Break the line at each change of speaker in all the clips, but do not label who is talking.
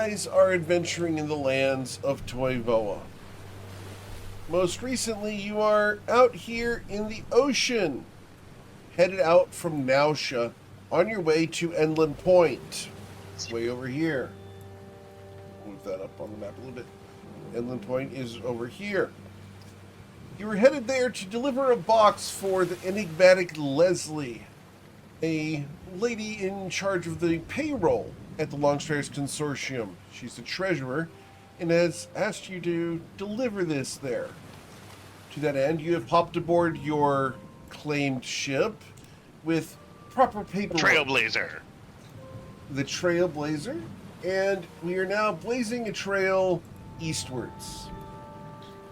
guys are adventuring in the lands of Toivoa. Most recently, you are out here in the ocean, headed out from Nausea on your way to Enlund Point. It's way over here. Move that up on the map a little bit. Enlund Point is over here. You were headed there to deliver a box for the enigmatic Leslie, a lady in charge of the payroll at the Longstairs Consortium. She's the treasurer and has asked you to deliver this there. To that end, you have hopped aboard your claimed ship with proper paperwork.
Trailblazer.
The Trailblazer, and we are now blazing a trail eastwards.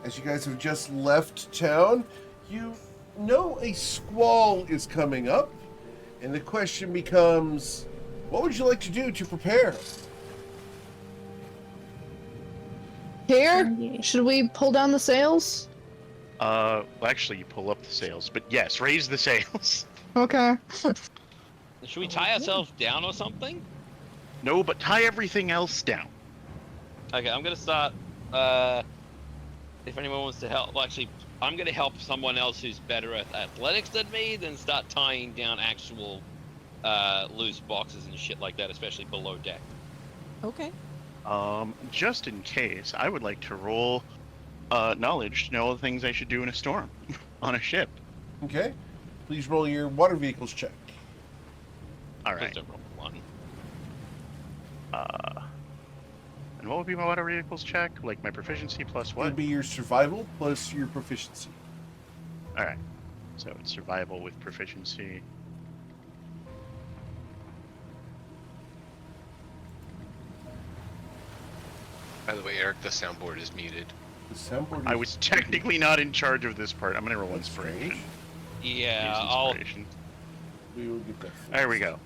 As you guys have just left town, you know a squall is coming up, and the question becomes, what would you like to do to prepare?
Here? Should we pull down the sails?
Well, actually, you pull up the sails, but yes, raise the sails.
Okay.
Should we tie ourselves down or something?
No, but tie everything else down.
Okay, I'm gonna start. If anyone wants to help, well, actually, I'm gonna help someone else who's better at athletics than me, then start tying down actual loose boxes and shit like that, especially below deck.
Okay.
Just in case, I would like to roll knowledge to know all the things I should do in a storm on a ship.
Okay. Please roll your water vehicles check.
All right.
Please don't roll one.
And what would be my water vehicles check? Like my proficiency plus
It
what?
would be your survival plus your proficiency.
All right. So it's survival with proficiency.
By the way, Eric, the soundboard is muted.
The soundboard
I
is-
was technically not in charge of this part. I'm gonna roll
That's
inspiration.
strange.
Yeah,
Use inspiration.
We will get that.
There we go.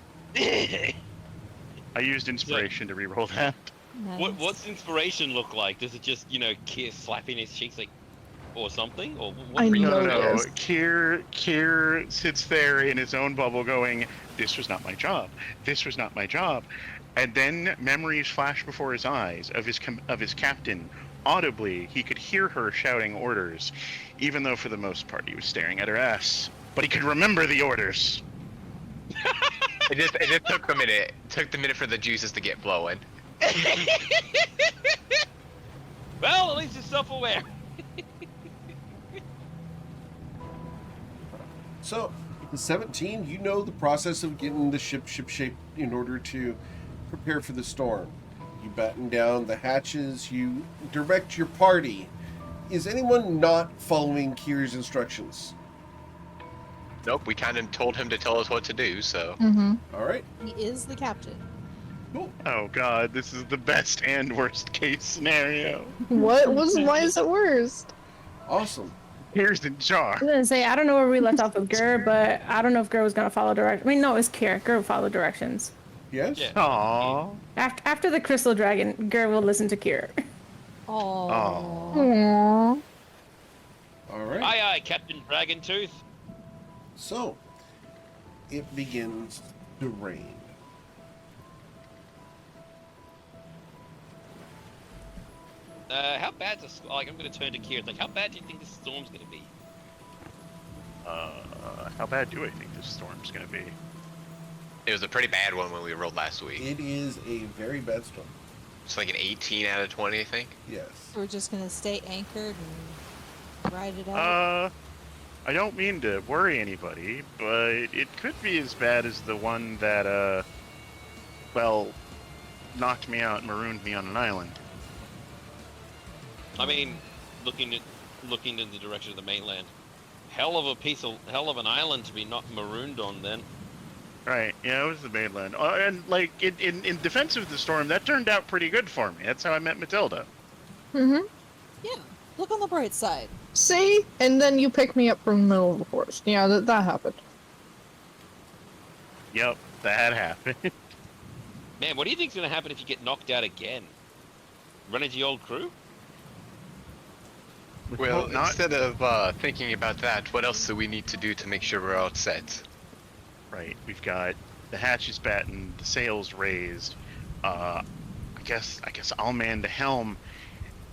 I used inspiration to re-roll that.
Nice.
What's inspiration look like? Does it just, Kier slapping his cheeks like, or something? Or what?
I
No,
know.
no, no.
this.
Kier sits there in his own bubble going, this was not my job. This was not my job. And then memories flash before his eyes of his captain. Audibly, he could hear her shouting orders, even though for the most part he was staring at her ass. But he could remember the orders.
It just took a minute. It took the minute for the juices to get flowing.
Well, at least he's self-aware.
So, the 17, you know the process of getting the ship shape in order to prepare for the storm. You batten down the hatches, you direct your party. Is anyone not following Kier's instructions?
Nope, we kind of told him to tell us what to do, so.
Mm-hmm.
All right,
He is the captain.
cool.
Oh god, this is the best and worst case scenario.
Why is it worst?
Awesome.
Here's in charge.
I was gonna say, I don't know where we left off with Gur, but I don't know if Gur was gonna follow directions. I mean, no, it's Kier. Gur will follow directions.
Yes?
Yeah.
Aww.
After the Crystal Dragon, Gur will listen to Kier.
Oh.
Aww.
All right.
Aye, aye, Captain Dragontooth.
So, it begins to rain.
How bad's this? Like, I'm gonna turn to Kier. Like, how bad do you think this storm's gonna be?
How bad do I think this storm's gonna be?
It was a pretty bad one when we rolled last week.
It is a very bad storm.
It's like an 18 out of 20, I think.
Yes.
We're just gonna stay anchored and ride it out.
I don't mean to worry anybody, but it could be as bad as the one that, well, knocked me out and marooned me on an island.
I mean, looking in the direction of the mainland, hell of an island to be not marooned on then.
Right, yeah, it was the mainland. And, like, in defense of the storm, that turned out pretty good for me. That's how I met Matilda.
Mm-hmm.
Yeah. Look on the bright side.
See? And then you pick me up from the middle of the forest. Yeah, that happened.
Yep, that happened.
Man, what do you think's gonna happen if you get knocked out again? Run into your old crew?
Well,
Hope not.
instead of thinking about that, what else do we need to do to make sure we're all set?
Right, we've got the hatches battened, the sails raised. I guess I'll man the helm.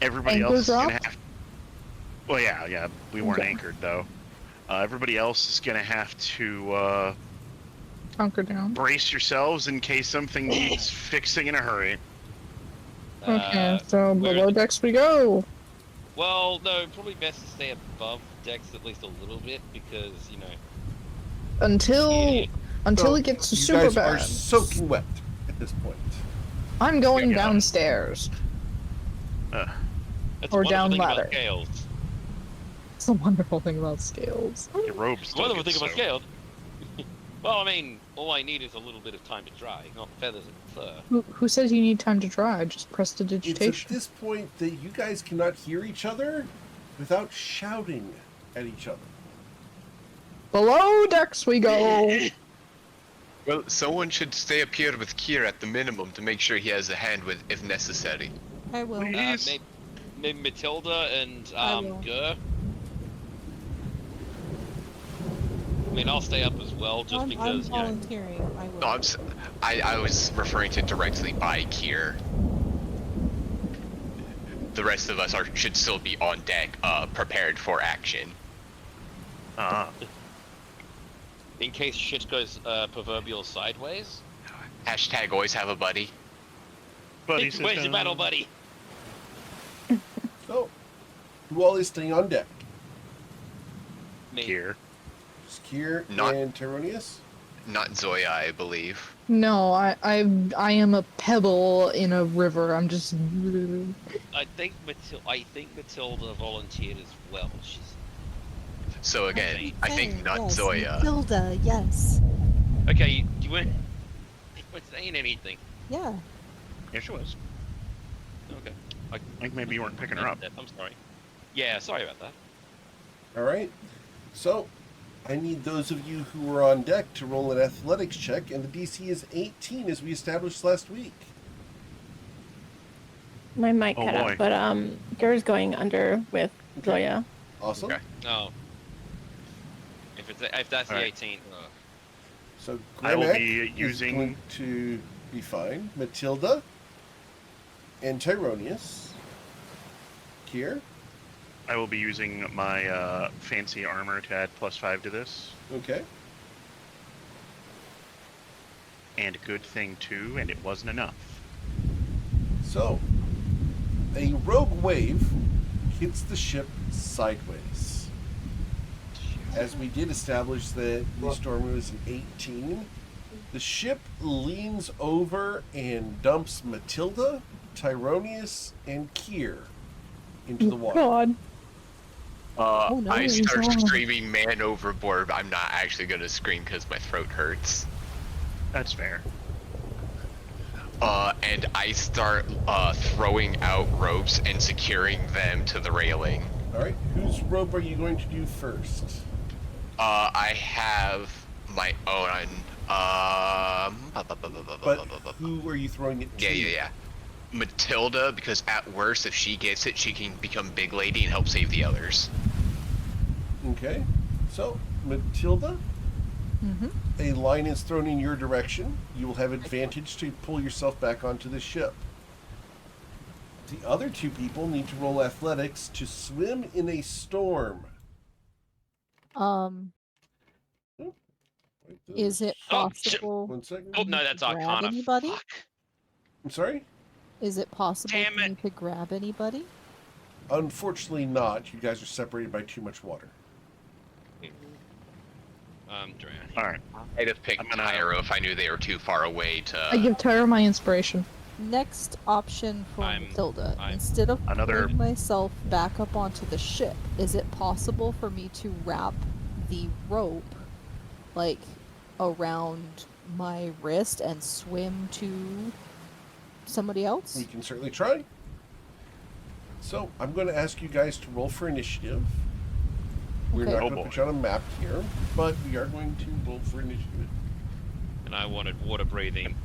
Everybody
Anchor
else is gonna
dropped?
have. Well, yeah, we weren't
Okay.
anchored though. Everybody else is gonna have to
Hunker down.
brace yourselves in case something needs fixing in a hurry.
Okay, so
where-
below decks we go.
Well, no, probably best to stay above decks at least a little bit because
Until
Yeah.
until
So,
it gets
you
super
guys
bad.
are soaking wet at this point.
I'm going
Yeah.
downstairs.
Uh,
that's
Or
the wonderful
down
thing
ladder.
about scales.
It's a wonderful thing about scales.
your robes
The
still
wonderful
get
thing about
soaked.
scales. Well, I mean, all I need is a little bit of time to dry, not feathers and fur.
Who says you need time to dry? Just press the
It's at
digitation.
this point that you guys cannot hear each other without shouting at each other.
Below decks we go.
Well, someone should stay up here with Kier at the minimum to make sure he has a hand with if necessary.
I will.
Please.
Maybe Matilda and
I will.
Gur. I mean, I'll stay up as well, just
I'm
because, you know.
volunteering. I will.
No, I was referring to directly by Kier. The rest of us should still be on deck, prepared for action.
In case shit goes proverbial sideways.
Hashtag always have a buddy.
Buddy
Where's your battle buddy?
So, who all is staying on deck?
Me.
Here.
Just Kier
Not-
and Teronius?
Not Zoya, I believe.
No, I am a pebble in a river. I'm just.
I think Matilda volunteered as well. She's
So again,
Okay.
I think not
yes,
Zoya.
Hilda, yes.
okay. You weren't saying anything.
Yeah.
Yeah, she was.
Okay.
I think maybe you weren't picking her up.
I'm sorry. Yeah, sorry about that.
Alright. So, I need those of you who are on deck to roll an athletics check, and the DC is 18 as we established last week.
My mic
Oh,
cut
boy.
out, but Gur's going under with Zoya.
Awesome.
Okay.
No. If that's the
Alright.
18.
So,
I will
Gramek
be
is
using-
going to be fine. Matilda and Tyronius. Kier.
I will be using my fancy armor to add +5 to this.
Okay.
And a good thing too, and it wasn't enough.
So, a rogue wave hits the ship sideways. As we did establish that the storm was an 18, the ship leans over and dumps Matilda, Tyronius, and Kier into the water.
God.
Oh, no,
I start
no.
screaming "man overboard," but I'm not actually gonna scream because my throat hurts.
That's fair.
And I start throwing out ropes and securing them to the railing.
Alright, whose rope are you going to do first?
I have my own.
But who are you throwing it to?
Yeah. Matilda, because at worst, if she gets it, she can become big lady and help save the others.
Okay, so Matilda,
Mm-hmm.
a line is thrown in your direction. You will have advantage to pull yourself back onto the ship. The other two people need to roll athletics to swim in a storm.
Is it
Oh, shit.
possible?
1 second.
Oh no, that's
grab
Arcana.
anybody?
Fuck.
I'm sorry?
Is it possible
Damn
for me
it.
to grab anybody?
Unfortunately not. You guys are separated by too much water.
I'm drowning.
Alright.
I'd have picked
I'm gonna-
Tyro if I knew they were too far away
I
to.
give Tyra my inspiration.
Next option for
I'm-
Matilda.
I'm-
Instead of
Another-
pulling myself back up onto the ship, is it possible for me to wrap the rope, like, around my wrist and swim to somebody else?
We can certainly try. So, I'm going to ask you guys to roll for initiative. We're
Okay.
not
Oh,
going to
boy.
put you on a map here, but we are going to roll for initiative.
And I wanted water breathing.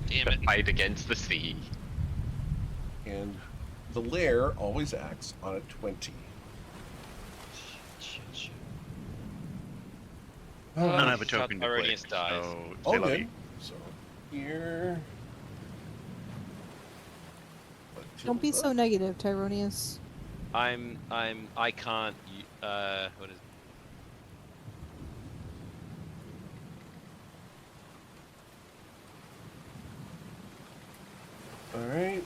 Damn it.
Fight against the sea.
And the lair always acts on a 20.
Shit.
I don't have a
Shut
token to
Tyronius
click,
dies.
so
All
say
good.
lucky.
So, here.
Don't be
Tilda?
so negative, Tyronius.
I can't. What is?
All right.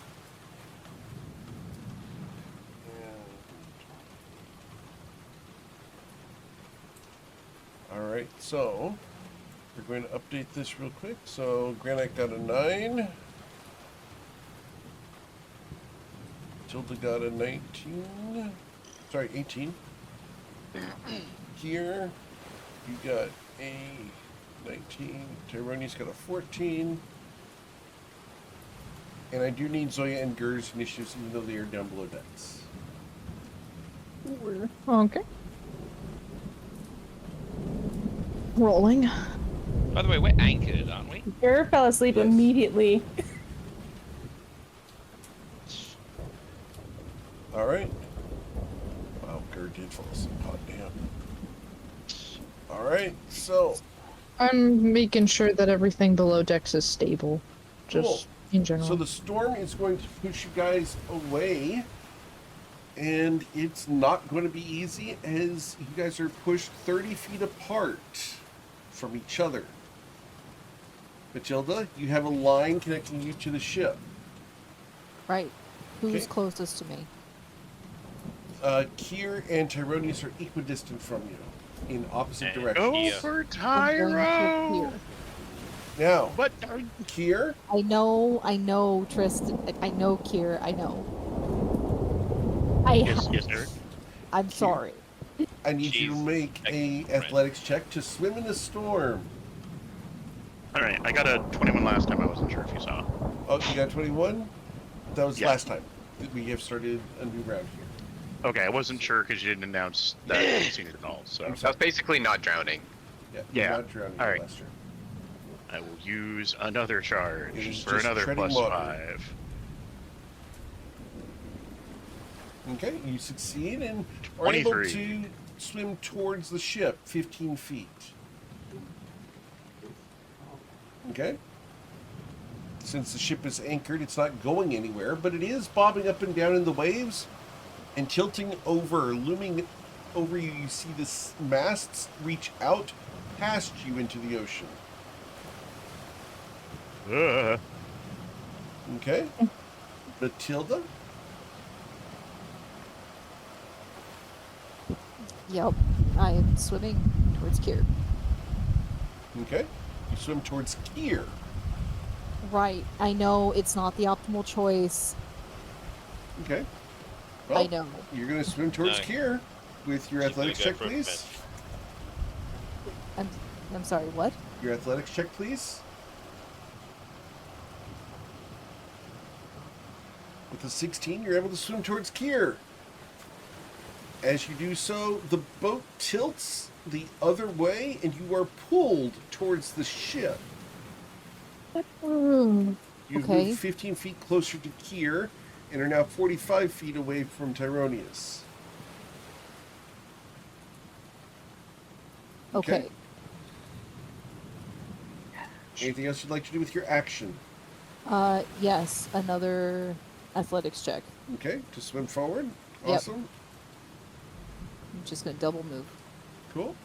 All right, so we're going to update this real quick. So Granite got a 9. Tilda got a 19. Sorry, 18. Here, you got a 19. Tyronius got a 14. And I do need Zoya and Gur's initiatives, even though they are down below decks.
Okay. Rolling.
By the way, we're anchored, aren't we?
Gur fell asleep
Yes.
immediately.
All right. Wow, Gur did fall asleep. Hot damn. All right, so
I'm making sure that everything below decks is stable. Just
Cool.
in general.
So the storm is going to push you guys away, and it's not going to be easy as you guys are pushed 30 feet apart from each other. Matilda, you have a line connecting you to the ship.
Right. Who's
Okay.
closest to me?
Kier and Tyronius are equidistant from you in opposite
And
directions.
Go
Yeah.
for
I'm going to
Tyro!
here.
Now,
What?
Kier,
I know, Tristan. I know, Kier. I know.
Yes, sir.
I'm sorry.
I need you to
Jeez.
make a athletics check to swim in the storm.
All right, I got a 21 last time. I wasn't sure if you saw.
Oh, you got 21? That was
Yeah.
last time. We have started a new round here.
Okay, I wasn't sure because you didn't announce that I hadn't seen it at all. So
I'm
So it's basically not drowning.
Yeah,
Yeah.
you're not drowning
All right.
last turn.
I will use another charge
It is
for
just
another
treading
plus
water.
5.
Okay, you succeed and are able
23.
to swim towards the ship 15 feet. Okay? Since the ship is anchored, it's not going anywhere, but it is bobbing up and down in the waves and tilting over, looming over you. You see the masts reach out past you into the ocean. Okay? Matilda?
Yep. I am swimming towards Kier.
Okay? You swim towards Kier.
Right. I know it's not the optimal choice.
Okay.
I know.
You're going to swim towards
No.
Kier with your
She's
athletics
gonna
check,
go for a
please.
I'm sorry. What?
Your athletics check, please. With a 16, you're able to swim towards Kier. As you do so, the boat tilts the other way, and you are pulled towards the ship.
Ooh.
You've
Okay.
moved 15 feet closer to Kier, and are now 45 feet away from Tyronius.
Okay.
Anything else you'd like to do with your action?
Yes. Another athletics check.
Okay, to swim forward.
Yep.
Awesome.
I'm just gonna double move.
Cool.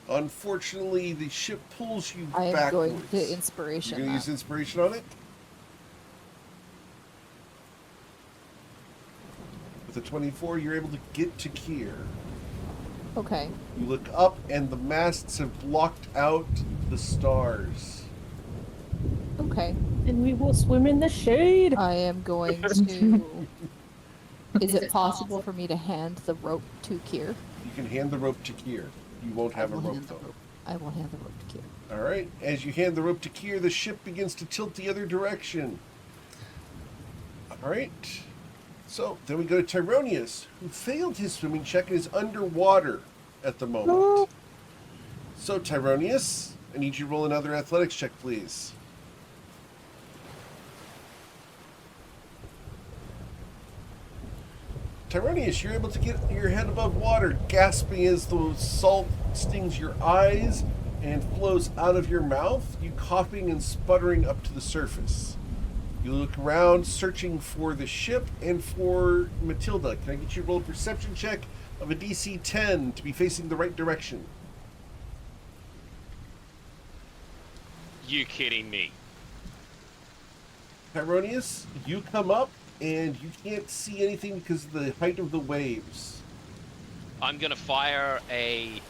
Unfortunately, the ship pulls you
I am
backwards.
going to inspiration.
You're going to use
that.
inspiration on it? With a 24, you're able to get to Kier.
Okay.
You look up, and the masts have blocked out the stars.
Okay.
And we will swim in the shade.
I am going to. Is it possible for me to hand the rope to Kier?
You can hand the rope to Kier. You won't have a
I will
rope,
hand the
though.
rope. I will hand the rope to Kier.
All right. As you hand the rope to Kier, the ship begins to tilt the other direction. All right. So then we go to Tyronius, who failed his swimming check and is underwater at the moment.
No.
So Tyronius, I need you to roll another athletics check, please. Tyronius, you're able to get your head above water, gasping as the salt stings your eyes and flows out of your mouth, you coughing and sputtering up to the surface. You look around, searching for the ship and for Matilda. Can I get you to roll a perception check of a DC 10 to be facing the right direction?
You kidding me?
Tyronius, you come up and you can't see anything because of the height of the waves.
I'm gonna fire a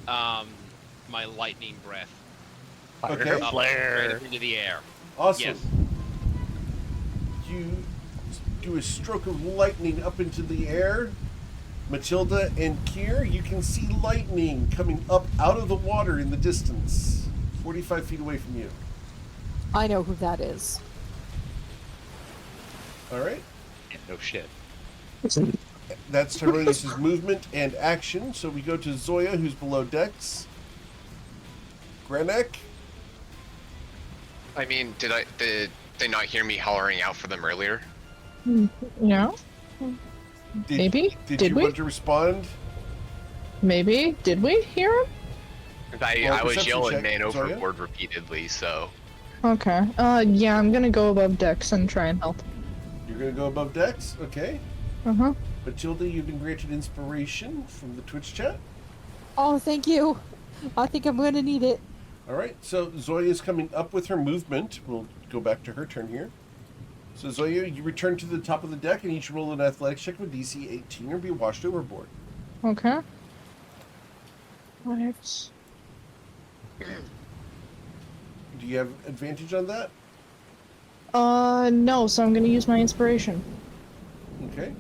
my lightning breath
Okay.
up
Flare.
straight up into the air.
Awesome.
Yes.
You do a stroke of lightning up into the air. Matilda and Kier, you can see lightning coming up out of the water in the distance, 45 feet away from you.
I know who that is.
All right.
No shit.
That's Tyronius' movement and action. So we go to Zoya, who's below decks. Grenek.
I mean, did they not hear me hollering out for them earlier?
No.
Did,
Maybe?
Did
Did
you
we?
want to respond?
Maybe. Did we hear him?
I was
perception
yelling
check,
man
Zoya?
overboard repeatedly, so...
Okay. Yeah, I'm gonna go above decks and try and help.
You're going to go above decks? Okay.
Uh-huh.
Matilda, you've been granted inspiration from the Twitch chat.
Oh, thank you. I think I'm gonna need it.
All right, so Zoya is coming up with her movement. We'll go back to her turn here. So Zoya, you return to the top of the deck and each roll an athletics check with DC 18 or be washed overboard.
Okay. What?
Do you have advantage on that?
No, so I'm gonna use my inspiration.
Okay.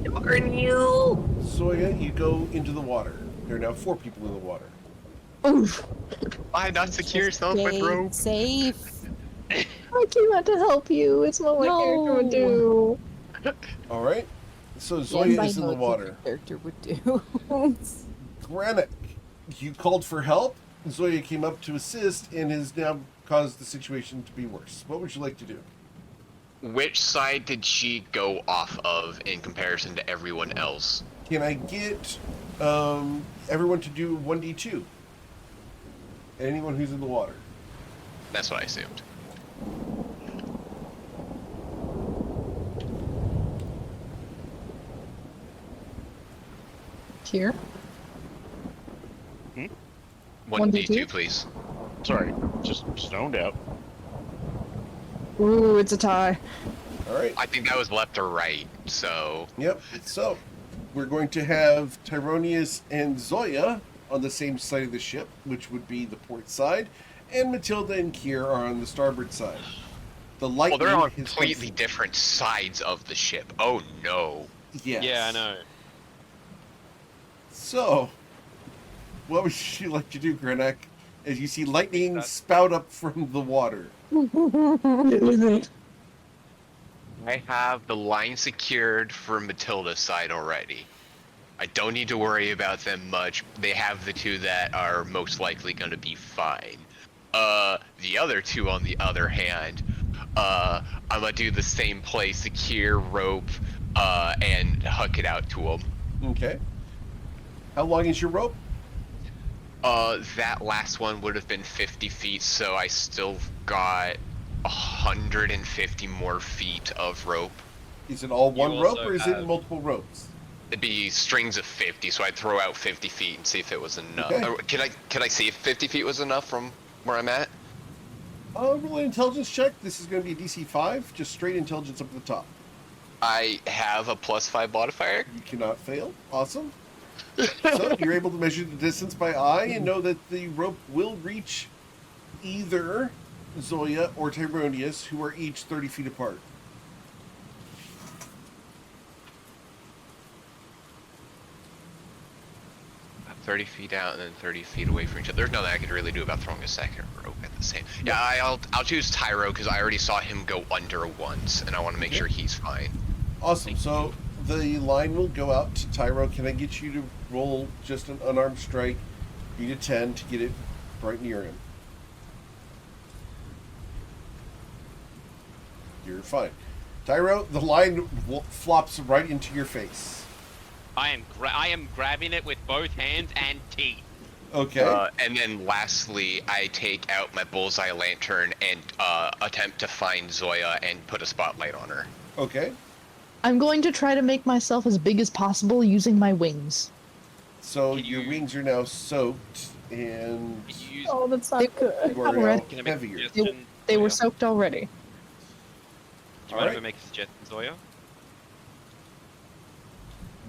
Darn you!
Zoya, you go into the water. There are now 4 people in the water.
Oof.
Why not secure yourself with
Stay
rope?
safe.
I came out to help you. It's what my character would do.
All right. So Zoya
Yes, I
is in
know
the
it's what
water.
your character would do.
Granik, you called for help. Zoya came up to assist and has now caused the situation to be worse. What would you like to do?
Which side did she go off of in comparison to everyone else?
Can I get everyone to do 1d2? Anyone who's in the water.
That's what I assumed.
Here.
1d2, please.
Sorry, just stoned out.
Ooh, it's a tie.
All right.
I think that was left or right, so...
Yep. So we're going to have Tyronius and Zoya on the same side of the ship, which would be the port side, and Matilda and Kier are on the starboard side. The
Well,
lightning
they're on
is
completely different sides of the ship. Oh, no.
Yes.
Yeah, I know.
So, what would you like to do, Grenek, as you see lightning spout up from the water?
I have the line secured for Matilda's side already. I don't need to worry about them much. They have the 2 that are most likely going to be fine. The other 2, on the other hand, I'm going to do the same play, secure, rope, and huck it out to them.
Okay. How long is your rope?
That last one would have been 50 feet, so I still got 150 more feet of rope.
Is it all one
You
rope
also
or is it
have-
multiple ropes?
It'd be strings of 50, so I'd throw out 50 feet and see if it was enough.
Okay.
Can I see if 50 feet was enough from where I'm at?
Roll an intelligence check. This is going to be a DC 5, just straight intelligence up at the top.
I have a +5 modifier.
You cannot fail. Awesome. So you're able to measure the distance by eye and know that the rope will reach either Zoya or Tyronius, who are each 30 feet apart.
About 30 feet out and then 30 feet away from each other. There's nothing I could really do about throwing a second rope at the same. Yeah, I'll choose Tyro because I already saw him go under once, and I want to make sure he's fine.
Awesome. So the line will go out to Tyro. Can I get you to roll just an unarmed strike, beat a 10 to get it right near him? You're fine. Tyro, the line flops right into your face.
I am grabbing it with both hands and teeth.
Okay.
And then lastly, I take out my bullseye lantern and attempt to find Zoya and put a spotlight on her.
Okay.
I'm going to try to make myself as big as possible using my wings.
So
Can
your
you-
wings are now soaked, and
Can you use?
Oh, that's not good.
you are now
Already.
Can I make a
heavier.
suggestion,
They were
Zoya?
soaked already.
Do you
All
mind if I
right.
make a suggestion, Zoya?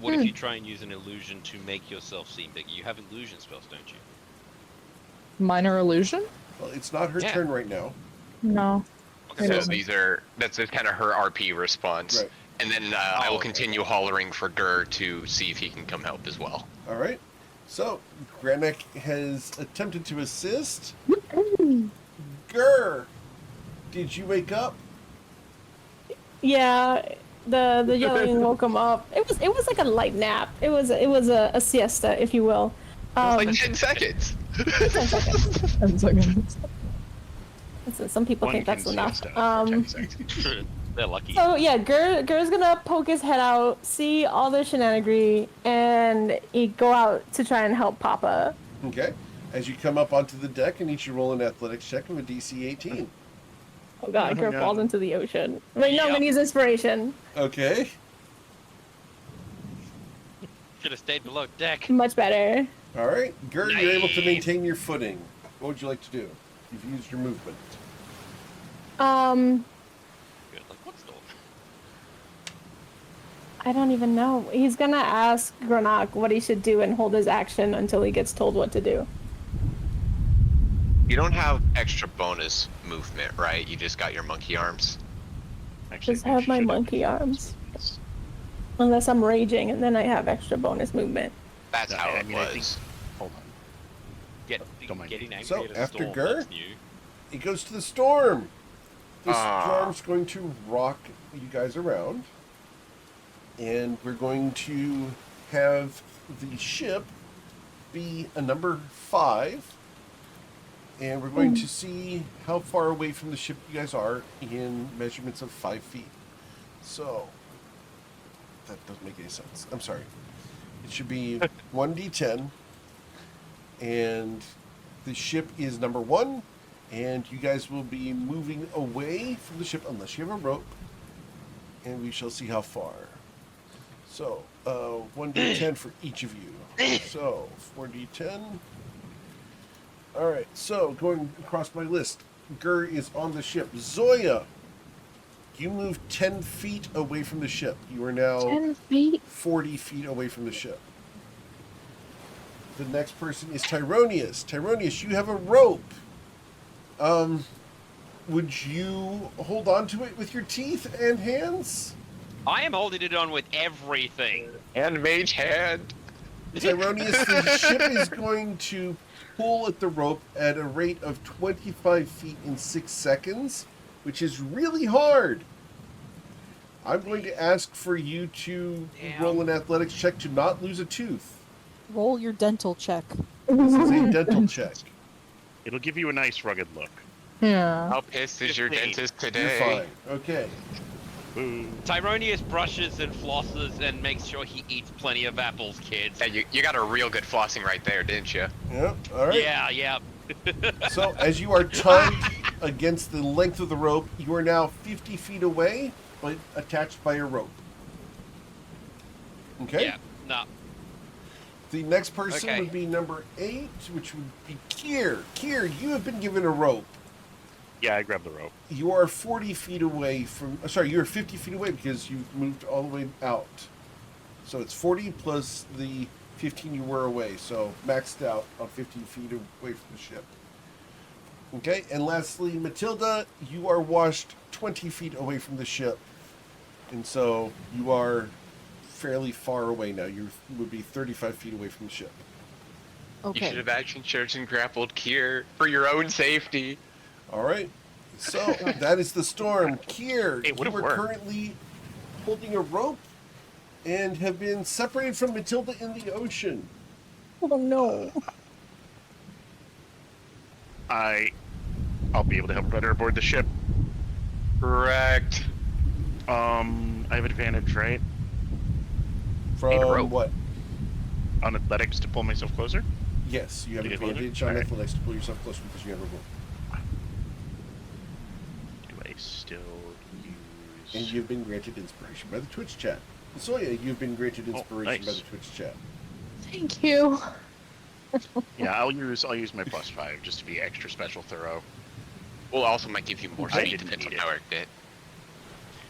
What if you try and use an illusion to make yourself seem bigger? You have illusion spells, don't you?
Minor illusion?
Well, it's not her
Yeah.
turn right now.
No.
Okay,
So
isn't.
that's kind of her RP response.
Right.
And then I will
Oh,
continue hollering for Gur to see if he can come help as well.
All right. So Granek has attempted to assist. Grr! Did you wake up?
Yeah, the yelling woke him up. It was like a light nap. It was a siesta, if you will.
It was like 10 seconds.
10 seconds.
10 seconds.
Listen, some people
One
think that's
can
enough.
siesta for 10 seconds.
They're lucky.
So yeah, Gur's gonna poke his head out, see all the shenanigans, and he go out to try and help Papa.
Okay. As you come up onto the deck, I need you to roll an athletics check with a DC 18.
Oh god,
Oh,
Gur
no.
falls into the ocean. Wait, no, I'm
Yep.
gonna use inspiration.
Okay.
Should have stayed below deck.
Much better.
All right. Grr, you're able to
Nice.
maintain your footing. What would you like to do? You've used your movement.
Good. Like, what's the?
I don't even know. He's gonna ask Granak what he should do and hold his action until he gets told what to do.
You don't have extra bonus movement, right? You just got your monkey arms.
Actually,
Just
we
have my
should
monkey arms. Unless I'm raging, and then I have extra bonus movement.
That's
No,
how
I
it
mean, I think-
was.
Hold on. Don't mind
Getting
me.
angry
So,
at a
after
storm,
Gur?
that's new.
It goes to the storm. The
Ah.
storm's going to rock you guys around. And we're going to have the ship be a number 5. And we're going to see how far away from the ship you guys are in measurements of 5 feet. So, that doesn't make any sense. I'm sorry. It should be 1d10. And the ship is number 1. And you guys will be moving away from the ship unless you have a rope. And we shall see how far. So, 1d10 for each of you. So, 4d10. Alright, so going across my list. Gur is on the ship. Zoya, you move 10 feet away from the ship. You are now
10 feet?
40 feet away from the ship. The next person is Tyronius. Tyronius, you have a rope. Would you hold on to it with your teeth and hands?
I am holding it on with everything.
And mage hand.
Tyronius, the ship is going to pull at the rope at a rate of 25 feet in 6 seconds, which is really hard. I'm going to ask for you to
Damn.
roll an athletics check to not lose a tooth.
Roll your dental check.
This is a dental check.
It'll give you a nice rugged look.
Yeah.
How pissed is your
15.
dentist
You're
today?
fine. Okay.
Boo.
Tyronius brushes and flosses and makes sure he eats plenty of apples, kids.
Yeah, you got a real good flossing right there, didn't you?
Yeah. All right.
Yeah.
So as you are tugged against the length of the rope, you are now 50 feet away, but attached by a rope. Okay.
Yeah. No.
The next person
Okay.
would be number 8, which would be Kier. Kier, you have been given a rope.
Yeah, I grabbed the rope.
You are 40 feet away from... Sorry, you're 50 feet away because you've moved all the way out. So it's 40 plus the 15 you were away. So maxed out on 50 feet away from the ship. Okay, and lastly, Matilda, you are washed 20 feet away from the ship. And so you are fairly far away now. You would be 35 feet away from the ship.
You should
Okay.
have action surged and grappled Kier for your own safety.
All right. So that is the storm. Kier,
It
you
would've
are
worked.
currently holding a rope and have been separated from Matilda in the ocean.
Oh no.
I'll be able to help her better aboard the ship.
Correct.
I have advantage, right?
From
Need a rope.
what?
On athletics to pull myself closer.
Yes, you have
You get
advantage
one?
on
Alright.
athletics to pull yourself closer because you have a rope.
Do I still
And
use?
you've been granted inspiration by the Twitch chat. Soya, you've been granted inspiration by
nice.
the Twitch chat.
Thank you.
Yeah, I'll use my +5 just to be extra special thorough.
Well, also might give you more
I
speed,
didn't
depends on
need
how
it.
it did.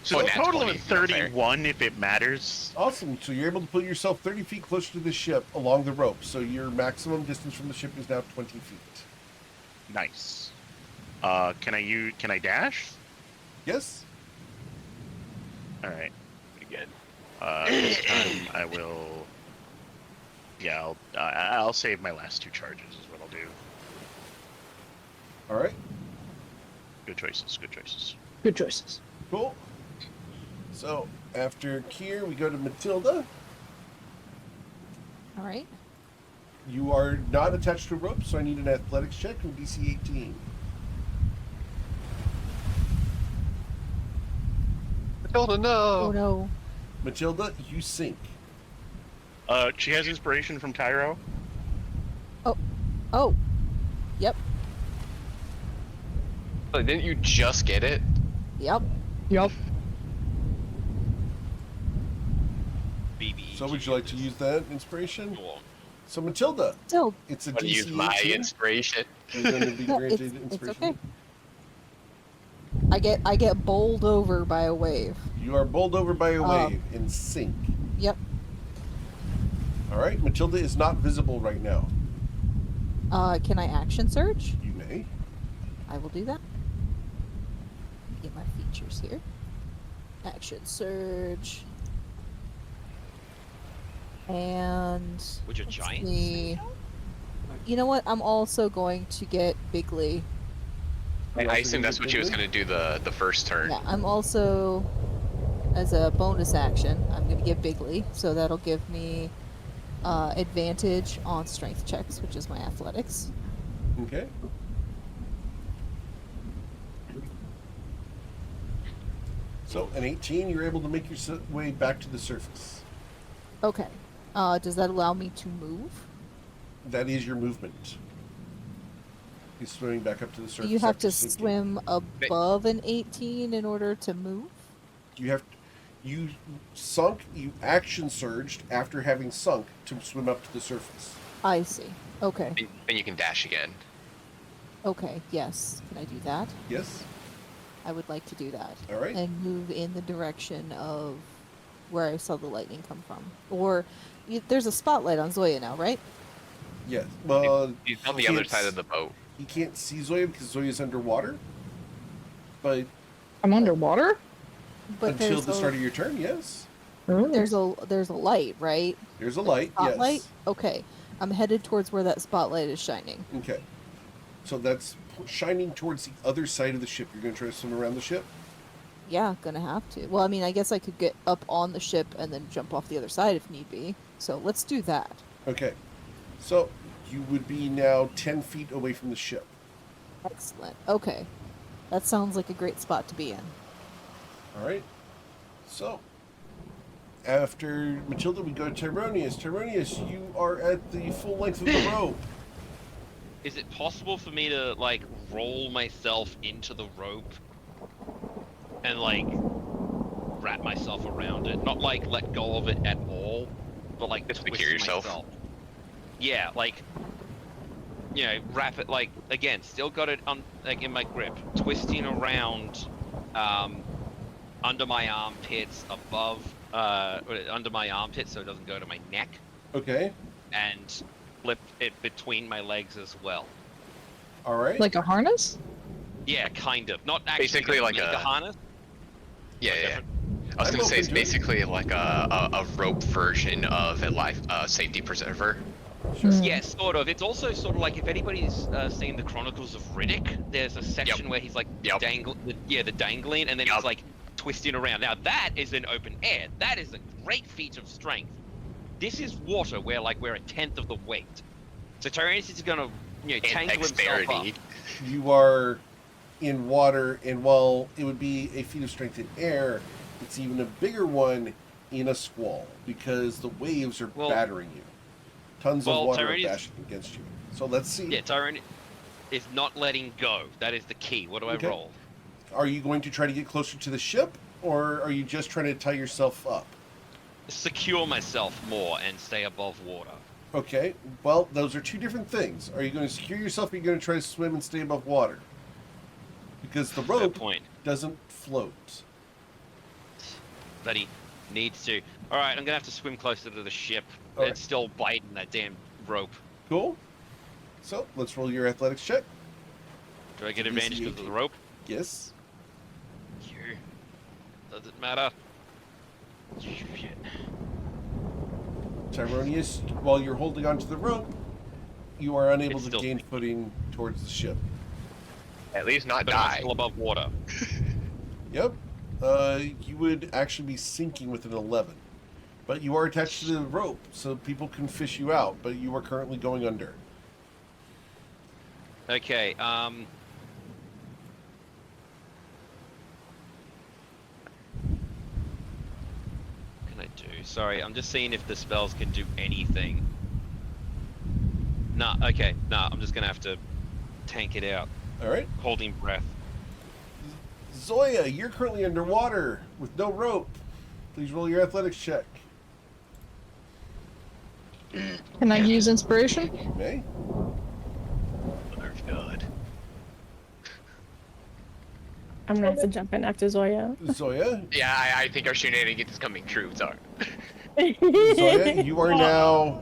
So
Oh,
a
nat
total
20,
of
no fair.
31 if it matters.
Awesome. So you're able to pull yourself 30 feet closer to the ship along the rope. So your maximum distance from the ship is now 20 feet.
Nice. Can I dash?
Yes?
All right.
Again.
This time I will. Yeah, I'll save my last 2 charges. Is what I'll do.
All right.
Good choices. Good choices.
Good choices.
Cool. So after Kier, we go to Matilda.
All right.
You are not attached to a rope, so I need an athletics check from DC 18.
Matilda, no!
Oh no.
Matilda, you sink.
She has inspiration from Tyro.
Oh. Yep.
Oh, didn't you just get it?
Yep.
Yup.
BB.
So would you like to use that inspiration?
Go on.
So Matilda,
Still,
it's a
I'm gonna
DC
use my
18.
inspiration.
You're going to be
no,
granted
it's
inspiration.
okay. I get bowled over by a wave.
You are bowled over by a
Oh.
wave and sink.
Yep.
All right, Matilda is not visible right now.
Can I action surge?
You may.
I will do that. Get my features here. Action surge. And
Which are
let's
giants.
see. You know what? I'm also going to get Bigly.
I assume that's what she was gonna do the first turn.
Yeah, I'm also, as a bonus action, I'm going to get Bigly, so that'll give me advantage on strength checks, which is my athletics.
Okay. So, an 18, you're able to make your way back to the surface.
Okay. Does that allow me to move?
That is your movement. He's swimming back up to the
Do
surface.
you have
after
to
sinking.
swim above an 18 in order to move?
You sunk, you action surged after having sunk to swim up to the surface.
I see. Okay.
And you can dash again.
Okay, yes. Can I do that?
Yes?
I would like to do that.
All right.
And move in the direction of where I saw the lightning come from. Or, there's a spotlight on Zoya now, right?
Yes. Well,
He's on
he
the other
can't
side of the boat.
You can't see Zoya because Zoya's underwater. But
I'm underwater?
But
until
there's
the
a,
start of your turn, yes.
there's a light, right?
There's a light,
Spotlight?
yes.
Okay. I'm headed towards where that spotlight is shining.
Okay. So that's shining towards the other side of the ship. You're going to try to swim around the ship?
Yeah, gonna have to. Well, I mean, I guess I could get up on the ship and then jump off the other side if need be. So let's do that.
Okay. So you would be now 10 feet away from the ship.
Excellent. Okay. That sounds like a great spot to be in.
All right. So after Matilda, we go to Tyronius. Tyronius, you are at the full length of the rope.
Is it possible for me to like roll myself into the rope and like wrap myself around it? Not like let go of it at all, but like
Just
twist
secure yourself.
myself. Yeah, like wrap it like again. Still got it on like in my grip, twisting around, under my armpits, above, under my armpits, so it doesn't go to my neck,
Okay.
and flip it between my legs as well.
All right.
Like a harness?
Yeah, kind of. Not actually
Basically like
make
a-
harness.
Yeah,
Like
yeah.
different-
I was
I'm
gonna say
open
it's
to it.
basically like a rope version of a life safety preserver.
Sure.
Mm.
Yeah, sort of. It's also sort of like if anybody's seen the Chronicles of Riddick, there's a section where he's like
Yep.
the dangling, and then
Yep.
he's like twisting around. Now that is in open air. That is a great feat of strength. This is water where like we're a tenth of the weight. So Tyrannus is gonna
And
tangle himself
dexterity.
up.
You are in water, and while it would be a feat of strength in air, it's even a bigger one in a squall because the waves are
Well-
battering you. Tons
Well,
of water are
Tyrone is-
dashing against you. So let's see.
Yeah, Tyrone is not letting go. That is the key. What do I
Okay.
roll?
Are you going to try to get closer to the ship, or are you just trying to tie yourself up?
Secure myself more and stay above water.
Okay, well, those are two different things. Are you going to secure yourself, or are you going to try to swim and stay above water? Because the
Fair
rope
point.
doesn't float.
But he needs to. All right, I'm gonna have to swim closer to the ship.
All
It's still biting that damn rope.
Cool. So, let's roll your athletics check.
Do I get
DC
advantage because of
18.
the rope?
Yes.
You. Does it matter? Shit.
Tyronius, while you're holding onto the rope, you are unable
It's
to
still
gain
free.
footing towards the ship.
At least not
But I'm
die.
still above water.
Yep. You would actually be sinking with an 11. But you are attached to the rope, so people can fish you out, but you are currently going under.
Okay, what can I do? Sorry, I'm just seeing if the spells can do anything. Nah, okay, nah, I'm just gonna have to tank it out.
Alright.
Holding breath.
Zoya, you're currently underwater with no rope. Please roll your athletics check.
Can I use inspiration?
You may.
Mother of God.
I'm gonna have to jump in after Zoya.
Zoya,
Yeah, I think our shenanigans is coming true. Sorry.
Zoya, you are now.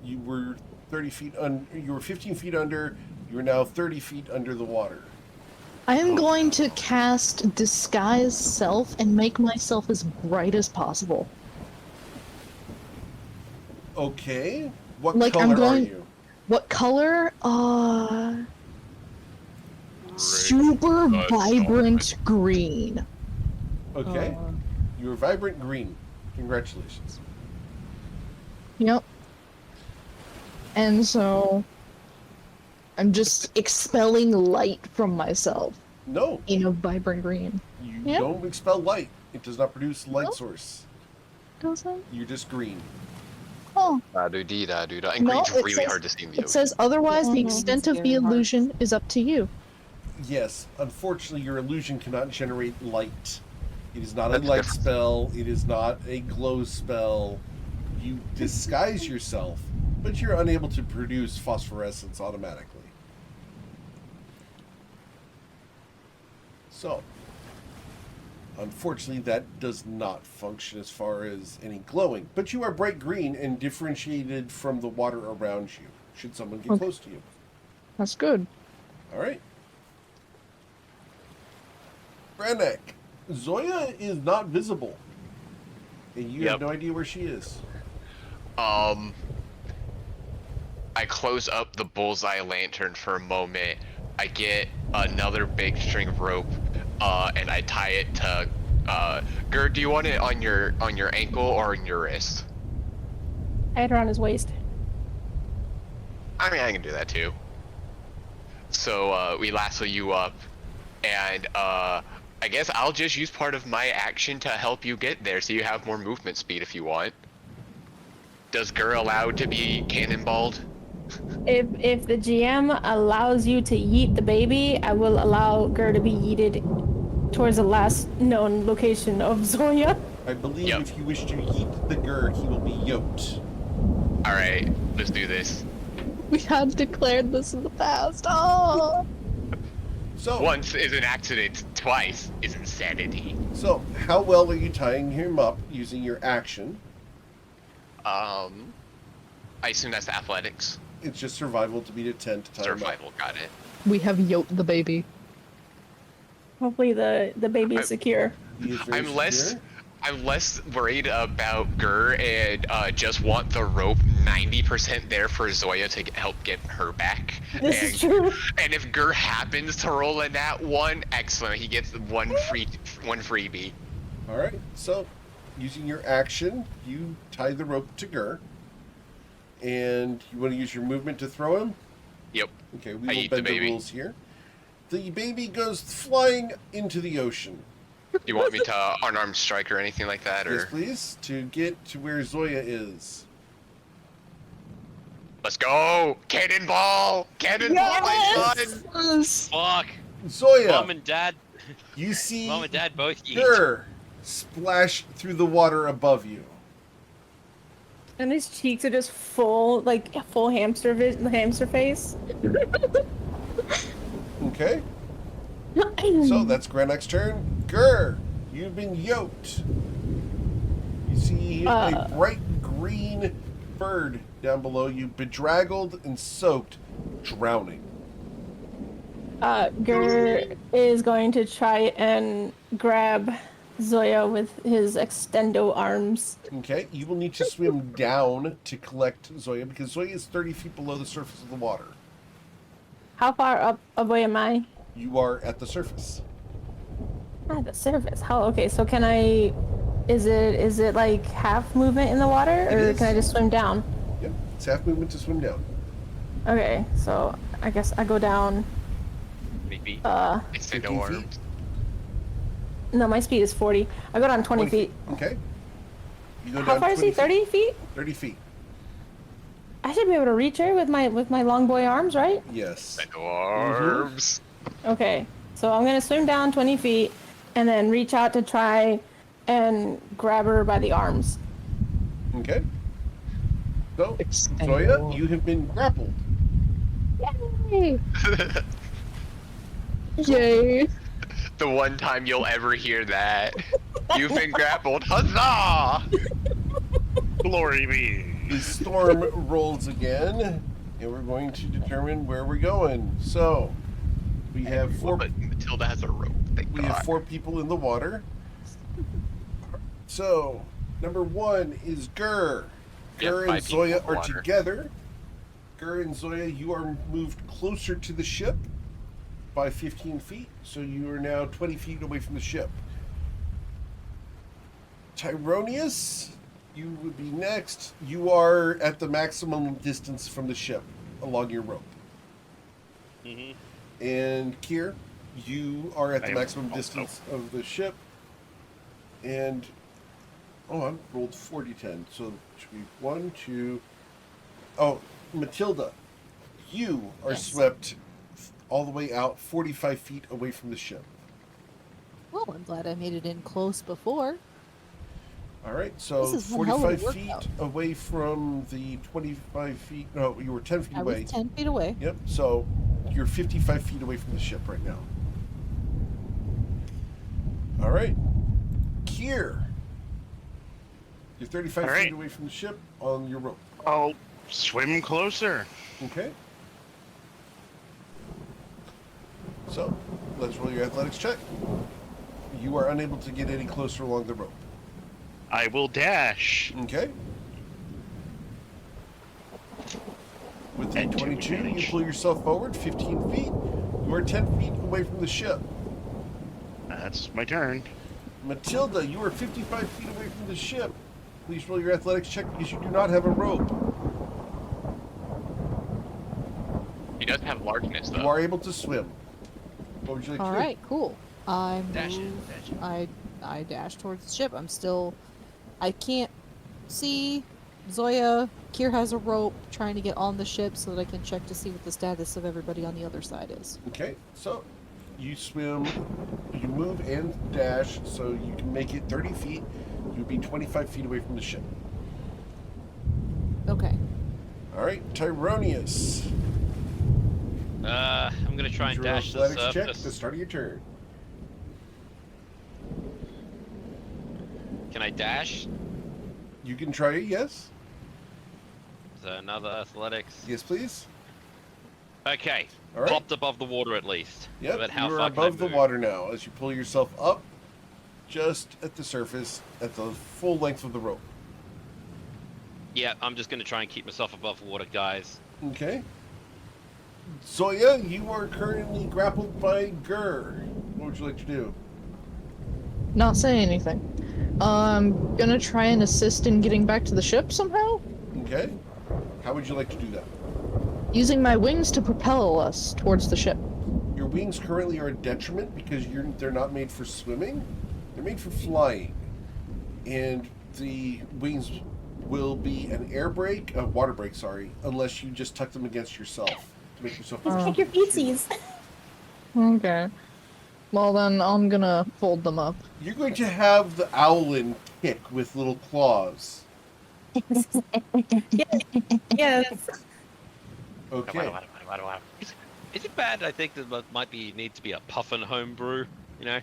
You were 30 feet. You were 15 feet under. You are now 30 feet under the water.
I am going to cast Disguise Self and make myself as bright as possible.
Okay. What
Like,
color
I'm
are
going-
you?
What color? Super vibrant green.
Okay. You are vibrant green. Congratulations.
Yep. And so I'm just expelling light from myself
No,
in a vibrant green.
you
Yeah.
don't expel light. It does not produce light
No.
source.
Does it?
You're just green.
Oh,
Da-do-dee-da-do-da. And
No,
green's
it
really
says-
hard to see in the
it
ocean.
says otherwise the
Mhm.
extent
It's
of the
very hard.
illusion is up to you.
Yes, unfortunately, your illusion cannot generate light. It is not a
That's
light
different.
spell. It is not a glow spell. You disguise yourself, but you're unable to produce phosphorescence automatically. So, unfortunately, that does not function as far as any glowing. But you are bright green and differentiated from the water around you, should someone get
Okay.
close to you.
That's good.
All right. Brandak, Zoya is not visible. And you have
Yep.
no idea where she is.
I close up the bullseye lantern for a moment. I get another big string of rope, and I tie it to. Gerd, do you want it on your ankle or on your wrist?
I had her on his waist.
I mean, I can do that too. So we lasso you up, and I guess I'll just use part of my action to help you get there, so you have more movement speed if you want. Does Gur allow to be cannonballed?
If the GM allows you to yeet the baby, I will allow Gur to be yeeted towards the last known location of Zoya.
I believe
Yep.
if you wish to yeet the Gur, he will be yoked.
All right, let's do this.
We had declared this in the past. Oh.
So,
Once is an accident, twice is insanity.
so how well are you tying him up using your action?
I assume that's athletics.
It's just survival to beat a 10 to tie him up.
Survival, got it.
We have yoked the baby.
Hopefully the baby is
I-
secure.
He is very secure.
I'm less worried about Gur and just want the rope 90% there for Zoya to help get her back.
This
and,
is true.
And if Gur happens to roll in that one, excellent. He gets one freebie.
All right. So, using your action, you tie the rope to Gur. And you want to use your movement to throw him?
Yep.
Okay, we
I
will
eat the
bend the
baby.
rules here. The baby goes flying into the ocean.
Do you want me to unarmed strike or anything like that,
Yes,
or
please, to get to where Zoya is.
Let's go! Cannonball! Cannonball, my son!
Yes!
Fuck.
Zoya,
Mom and Dad.
you see
Mom and Dad both eat.
Gur splash through the water above you.
And his cheeks are just full, like full hamster face.
Okay, so that's Granak's turn. Gur, you've been yoked. You see a bright green bird down below you, bedraggled and soaked, drowning.
Gur is going to try and grab Zoya with his extendo arms.
Okay, you will need to swim down to collect Zoya because Zoya is 30 feet below the surface of the water.
How far up away am I?
You are at the surface.
Ah, the surface. How? Okay, so can I? Is it like half movement in the water,
It
or
is.
can I just swim down?
Yep, it's half movement to swim down.
Okay, so I guess I go down.
Maybe.
Fifteen
Extendo
feet.
arms.
No, my speed is 40. I go down 20 feet.
Okay. You go
How
down
far is
20
he? 30 feet?
30 feet.
I should be able to reach her with my long boy arms, right?
Yes.
Extendo arms.
Okay, so I'm gonna swim down 20 feet and then reach out to try and grab her by the arms.
Okay. So,
Extendo.
Zoya, you have been grappled.
Yay! Yay!
The one time you'll ever hear that. You've been grappled. Huzzah!
Glory be.
The storm rolls again, and we're going to determine where we're going. So, we have four.
But Matilda has a rope. Thank
We
God.
have 4 people in the water. So, number 1 is Gur.
Yeah,
Gur and
5 people
Zoya
in the
are
water.
together. Gur and Zoya, you are moved closer to the ship by 15 feet, so you are now 20 feet away from the ship. Tyronius, you would be next. You are at the maximum distance from the ship along your rope.
Mhm.
And Kier, you are at
I
the
am
maximum
also.
distance of the ship. And I rolled 40-10, so it should be 1, 2. Oh, Matilda, you are
Yes.
swept all the way out 45 feet away from the ship.
Well, I'm glad I made it in close before.
All right, so
This is one hell of a
45 feet
workout.
away from the 25 feet. No, you were 10 feet
I
away.
was 10 feet away.
Yep, so you're 55 feet away from the ship right now. All right. Kier. You're 35
All
feet
right.
away from the ship on your rope.
I'll swim closer.
Okay. So, let's roll your athletics check. You are unable to get any closer along the rope.
I will dash.
Okay. With the
And
22, you
advantage.
pull yourself forward 15 feet. You are 10 feet away from the ship.
That's my turn.
Matilda, you are 55 feet away from the ship. Please roll your athletics check because you do not have a rope.
He does have largeness, though.
You are able to swim. What would you like
All
to do?
right, cool. I
Dash it,
move.
dash it.
I dash towards the ship. I'm still. I can't see Zoya. Kier has a rope trying to get on the ship so that I can check to see what the status of everybody on the other side is.
Okay, so you swim, you move and dash, so you can make it 30 feet. You'd be 25 feet away from the ship.
Okay.
All right, Tyronius.
I'm gonna try and
Use your
dash the
athletics check at the
surface.
start of your turn.
Can I dash?
You can try it, yes?
So another athletics.
Yes, please.
Okay.
All right.
Popped above the water at least.
Yep,
But how
you are
far can I
above the
move?
water now as you pull yourself up just at the surface at the full length of the rope.
Yeah, I'm just gonna try and keep myself above water, guys.
Okay. Zoya, you are currently grappled by Gur. What would you like to do?
Not say anything. I'm gonna try and assist in getting back to the ship somehow,
Okay. How would you like to do that?
using my wings to propel us towards the ship.
Your wings currently are a detriment because they're not made for swimming. They're made for flying. And the wings will be an air brake, a water brake, sorry, unless you just tuck them against yourself to make yourself.
Just kick your feetsies.
Okay. Well, then I'm gonna fold them up.
You're going to have the owlin kick with little claws.
Yes.
Okay.
Is it bad? I think there might be need to be a puffin homebrew. You know.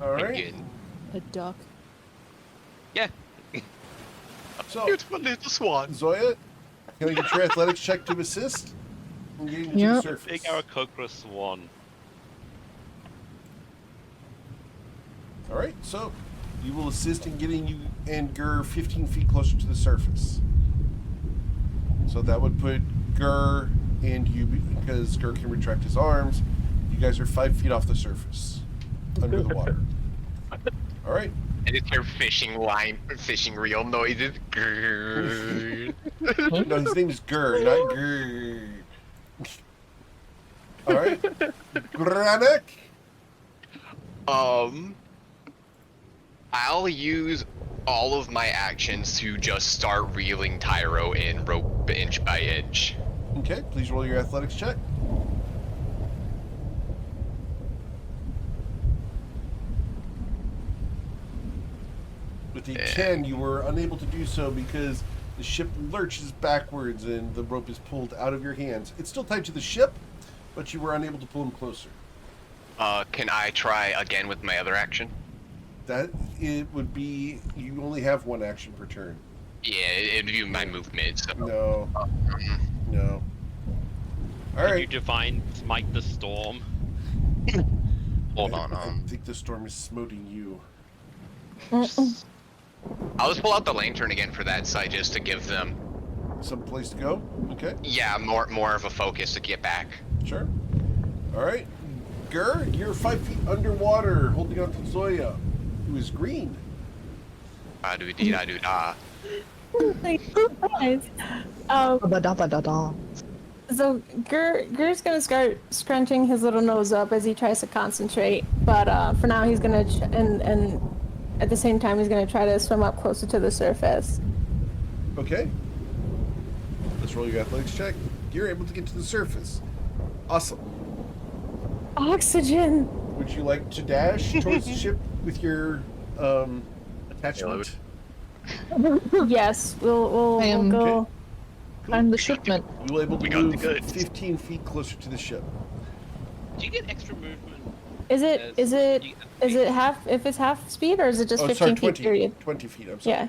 All right.
Again.
A duck.
Yeah.
So,
Beautiful little swan.
Zoya, can I get your athletics check to assist? In getting to the
Yep.
surface.
Big Aarakocra swan.
All right. So, you will assist in getting you and Gur 15 feet closer to the surface. So that would put Gur and you, because Gur can retract his arms, you guys are 5 feet off the surface, under the water. All right.
I just hear fishing reel noises. Grrr.
No, his name is Gur, not Gur. All right. Granek.
I'll use all of my actions to just start reeling Tyro in rope inch by inch.
Okay, please roll your athletics check. With a 10, you were unable to do so because the ship lurches backwards and the rope is pulled out of your hands. It's still tied to the ship, but you were unable to pull him closer.
Can I try again with my other action?
That it would be, you only have one action per turn.
Yeah, it'd be my movement. So.
No. No. All
Can you
right.
define smite the storm?
Hold on.
I think the storm is smoting you.
I'll just pull out the lantern again for that side just to give them,
Some place to go? Okay.
yeah, more of a focus to get back.
Sure. All right. Gur, you're 5 feet underwater, holding on to Zoya, who is green.
Da-do-dee-da-do-da.
Nice.
Ba-da-ba-da-da.
So Gur's gonna start scrunching his little nose up as he tries to concentrate, but for now he's gonna and at the same time he's gonna try to swim up closer to the surface.
Okay. Let's roll your athletics check. You're able to get to the surface. Awesome.
Oxygen.
Would you like to dash towards the ship with your attachment?
Yes, we'll
am-
go.
Okay.
I'm the shipment.
You will able to
We got the
move
goods.
15 feet closer to the ship.
Do you get extra movement?
Is it
as
is it
you-
is it half if it's half speed or is it just 15
sorry,
feet
20.
period?
20 feet, I'm sorry.
Yeah.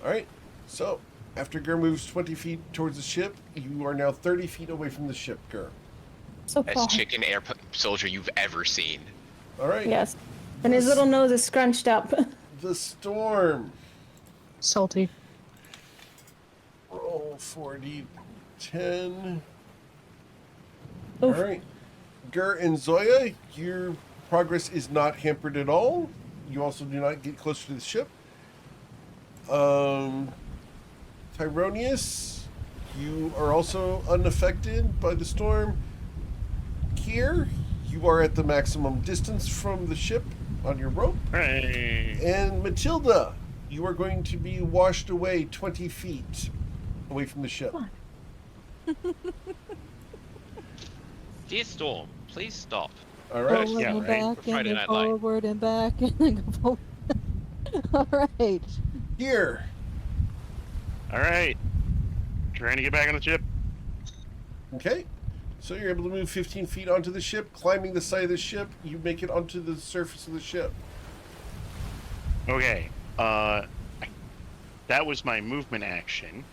All right. So, after Gur moves 20 feet towards the ship, you are now 30 feet away from the ship, Gur.
So far.
Best chicken air soldier you've ever seen.
All right.
Yes. And his little nose is scrunched up.
The storm.
Salty.
Roll 4d10.
Oof.
All right. Gur and Zoya, your progress is not hampered at all. You also do not get closer to the ship. Tyronius, you are also unaffected by the storm. Kier, you are at the maximum distance from the ship on your rope.
Hooray.
And Matilda, you are going to be washed away 20 feet away from the ship.
Dear Storm, please stop.
All right.
Forward
yeah,
and
right.
back,
For
and
Friday
then
Night Light.
forward and back, and then go forward. All right.
Here.
All right. Trying to get back on the ship.
Okay. So you're able to move 15 feet onto the ship, climbing the side of the ship. You make it onto the surface of the ship.
Okay. That was my movement action.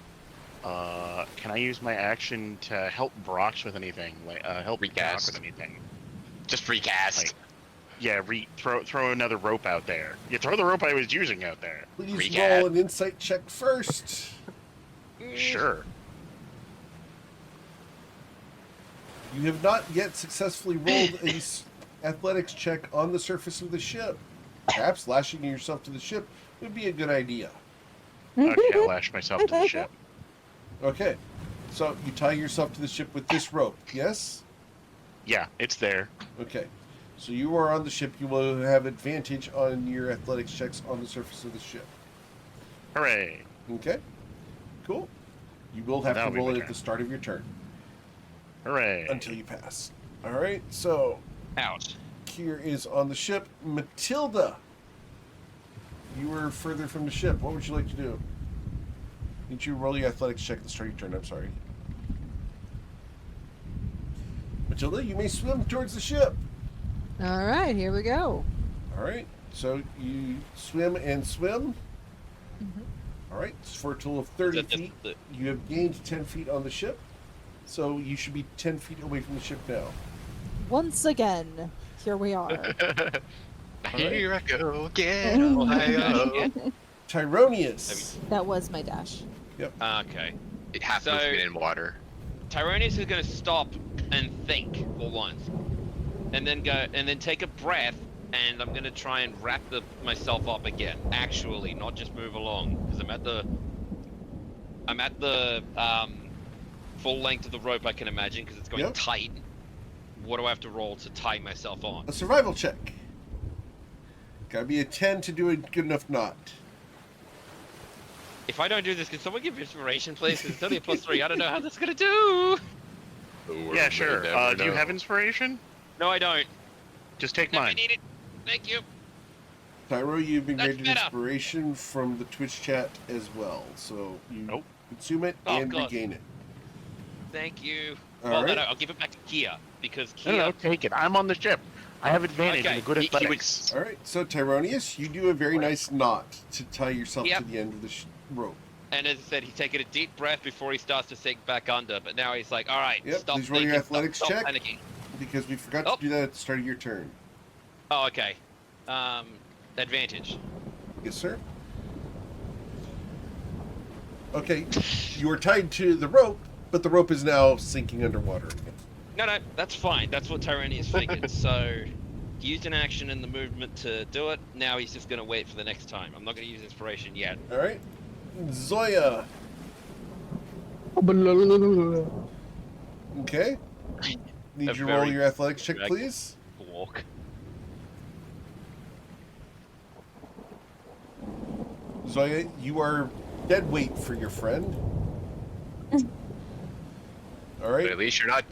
Can I use my action to help Brox with anything? Like, help Brock
Recast.
with anything?
Just recast.
Like, yeah, throw another rope out there. Yeah, throw the rope I was using out there.
Please
Recap.
roll an insight check first.
Sure.
You have not yet successfully rolled a athletics check on the surface of the ship. Perhaps lashing yourself to the ship would be a good idea.
Okay, I'll lash myself to the ship.
Okay. So you tie yourself to the ship with this rope, yes?
Yeah, it's there.
Okay. So you are on the ship. You will have advantage on your athletics checks on the surface of the ship.
Hooray!
Okay. Cool. You will have to
That'll be
roll
my
it at
turn.
the start of your turn
Hooray!
until you pass. All right. So
Ouch.
Kier is on the ship. Matilda, you were further from the ship. What would you like to do? Need you roll your athletics check at the start of your turn? I'm sorry. Matilda, you may swim towards the ship.
All right, here we go.
All right. So you swim and swim.
Mhm.
All right. For a total of 30
Is that
feet.
the-
You have gained 10 feet on the ship. So you should be 10 feet away from the ship now.
Once again, here we are.
Here I go again, Ohio.
Tyronius.
That was my dash.
Okay.
Half
So-
movement in water.
Tyronius is going to stop and think for once, and then take a breath, and I'm going to try and wrap myself up again. Actually, not just move along, because I'm at the full length of the rope, I can imagine, because it's going
Yep.
tight. What do I have to roll to tie myself on?
A survival check. Gotta be a 10 to do a good enough knot.
If I don't do this, can someone give inspiration, please? Because it's only a +3. I don't know how this is going to do.
Yeah, sure. Do you have inspiration?
No, I don't.
Just take
If I
mine.
need it. Thank you.
Tyro, you've been
That's
granted
better.
inspiration from the Twitch chat as well. So you
Nope.
consume it
Oh,
and
God.
regain it.
Thank you.
All
Well,
right.
no, I'll give it back to Kia, because
No,
Kia...
no, take it. I'm on the ship. I have advantage
Okay,
in good
he would-
athletics.
All right. So Tyronius, you do a very nice knot to tie yourself
Yep.
to the end of the rope.
And as I said, he's taking a deep breath before he starts to sink back under. But now he's like, all right,
Yep,
stop
please roll your
thinking,
athletics
stop
check.
panicking.
Because we forgot
Oh.
to do that at the start of your turn.
Oh, okay. Advantage.
Yes, sir. Okay, you are tied to the rope, but the rope is now sinking underwater again.
No, that's fine. That's what Tyranius figured. So he used an action in the movement to do it. Now he's just going to wait for the next time. I'm not going to use inspiration yet.
All right, Zoya. Okay. Need
A
you to roll
very
your athletics check,
drag-
please.
Walk.
Zoya, you are dead weight for your friend. All
But
right.
at least you're not.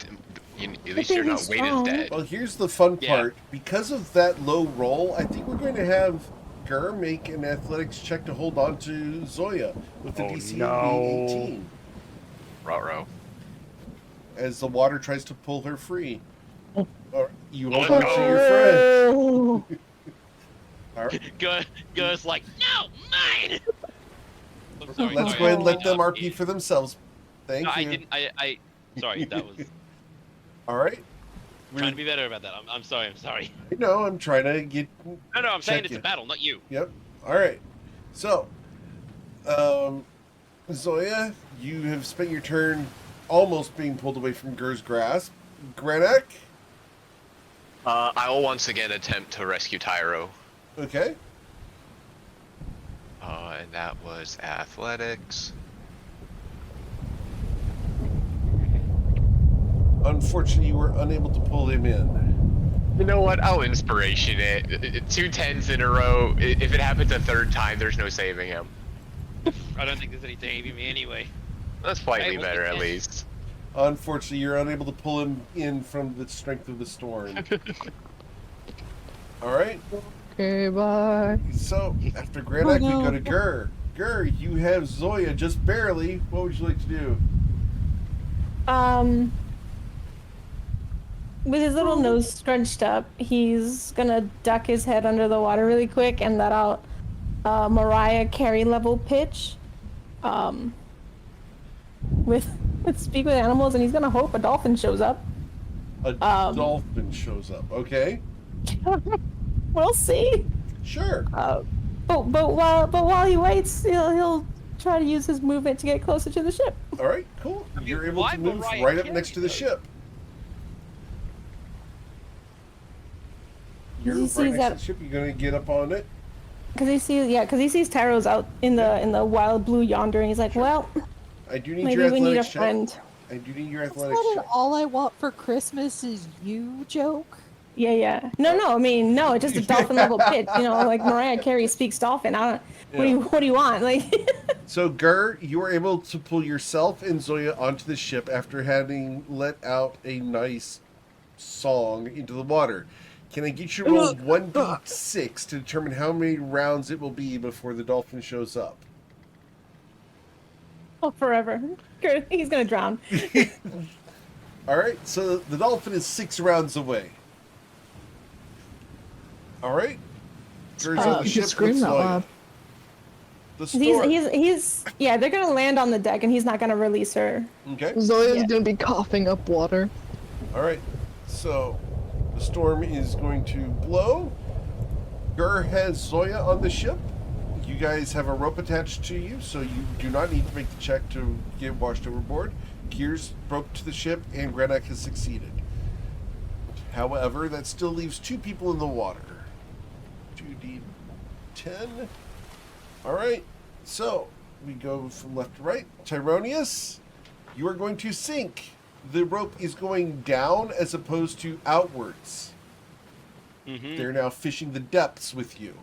At least
think
you're not
he's
weighted
strong.
dead.
Well, here's the fun
Yeah.
part. Because of that low roll, I think we're going to have Gur make an athletics check to hold on to Zoya with the
Oh,
DC
no.
being 18
Ruh-roh.
as the water tries to pull her free. Or you hold
Oh,
on to your friend.
Oh.
All right.
Goes like, no, mine! I'm sorry,
Let's
sorry,
go ahead and
I
let
did
them
not
RP
mean-
for themselves. Thank
No,
you.
I didn't. I. Sorry, that was.
All right.
Trying to be better about that. I'm sorry. I'm sorry.
No, I'm trying to get.
No, I'm saying
Check
it's
you.
a battle, not you.
Yep. All right. So, Zoya, you have spent your turn almost being pulled away from Gur's grasp. Granak,
I will once again attempt to rescue Tyro.
okay.
And that was athletics.
Unfortunately, you were unable to pull him in.
You know what? I'll inspiration it. 2 10s in a row. If it happens a third time, there's no saving him.
I don't think there's any saving me anyway.
That's slightly
Hey, what's
better,
the
at
10?
least.
Unfortunately, you're unable to pull him in from the strength of the storm. All right.
Okay, bye.
So, after Granak,
Oh, no.
we go to Gur. Gur, you have Zoya just barely. What would you like to do?
With his little nose scrunched up, he's gonna duck his head under the water really quick and let out Mariah Carey level pitch. With speak with animals, and he's gonna hope a dolphin shows up.
A dolphin shows up. Okay.
We'll see.
Sure.
But while he waits, he'll try to use his movement to get closer to the ship.
All right. Cool. You're able
why
to move
Mariah
right up
Carey,
next to the
though?
ship. You're
He
right
sees
next to
that-
the ship. You're gonna get up on it.
Cause he sees Tyro's out in the wild blue yonder, and he's like, well,
I do need
maybe
your
we need a
athletics check.
friend.
I do need your
Is
athletics
that an
check.
all I want for Christmas is you joke?
Yeah. No. I mean, no. It's just a dolphin level pitch. You know, like Mariah Carey speaks dolphin. I don't.
Yeah.
What do you want? Like.
So, Gur, you were able to pull yourself and Zoya onto the ship after having let out a nice song into the water. Can I get you to roll 1d6 to determine how many rounds it will be before the dolphin shows up?
Oh, forever. Good. He's gonna drown.
All right, so the dolphin is 6 rounds away. All right, Gur's on the
you
ship
scream
with
that
Zoya.
loud.
The storm.
He's yeah. They're gonna land on the deck, and he's not gonna release her.
Okay.
Zoya's
Yeah.
gonna be coughing up water.
All right, so the storm is going to blow. Gur has Zoya on the ship. You guys have a rope attached to you, so you do not need to make the check to get washed overboard. Gears roped to the ship, and Grenak has succeeded. However, that still leaves 2 people in the water. 2d10. All right, so we go from left to right. Tyronius, you are going to sink. The rope is going down as opposed to outwards.
Mm-hmm.
They're now fishing the depths with you.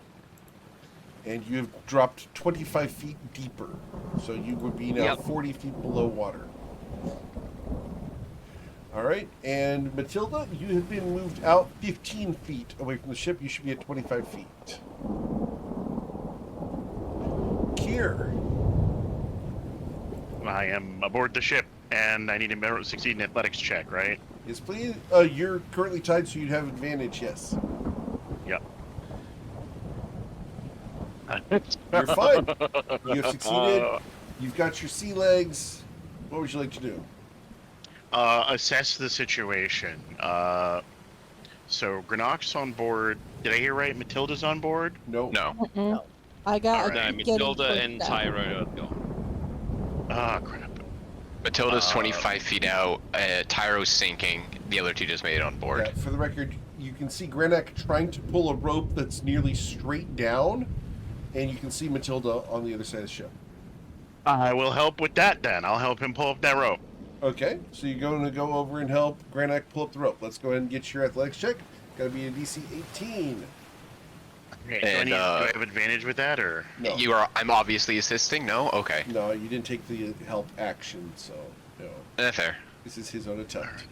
And you have dropped 25 feet deeper. So you would be now 40 feet below water. All right, and Matilda, you have been moved out 15 feet away from the ship. You should be at 25 feet. Kier,
I am aboard the ship, and I need to succeed in athletics check, right?
yes, please. You're currently tied, so you'd have advantage, yes.
Yep.
You're fine. You have succeeded. You've got your sea legs. What would you like to do?
Assess the situation. So Grenok's on board. Did I hear right? Matilda's on board?
No.
No.
I got.
Alright.
I
No,
keep getting
Matilda
pushed
and
down.
Tyro are gone.
Ah, crap.
Matilda's 25 feet out. Tyro's sinking. The other 2 just made it on board.
Yeah, for the record, you can see Grenak trying to pull a rope that's nearly straight down, and you can see Matilda on the other side of the ship.
I will help with that then. I'll help him pull up that rope.
Okay, so you're going to go over and help Grenak pull up the rope. Let's go ahead and get your athletics check. Got to be a DC 18.
Okay,
And,
do I have advantage with that, or?
No,
I'm obviously assisting. No. Okay.
no, you didn't take the help action, so no.
Fair.
This is his own attempt.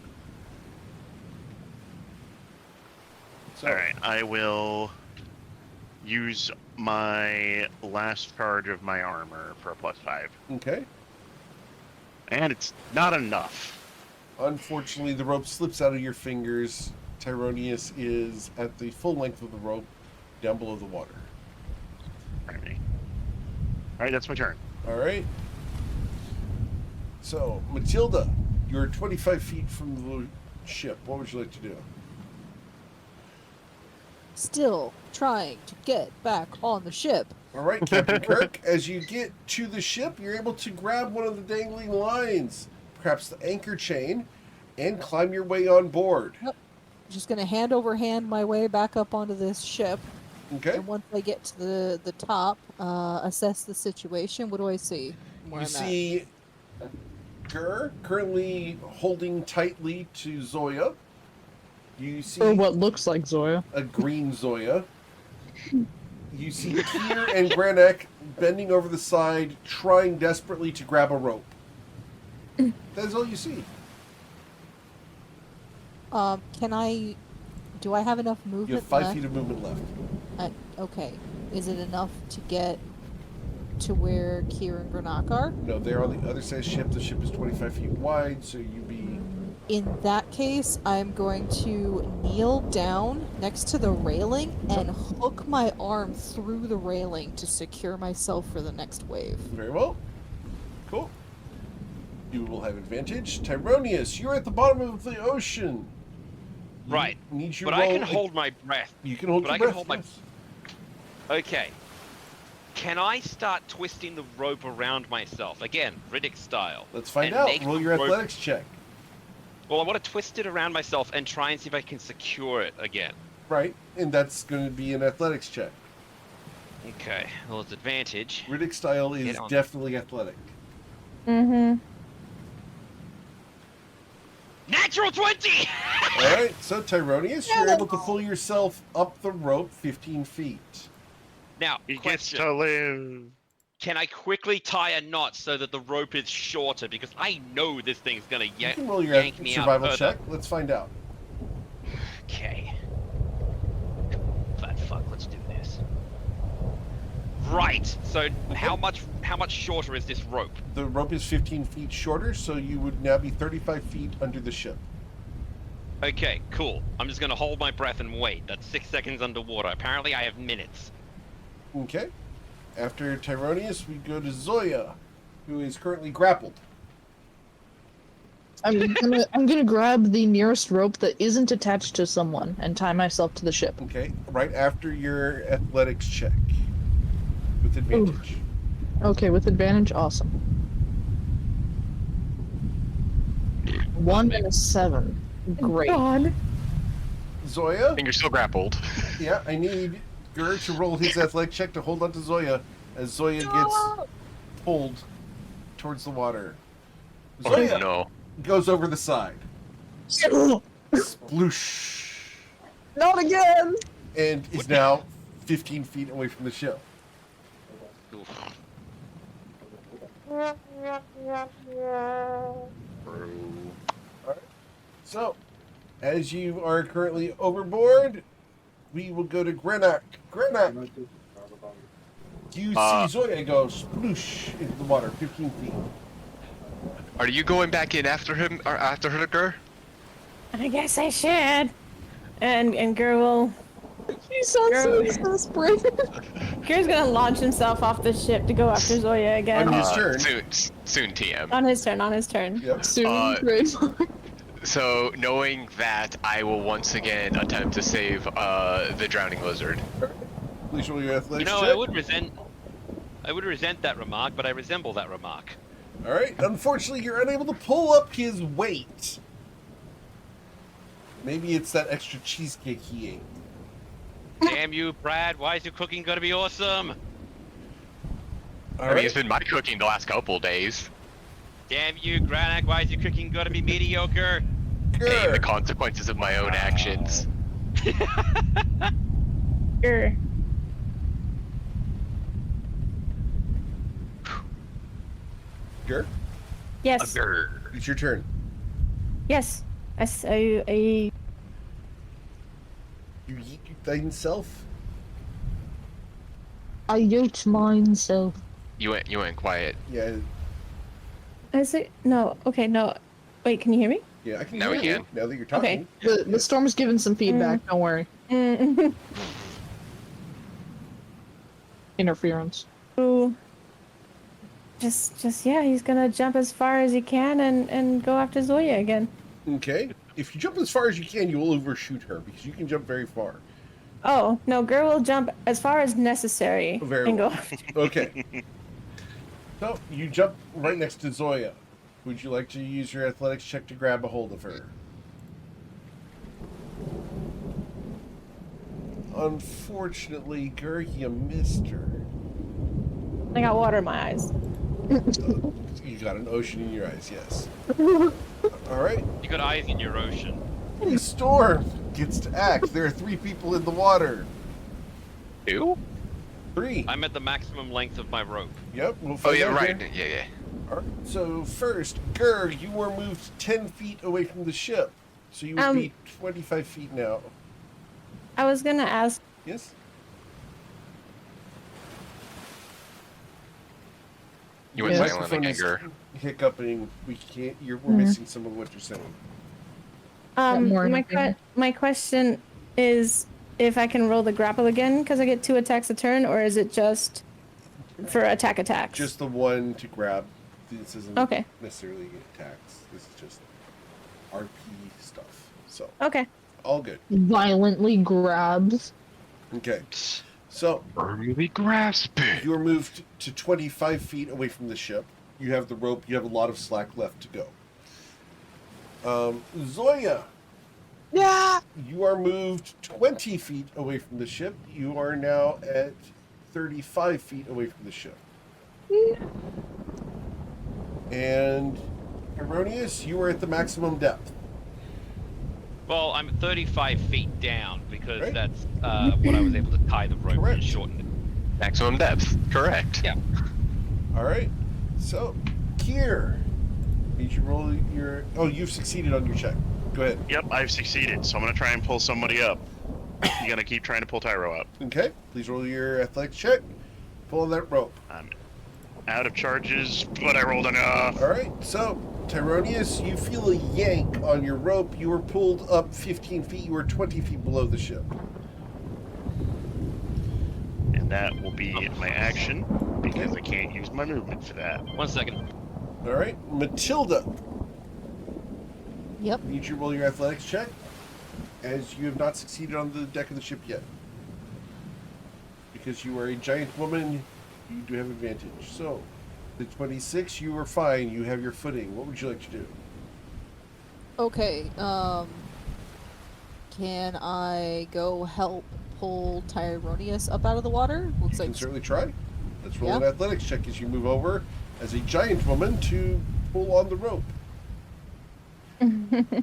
So,
All right, I will use my last charge of my armor for a +5,
okay.
and it's not enough.
Unfortunately, the rope slips out of your fingers. Tyronius is at the full length of the rope, down below the water.
All right, that's my turn.
All right. So, Matilda, you're 25 feet from the ship. What would you like to do?
Still trying to get back on the ship.
All right, Captain Kirk, as you get to the ship, you're able to grab one of the dangling lines, perhaps the anchor chain, and climb your way on board.
Just gonna hand over hand my way back up onto this ship.
Okay?
And once I get to the top, assess the situation. What do I see? Where
You
I'm at?
see Gur currently holding tightly to Zoya. You see
Or what looks like Zoya.
a green Zoya. You see Kier and Granek bending over the side, trying desperately to grab a rope. That is all you see.
Do I have enough
You
movement
have 5
left?
feet of movement left.
Okay. Is it enough to get to where Kier and Granak are?
No, they're on the other side of the ship. The ship is 25 feet wide, so you'd be...
In that case, I'm going to kneel down next to the railing and hook my arm through the railing to secure myself for the next wave.
Very well. Cool. You will have advantage. Tyronius, you're at the bottom of the ocean. You
Right.
Need you
But
roll
I can hold my breath.
You can hold
but
your
I can
breath,
hold my-
yes.
Okay. Can I start twisting the rope around myself? Again, Riddick style.
Let's find
and
out.
make
Roll
the
your
rope-
athletics check.
Well, I want to twist it around myself and try and see if I can secure it again.
Right, and that's going to be an athletics check.
Okay. Well, it's advantage.
Riddick style is
Get on.
definitely athletic.
Mm-hmm.
Natural natural 20!
All right, so Tyronius, you're able to pull yourself up the rope 15 feet.
Now,
He gets
question.
to live.
Can I quickly tie a knot so that the rope is shorter? Because I know this thing's gonna
You can roll your
yank me out
survival
further.
check. Let's find out.
Okay. Fat fuck, let's do this. Right. So how much shorter is this rope?
The rope is 15 feet shorter, so you would now be 35 feet under the ship.
Okay, cool. I'm just gonna hold my breath and wait. That's 6 seconds underwater. Apparently I have minutes.
Okay. After Tyronius, we go to Zoya, who is currently grappled.
I'm gonna grab the nearest rope that isn't attached to someone and tie myself to the ship.
Okay, right after your athletics check. With advantage.
Okay, with advantage, awesome. 1 and a 7. Great.
God.
Zoya?
And you're still grappled.
Yeah, I need Gur to roll his athletic check to hold on to Zoya as Zoya gets pulled towards the water.
Oh
Zoya
no.
goes over the side. Sploosh.
Not again!
And is now 15 feet away from the ship.
Oof.
So, as you are currently overboard, we will go to Grenak. Grenak, you see Zoya go sploosh into the water 15 feet.
Are you going back in after him or after her, Gur?
I guess I should. And Gur will.
He sounds so
Girl.
exasperated.
Gur's gonna launch himself off the ship to go after Zoya again.
On his turn.
Soon, TM.
On his turn.
Yep.
Soon, trademark.
So, knowing that, I will once again attempt to save the drowning lizard.
Please roll your
You
athletics
know,
check.
I would resent that remark, but I resemble that remark.
All right. Unfortunately, you're unable to pull up his weight. Maybe it's that extra cheesecake he ate.
Damn you, Brad. Why is your cooking gonna be awesome?
All
I mean,
right.
it's been my cooking the last couple days.
Damn you, Granak. Why is your cooking gonna be mediocre?
Hey,
Gur.
the consequences of my own actions.
Gur.
Gur,
Yes.
Grr.
it's your turn.
Yes.
You eat your thine self.
I yoked myself.
You went quiet.
Yeah.
No. Okay. No. Wait. Can you hear me?
Yeah. I can
Now
hear
we
you
can.
now that you're talking.
Okay.
The storm's giving some feedback, don't worry.
Mm.
Interference.
So, just yeah, he's gonna jump as far as he can and go after Zoya again.
Okay. If you jump as far as you can, you will overshoot her because you can jump very far.
Oh no, Gur will jump as far as necessary
Very
and go.
well. Okay. So you jump right next to Zoya. Would you like to use your athletics check to grab a hold of her? Unfortunately, Gur, you missed her.
I got water in my eyes.
You got an ocean in your eyes, yes. All right.
You got eyes in your ocean.
The storm gets to act. There are 3 people in the water.
2?
3.
I'm at the maximum length of my rope.
Yep. We'll
Oh
find
yeah,
out
right.
here.
Yeah.
All right. So first, Gur, you were moved 10 feet away from the ship, so you would be 25 feet now.
I was gonna ask.
Yes.
You went
Yeah.
silent
Microphone
again,
is
Gur.
hiccuping. We can't. We're missing some of what you're saying.
more
My
anything?
my question is if I can roll the grapple again because I get 2 attacks a turn, or is it just for attacks?
Just the one to grab. This isn't
Okay.
necessarily attacks. This is just RP stuff. So
Okay.
all good.
Violently grabs.
Okay. So
Firmly grasp it.
you are moved to 25 feet away from the ship. You have the rope. You have a lot of slack left to go. Zoya,
Yeah.
you are moved 20 feet away from the ship. You are now at 35 feet away from the ship. And Erroneous, you are at the maximum depth.
Well, I'm 35 feet down because
Right.
that's what I was able to tie the rope
Correct.
and shorten it.
Maximum depth. Correct.
Yeah.
All right. So, Kier, need you roll your... Oh, you've succeeded on your check. Go ahead.
Yep, I've succeeded. So I'm gonna try and pull somebody up. You gonna keep trying to pull Tyro up.
Okay. Please roll your athletics check. Pull on that rope.
I'm out of charges, but I rolled enough.
All right. So, Tyronius, you feel a yank on your rope. You were pulled up 15 feet. You were 20 feet below the ship.
And that will be my action because I can't use my movement for that.
1 second.
All right. Matilda,
Yep.
need you to roll your athletics check, as you have not succeeded on the deck of the ship yet. Because you are a giant woman, you do have advantage. So, the 26, you are fine. You have your footing. What would you like to do?
Okay, can I go help pull Tyronius up out of the water? Looks
You
like
can certainly try. Let's roll an
Yeah.
athletics check as you move over as a giant woman to pull on the rope.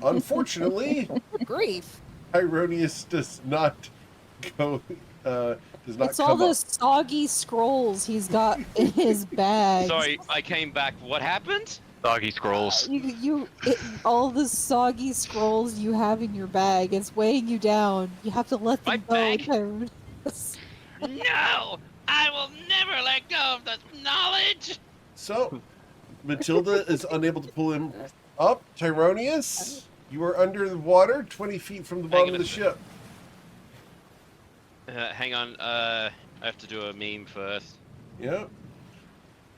Unfortunately,
grief.
Tyronius does not go. Does not
It's
come
all the
up.
soggy scrolls he's got in his bag.
Sorry, I came back. What happened?
Doggy scrolls.
All the soggy scrolls you have in your bag, it's weighing you down. You have to let
My
them go,
bag?
Tyronius.
No! I will never let go of this knowledge!
So, Matilda is unable to pull him up. Tyronius, you are under the water, 20 feet from the bottom of the ship.
Hang on, I have to do a meme first.
Yeah.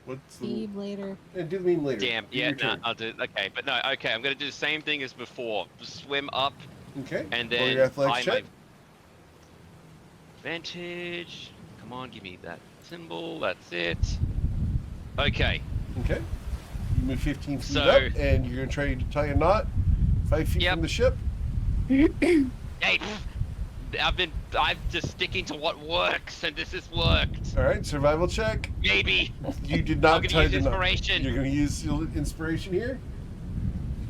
What's the...
Team later.
Yeah, do the meme later.
Damn,
Do
yeah,
your
no,
turn.
I'll do okay, but no, okay, I'm gonna do the same thing as before. Swim up,
Okay.
and
Roll
then
your athletics
tie my
check.
advantage. Come on, give me that symbol, that's it. Okay,
Okay. You move 15 feet
So-
up, and you're going to try to tie a knot 5 feet
Yep.
from the ship.
hey, I'm just sticking to what works, and this has worked.
All right, survival check.
Maybe.
You did
I'm
not
gonna
tie
use
the knot.
inspiration.
You're going to use inspiration here?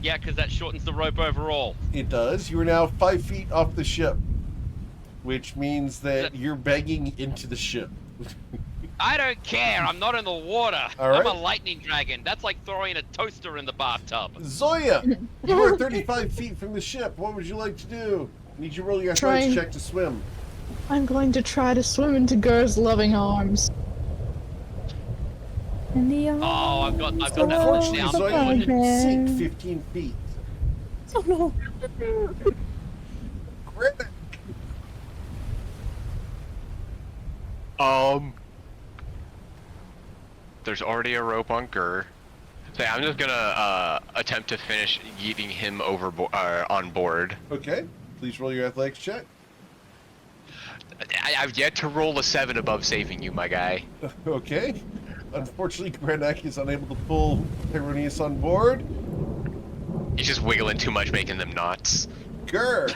Yeah, because that shortens the rope overall.
It does. You are now 5 feet off the ship, which means that you're begging into the ship.
I don't care. I'm not in the water.
All
I'm
right.
a lightning dragon. That's like throwing a toaster in the bathtub.
Zoya, you are 35 feet from the ship. What would you like to do? Need you to roll your athletics
Trying-
check to swim.
I'm going to try to swim into Gur's loving arms.
In the
Oh, I've got that
Unfortunately,
down.
Zoya, you
Okay.
sink 15 feet.
Oh no.
Grip it.
There's already a rope on Gur. So I'm just gonna attempt to finish yeeting him on board.
Okay, please roll your athletics check.
I've yet to roll a 7 above saving you, my guy.
Okay. Unfortunately, Granak is unable to pull Tyronius on board.
He's just wiggling too much, making them knots.
Grr.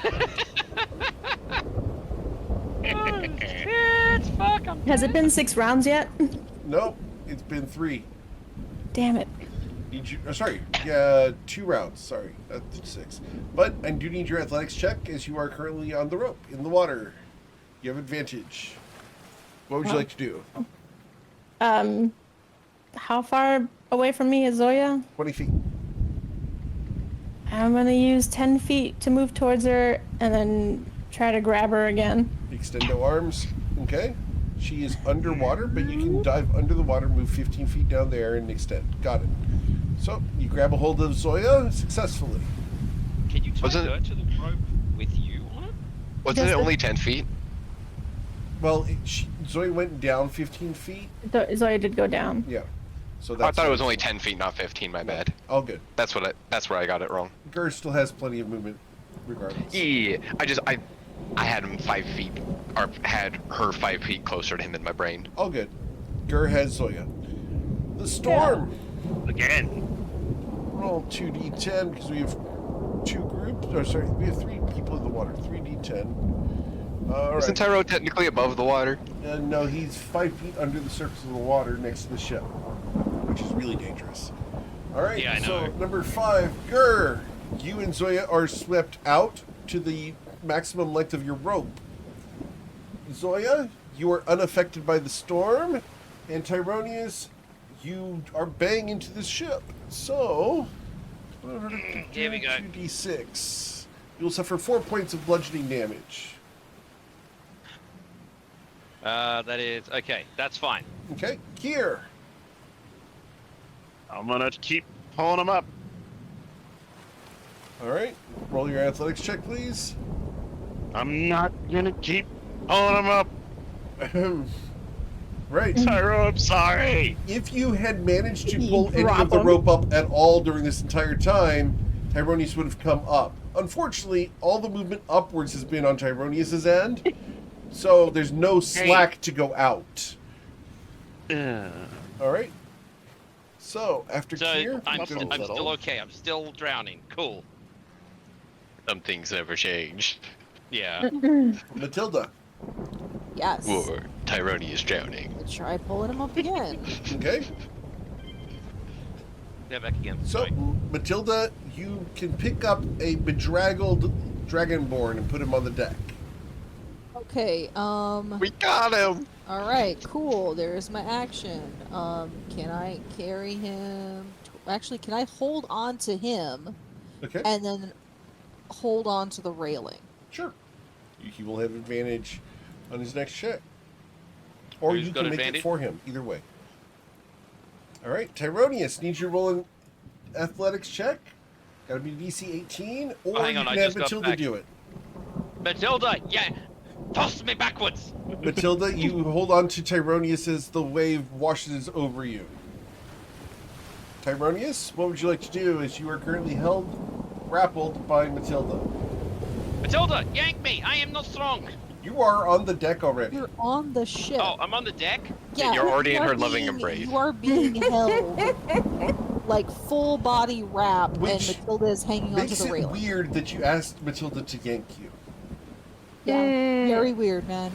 Shit, fuck, I'm
Has it been 6 rounds yet?
Nope, it's been 3.
Damn it.
Need you, sorry, 2 rounds. Sorry, that's 6. But I do need your athletics check as you are currently on the rope in the water. You have advantage. What would you like to do?
How far away from me is Zoya?
20 feet.
I'm gonna use 10 feet to move towards her and then try to grab her again.
Extendo arms. Okay. She is underwater, but you can dive under the water, move 15 feet down there, and extend. Got it. So you grab a hold of Zoya successfully.
Can you tie
Wasn't-
her to the rope with you on it?
Wasn't it only 10 feet?
Well, Zoya went down 15 feet.
Zoya did go down.
Yeah. So
I
that's
thought it was only 10 feet, not 15. My bad.
all good.
That's where I got it wrong.
Gur still has plenty of movement, regardless.
Yeah, I had him 5 feet, or had her 5 feet closer to him in my brain.
All good. Gur has Zoya. The storm.
Again.
Roll 2d10 because we have 2 groups. Or sorry, we have 3 people in the water. 3d10. All
Isn't
right.
Tyro technically above the water?
No, he's 5 feet under the surface of the water next to the ship, which is really dangerous. All right.
Yeah, I
So
know.
number 5, Gur. You and Zoya are swept out to the maximum length of your rope. Zoya, you are unaffected by the storm, and Tyronius, you are banging into the ship. So,
Here we go.
2d6. You'll suffer 4 points of bludgeoning damage.
That is okay. That's fine.
Okay, Kier.
I'm gonna keep pulling him up.
All right, roll your athletics check, please.
I'm not gonna keep pulling him up.
Right.
Tyro, I'm sorry.
If you had managed to
You
pull any
drop
of the
him.
rope up at all during this entire time, Tyronius would have come up. Unfortunately, all the movement upwards has been on Tyronius's end, so there's no slack to go out. All right. So after
So
Kier,
I'm
go
still okay. I'm still drowning. Cool.
Some things never change.
Yeah.
Matilda.
Yes.
Or Tyrone is drowning.
Try pulling him up again.
Okay.
Get back again.
So
Sorry.
Matilda, you can pick up a bedraggled dragonborn and put him on the deck.
Okay,
We got him!
alright, cool. There's my action. Can I carry him? Actually, can I hold on to him
Okay.
and then hold on to the railing?
Sure. He will have advantage on his next check. Or
Who's
you
got
can make it
advantage?
for him. Either way. All right. Tyronius needs you to roll an athletics check. Got to be DC 18, or
hang
you
on, I
can have
just got
Matilda
back.
do it.
Matilda, yeah. Toss me backwards.
Matilda, you hold on to Tyronius as the wave washes over you. Tyronius, what would you like to do as you are currently grappled by Matilda?
Matilda, yank me. I am not strong.
You are on the deck already.
You're on the ship.
Oh, I'm on the deck.
Yeah,
You're already
you
in
are
her loving
being-
embrace.
You are being held like full body wrap, and
Which
Matilda is hanging onto
Makes
the
it
railing.
weird that you asked Matilda to yank you.
Yeah, very weird, man.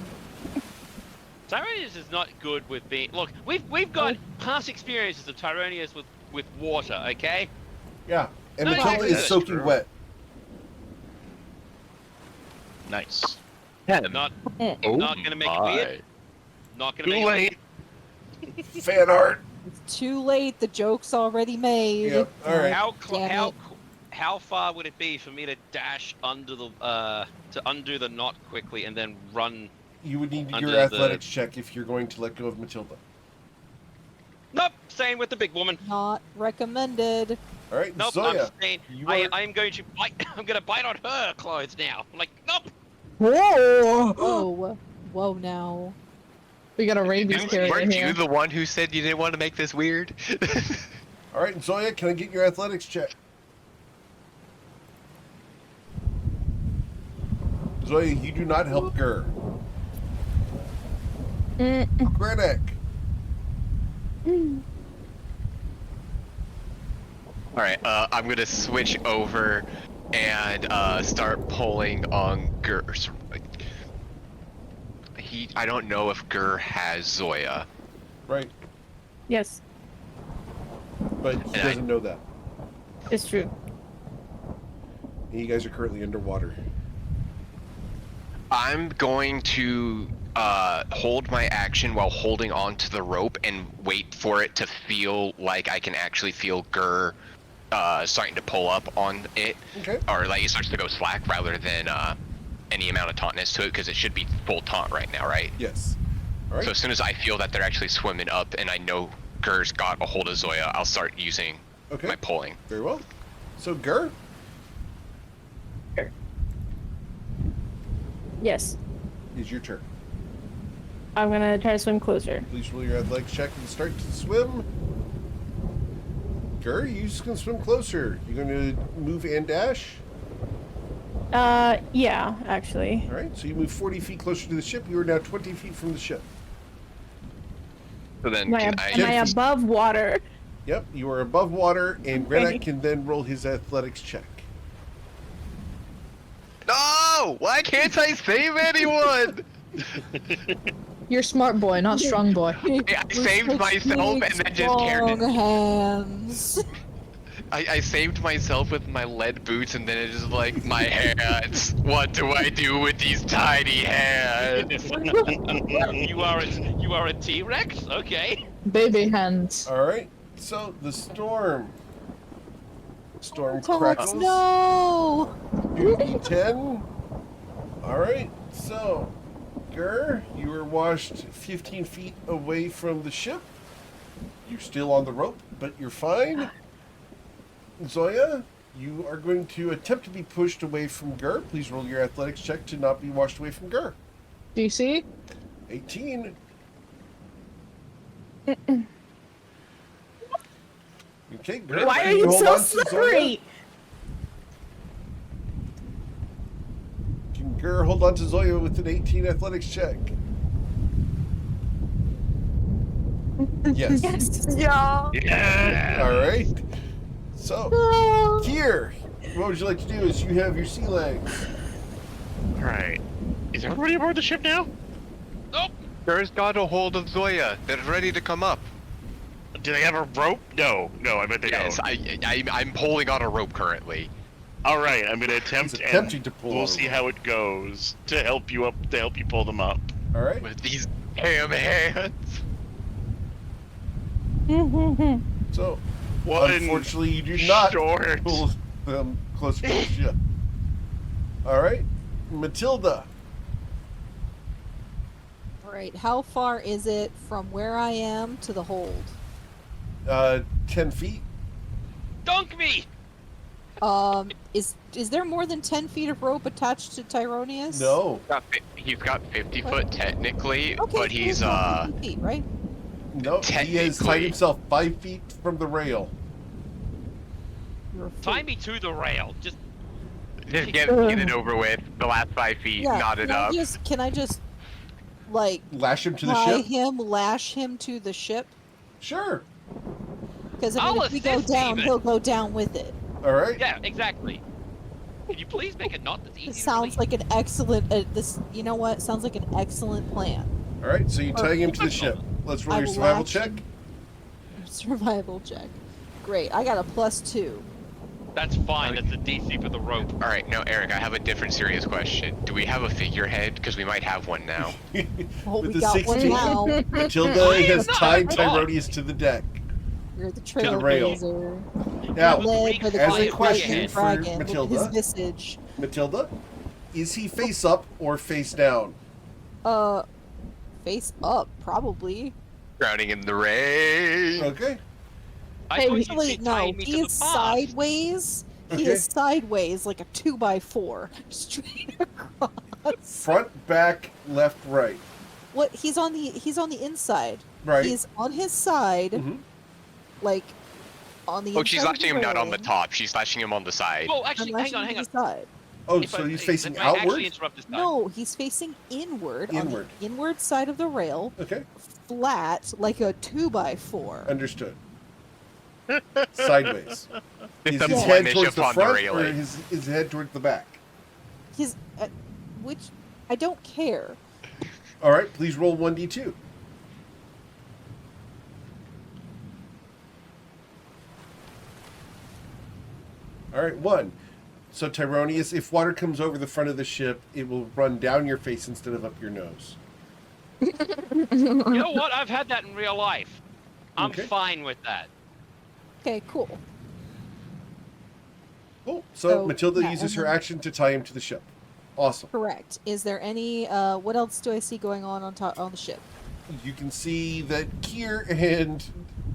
Tyronius is not good with being. Look, we've got past experiences of Tyronius with water. Okay.
Yeah, and
No,
Matilda
yeah,
is soaking
true.
wet.
Nice.
Not
Oh
not gonna make it weird. Not gonna
Too
make
late.
Fan art.
It's too late. The joke's already made.
Yep, all right.
it.
Damn it.
How far would it be for me to dash under the to undo the knot quickly and then run?
You would need
Under
your
the-
athletics check if you're going to let go of Matilda.
Nope, staying with the big woman.
Not recommended.
All right,
Nope,
Zoya.
I'm staying.
you
I
are-
am going to bite. I'm gonna bite on her clothes now. I'm like, nope.
Whoa. Whoa now.
We got a rabies carrier
Weren't
here.
you the one who said you didn't want to make this weird?
All right, Zoya, can I get your athletics check? Zoya, you do not help Gur. Grenek.
Alright, I'm gonna switch over and start pulling on Gur. I don't know if Gur has Zoya.
Right,
Yes,
but he
And I-
doesn't know that.
it's true.
And you guys are currently underwater.
I'm going to hold my action while holding on to the rope and wait for it to feel like I can actually feel Gur starting to pull up on it,
Okay.
or like it starts to go slack rather than any amount of tauntness to it, because it should be full taunt right now, right?
Yes. All right.
So as soon as I feel that they're actually swimming up and I know Gur's got a hold of Zoya, I'll start using
Okay.
my pulling.
Very well. So Gur,
Yes,
is your turn.
I'm gonna try to swim closer.
Please roll your athletics check and start to swim. Gur, you just gonna swim closer. You're gonna move and dash.
Yeah, actually.
All right. So you move 40 feet closer to the ship. You are now 20 feet from the ship.
So then
Am I,
can
am I
I
above water?
Yep. You are above water, and
Okay.
Grenek can then roll his athletics check.
No! Why can't I save anyone?
You're smart boy, not strong boy.
I saved myself and then just carried
Strong
it.
hands.
I saved myself with my lead boots, and then it's just like, my hands. What do I do with these tiny hands?
you are a T-Rex? Okay.
Baby hands.
All right. So the storm. Storm
Toads,
crackles.
no!
New D10. All right. So, Gur, you were washed 15 feet away from the ship. You're still on the rope, but you're fine. Zoya, you are going to attempt to be pushed away from Gur. Please roll your athletics check to not be washed away from Gur.
DC?
18. Okay, Gur,
Why are
can
you
hold
so
on to Zoya?
slippery?
Can Gur hold on to Zoya with an 18 athletics check? Yes.
Yes.
Yeah.
Yeah.
All right. So, Kier, what would you like to do is you have your sea legs.
All right. Is everybody aboard the ship now?
Nope.
Gur's got a hold of Zoya. They're ready to come up.
Do they have a rope? No, I bet they
Yes,
don't.
I'm pulling on a rope currently.
All right, I'm gonna attempt,
He's attempting
and
to pull
we'll
on
see
a
how it goes to help you pull them up.
All right.
With these ham hands.
So,
One
unfortunately, you do not
short.
pull them closer to the ship. All right, Matilda.
Alright, how far is it from where I am to the hold?
10 feet.
Dunk me!
Is there more than 10 feet of rope attached to Tyronius?
No,
He's got 50 foot technically,
Okay,
but he's
not 50 feet, right?
no. He has tied
Technically.
himself 5 feet from the rail.
You're a
Tie
fool.
me to the rail. Just
just get it over with. The last 5 feet,
Yeah,
not enough.
Can I just like
Lash him to the
tie
ship.
him, lash him to the ship?
Sure.
Because
I'll
if we go
assist
down,
even.
he'll go down with it.
All right.
yeah, exactly. Can you please make it not as easy?
It
to
sounds
release?
like an excellent. This, you know what? Sounds like an excellent plan.
All right. So you tie him to the ship. Let's roll
I
your
will
survival
lash
check.
him. Survival check. Great. I got a +2.
That's fine. That's the DC for the rope.
All right, no, Eric, I have a different serious question. Do we have a figurehead? Because we might have one now.
Oh,
With
we
the
got
16.
one now.
Matilda
I am
has
not
tied
a dog.
Tyronius to the deck.
You're the
the rail.
trailblazer.
Now,
Led by the
as a
great
question
white
for
dragon with
Matilda.
his visage.
Matilda, is he face up or face down?
Face up, probably.
Drowning in the rain.
Okay.
I
Hey,
thought you'd
Actually,
be
no.
tying me
He
to the
is
mast.
sideways. He
Okay.
is sideways, like a 2x4, straight across.
Front, back, left, right.
What? He's on the inside.
Right.
He's on his side,
Mhm.
like on the.
Oh, she's
inside of
lashing him not on the
railing.
top. She's lashing him on the side.
Oh,
I'm
actually,
lashing
hang
him
on.
to the side.
Oh,
If
so
I-
he's facing
if I actually
outward?
interrupt this time.
No, he's facing inward, on
Inward.
the inward side of the rail,
Okay,
flat, like a 2x4.
understood. Sideways.
It's
Is
a
his head
blemish
towards the
upon the
front or
railing.
his head towards the back?
His, which I don't care.
All right, please roll 1d2. All right, 1. So, Tyronius, if water comes over the front of the ship, it will run down your face instead of up your nose.
You know what? I've had that in real life. I'm
Okay.
fine with that.
Okay, cool.
Cool. So,
So,
Matilda
yeah,
uses
and
her
then-
action to tie him to the ship. Awesome.
Correct. Is there any? What else do I see going on top on the ship?
You can see that Kier and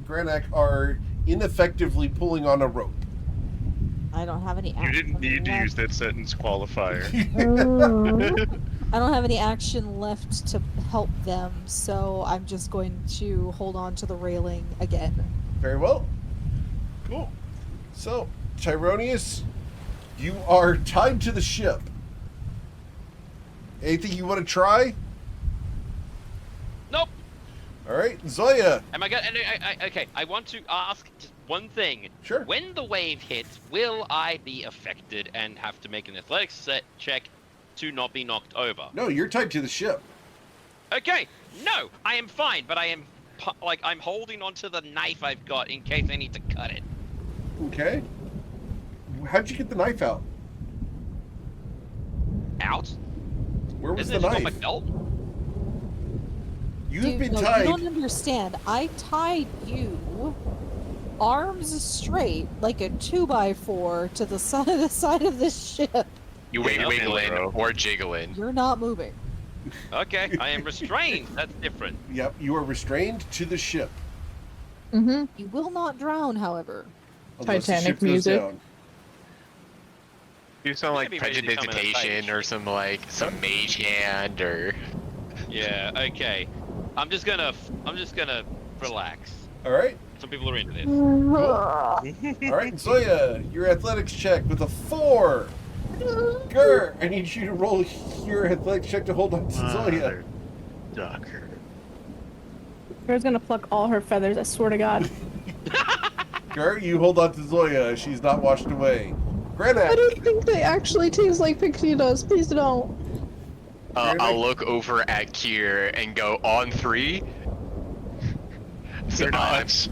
Granak are ineffectively pulling on a rope.
I don't have any.
You
Action
didn't need to
left.
use that sentence qualifier.
I don't have any action left to help them, so I'm just going to hold on to the railing again.
Very well. Cool. So, Tyronius, you are tied to the ship. Anything you want to try?
Nope.
All right, Zoya.
Am I gonna? Okay. I want to ask just one thing.
Sure.
When the wave hits, will I be affected and have to make an athletics check to not be knocked over?
No, you're tied to the ship.
Okay. No, I am fine, but I am I'm holding onto the knife I've got in case I need to cut it.
Okay. How'd you get the knife out?
Out?
Where was
Isn't
the
it just on my
knife?
belt?
You have
Dude,
been
no,
tied.
you don't understand. I tied you, arms straight, like a 2x4 to the side of this ship.
You
Yeah,
ain't
okay,
wiggling
bro.
or jiggling.
You're not moving.
Okay, I am restrained. That's different.
Yep, you are restrained to the ship.
Mm-hmm.
You will not drown, however.
Unless the
Titanic
ship goes
music.
down.
Do some like
Maybe ready to come in and
prestidigitation or
fight.
some mage hand or.
Yeah. Okay. I'm just gonna relax.
All right.
Some people are into this.
All right, Zoya, your athletics check with a 4. Grr, I need you to roll your athletics check to hold on to Zoya.
Ducker.
Gir's gonna pluck all her feathers, I swear to God.
Grr, you hold on to Zoya. She's not washed away.
I
Grenak,
don't think they actually taste like pixie dust. Please don't.
I'll look over at Kier and go on 3. So
They're not.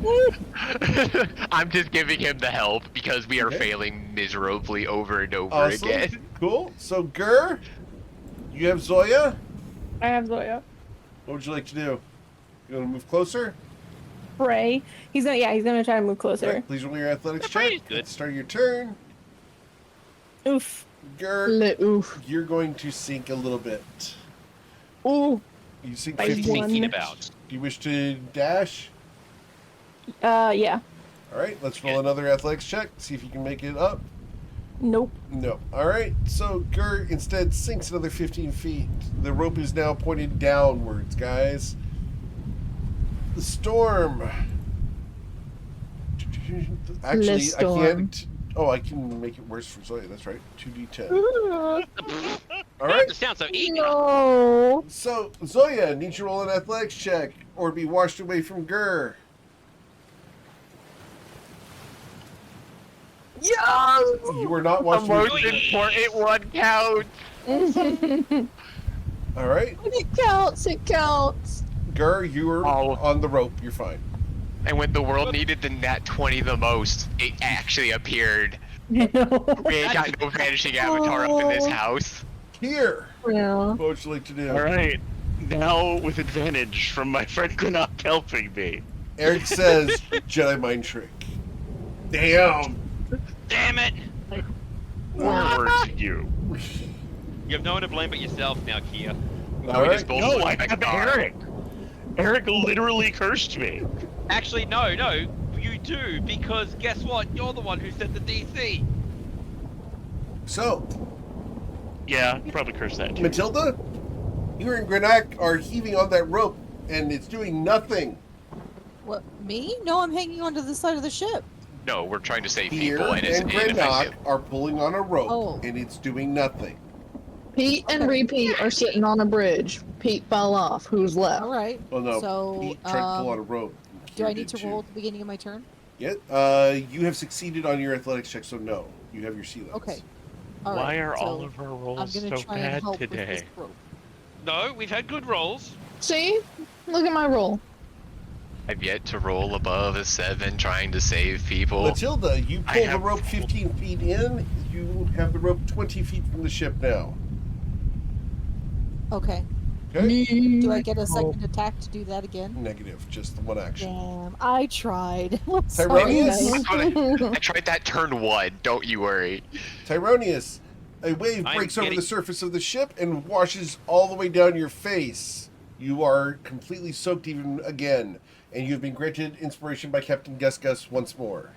I'm just giving him the help because we are
Okay.
failing miserably over and over
awesome.
again.
Cool. So, Grr, you have Zoya.
I have Zoya.
What would you like to do? You want to move closer?
Pray. He's gonna try to move closer.
Right, please roll your athletics
Yeah, Bray's
check.
good.
At the start of your turn.
Oof.
Grr,
Oof.
you're going to sink a little bit.
Ooh.
You sink
By
15
one.
Thinking
feet.
about.
Do you wish to dash?
Yeah.
All right, let's roll another athletics check. See if you can make it up.
Nope.
No. All right, so Gur instead sinks another 15 feet. The rope is now pointed downwards, guys. The storm. Actually,
Le
I
storm.
can't. Oh, I can make it worse for Zoya. That's right. 2d10. All
All
right.
It sounds so eager.
No.
So Zoya needs to roll an athletics check or be washed away from Gur.
Yes.
You were not washed away.
Most important one counts.
All right,
It counts. It counts.
Gur, you are
Oh.
on the rope. You're fine.
And when the world needed the nat 20 the most, it actually appeared.
No.
We ain't got no vanishing avatar up in this house.
Here.
Yeah.
What would you like to do?
All right. Now with advantage from my friend Granok helping me.
Eric says Jedi mind trick. Damn.
Damn it!
Forward to you.
You have no one to blame but yourself now, Kia.
All
We
right.
just both
No,
look
I
like
have
a car.
Eric. Eric literally cursed me.
Actually, no, you do, because guess what? You're the one who set the DC.
So,
Yeah, probably cursed that too.
Matilda, you and Grenak are heaving on that rope, and it's doing nothing.
What, me? No, I'm hanging onto the side of the ship.
No, we're trying to save
Here
people and it's
and Grenak
ineffective.
are pulling on a rope,
Oh.
and it's doing nothing.
Pete and Repeat are sitting on a bridge. Pete fell off. Who's left?
All right.
Oh no,
So,
he tried to pull on a rope.
Do
Kier
I need
did
to roll at the beginning of my turn?
Yeah. You have succeeded on your athletics check, so no. You have your sea legs.
Okay. All
Why
right,
are
so
all of our
I'm
rolls
gonna
so
try and
bad
help with
today?
this rope.
No, we've had good rolls.
See? Look at my roll.
I've yet to roll above a 7 trying to save people.
Matilda, you
I
pull the
have-
rope 15 feet in. You have the rope 20 feet from the ship now.
Okay.
Okay?
Do I get a second attack to do that again?
Negative, just the one action.
Damn, I tried. I'm sorry,
Tyronius?
guys.
I tried that turn 1, don't you worry.
Tyronius, a wave
I'm
breaks over
getting-
the surface of the ship and washes all the way down your face. You are completely soaked even again, and you have been granted inspiration by Captain Gus Gus once more.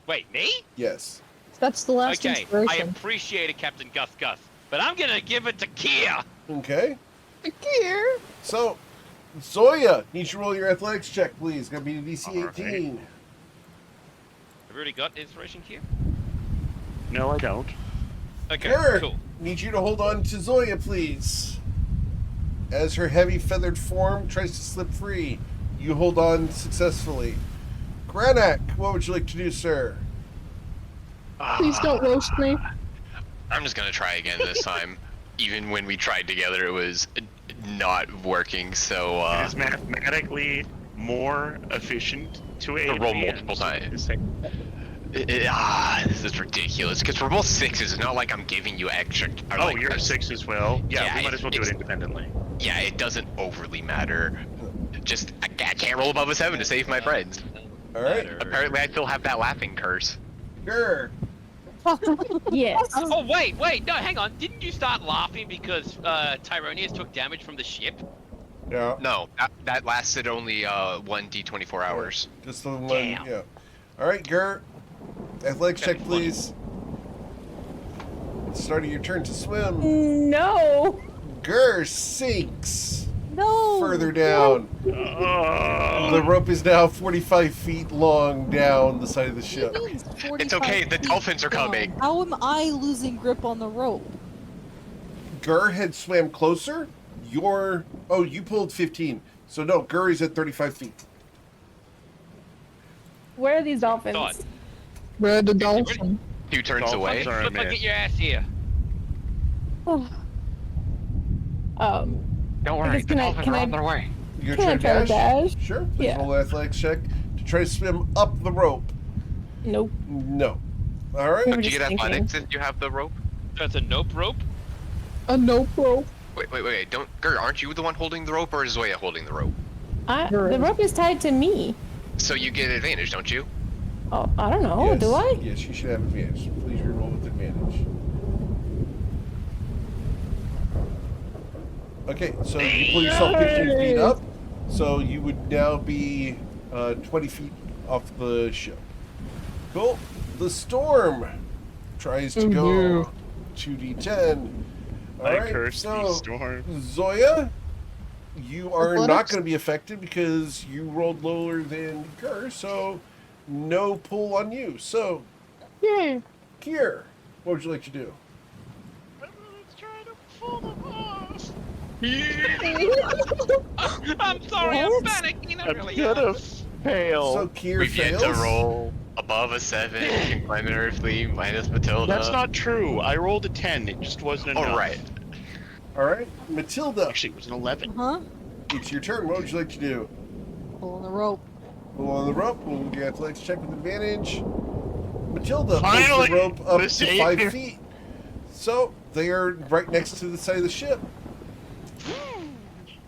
Wait, me?
Yes.
That's the last
Okay, I
inspiration.
appreciate it, Captain Gus Gus, but I'm gonna give it to Kia.
Okay.
Here.
So, Zoya, need you to roll your athletics check, please. Gonna be a DC 18.
Alright.
Have you already got inspiration, Kia?
No, I don't.
Okay,
Sure.
cool.
Need you to hold on to Zoya, please. As her heavy feathered form tries to slip free, you hold on successfully. Granak, what would you like to do, sir?
Please don't roast me.
I'm just gonna try again this time. Even when we tried together, it was not working, so
It is mathematically more efficient to aid
roll
me
multiple
and
times.
say-
This is ridiculous. Because we're both 6s. It's not like I'm giving you extra. Or
Oh,
like,
you're a 6 as well. Yeah,
Yeah,
we might as well do it
it's-
independently.
Yeah, it doesn't overly matter. Just I can't roll above a 7 to save my friends.
All right.
Apparently, I still have that laughing curse.
Grr.
Yes.
Oh wait, no, hang on. Didn't you start laughing because Tyronius took damage from the ship?
Yeah.
No, that lasted only 1d24 hours.
Just the one.
Damn.
Yeah. All right, Gur. Athletics check, please. Starting your turn to swim.
No.
Gur sinks
No.
further down. The rope is now 45 feet long down the side of the ship.
It means 45
It's okay, the
feet
dolphins are
down.
coming.
How am I losing grip on the rope?
Gur had swam closer. You pulled 15. So no, Gur is at 35 feet.
Where are these dolphins?
Thought.
Where the dolphin?
2 turns away.
Dolphins are a
Flip,
myth.
get your ass here.
Don't
I
worry,
guess
the dolphins
can
are
I-
on their way.
You're
Can I
trying
try to dash?
Sure. Please
Yeah.
roll an athletics check to try to swim up the rope.
Nope.
No. All right.
I'm
Did you
just
get
thinking.
athletics since you have the rope?
That's a nope rope.
A nope rope.
Wait, don't... Gur, aren't you the one holding the rope, or is Zoya holding the rope?
The rope is tied to me.
So you get advantage, don't you?
Oh, I don't know.
Yes.
Do I?
Yes, you should have advantage. Please reroll with advantage. Okay, so you pull yourself 15 feet up, so you would now be 20 feet off the ship. Cool. The storm tries to go 2d10. All
I
right,
curse
so
these storms.
Zoya, you are not
Athletics?
going to be affected because you rolled lower than Gur, so no pull on you. So,
Yay.
Kier, what would you like to do?
Let's try to pull them off.
I'm sorry, I'm panicking. I
I'm
really
gonna
am.
fail.
So Kier
We've
fails.
yet to roll above a 7, can climb an earthly, minus Matilda.
That's not true. I rolled a 10. It just wasn't enough.
All right.
All right, Matilda,
Actually, it was an 11.
Huh?
it's your turn. What would you like to do?
Pulling the rope.
Pull on the rope. We'll do your athletics check with advantage. Matilda pulls
Finally,
the rope up
the
to
savior.
5 feet. So they are right next to the side of the ship.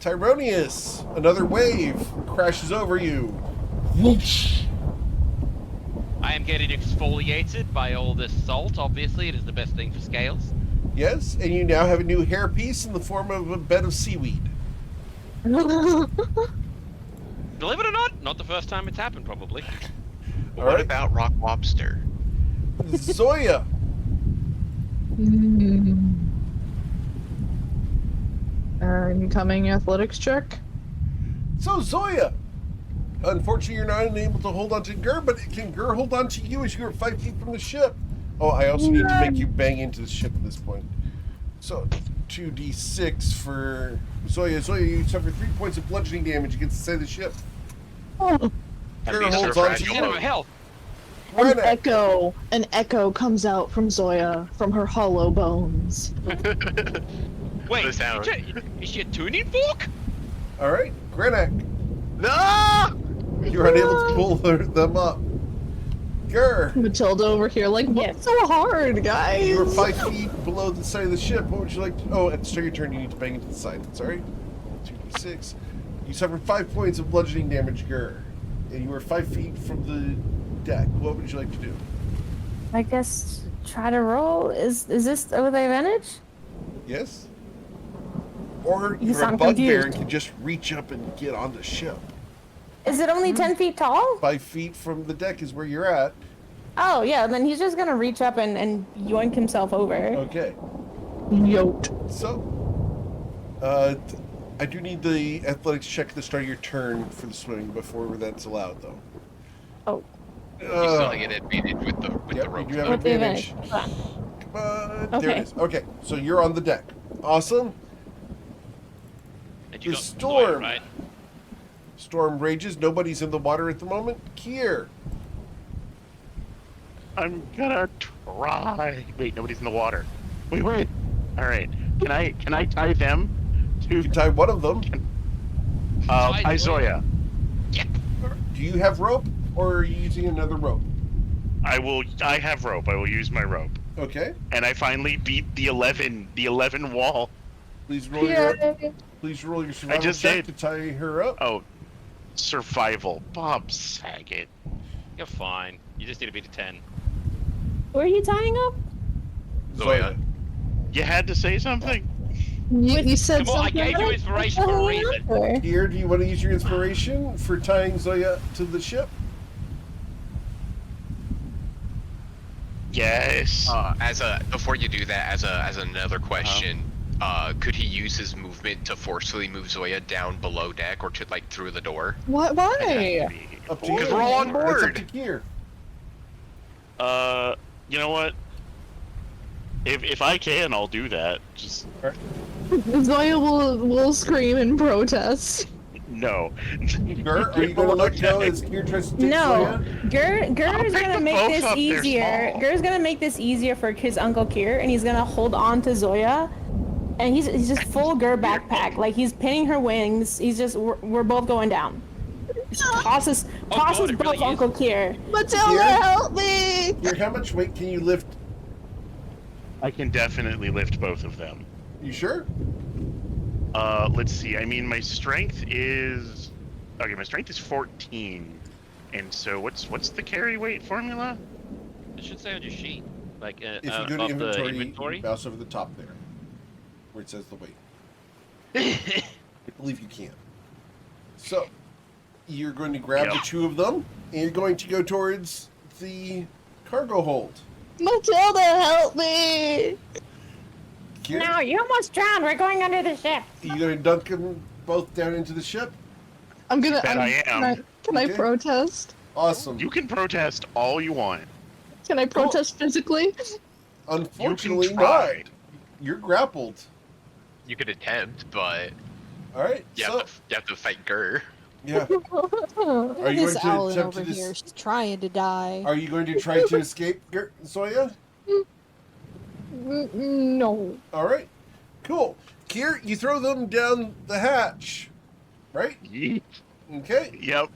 Tyronius, another wave crashes over you.
I am getting exfoliated by all this salt. Obviously, it is the best thing for scales.
Yes, and you now have a new hairpiece in the form of a bed of seaweed.
Believe it or not the first time it's happened, probably.
All
What
right.
about rock lobster?
Zoya,
Incoming athletics check.
so Zoya, unfortunately you're not unable to hold on to Gur, but can Gur hold on to you as you are 5 feet from the ship? Oh, I also need to make you bang into the ship at this point. So 2d6 for Zoya. Zoya, you suffer 3 points of bludgeoning damage against the side of the ship.
Oh,
Gur
These are
holds on to
fragile.
Zero
you.
health.
Granite.
an echo comes out from Zoya from her hollow bones.
Wait,
The sound.
is she a tuning fork?
All right, Grenak,
No!
you're unable to pull them up. Gur,
Matilda over here, like, what's so hard, guys?
you are 5 feet below the side of the ship. What would you like to... Oh, at the start of your turn, you need to bang into the side. Sorry. 2d6. You suffered 5 points of bludgeoning damage, Gur. And you are 5 feet from the deck. What would you like to do?
I guess try to roll. Is this with advantage?
Yes? Or
You
you're a
sound
bugbear and
confused.
can just reach up and get on the ship.
Is it only 10 feet tall?
5 feet from the deck is where you're at.
Oh, yeah, then he's just gonna reach up and yoink himself over.
Okay.
Yoked.
So, I do need the athletics check at the start of your turn for the swimming before that's allowed, though.
Oh,
You still get advantage with the
Yep, you
rope.
do have
with the
advantage.
advantage. Ah,
Come on. There
Okay.
it is. Okay, so you're on the deck. Awesome.
And you
The
got
storm.
Zoya, right?
Storm rages. Nobody's in the water at the moment. Kier.
I'm gonna try. Wait, nobody's in the water. Wait. All right. Can I tie them
You
to
can tie one of them.
Izoya?
Do you have rope, or are you using another rope?
I have rope. I will use my rope.
Okay.
And I finally beat the 11 wall.
Please roll your survival
just
check
did.
to tie her up.
Oh, survival. Bob Saget.
You're fine. You just need to beat a 10.
Who are you tying up?
Zoya.
You had to say something.
You said
Come on, I
something.
gave you inspiration for a reason.
Or-
Here, do you want to use your inspiration for tying Zoya to the ship?
Yes.
Before you do that, as another question, could he use his movement to forcefully move Zoya down below deck or to like through the door?
Why?
Up to you.
Because we're all on
That's up
board.
to Kier.
You know what? If I can, I'll do that. Just
Zoya will scream in protest.
no.
Gur, are you going to let go as Kier tries to take
No,
Zoya?
Gur is
pick
gonna
them
make
both
this
up, they're
easier.
small.
Gur's gonna make this easier for his uncle Kier, and he's gonna hold on to Zoya, and he's just full Gur backpack. Like he's pinning her wings. He's just we're both going down. Just tosses
God, it
both
really is.
Uncle Kier.
Matilda,
Kier?
help me!
Kier, how much weight can you lift?
I can definitely lift both of them.
You sure?
Let's see. I mean, my strength is 14, and so what's the carry weight formula?
It should say on your sheet, like
If you go to
of the
inventory,
inventory.
you mouse over the top there, where it says the weight. I believe you can. So, you're going to grab the
Yep.
two of them, and you're going to go towards the cargo hold.
Matilda, help me!
Kier,
No, you almost drowned. We're going under the ship.
are you going to dunk them both down into the ship?
I'm gonna.
Bet I am.
Can I
Okay.
protest?
Awesome.
You can protest all you want.
Can I protest physically?
Unfortunately,
You can try.
not. You're grappled.
You could attempt, but
All right.
you,
so,
you have to fight Gur.
yeah.
Look
Are
at
you
this
going to
Owlin
attempt
over
to
here. She's trying to die.
Are you going to try to escape, Zoya?
No.
All right. Cool. Kier, you throw them down the hatch, right?
Yeet.
Okay.
Yep.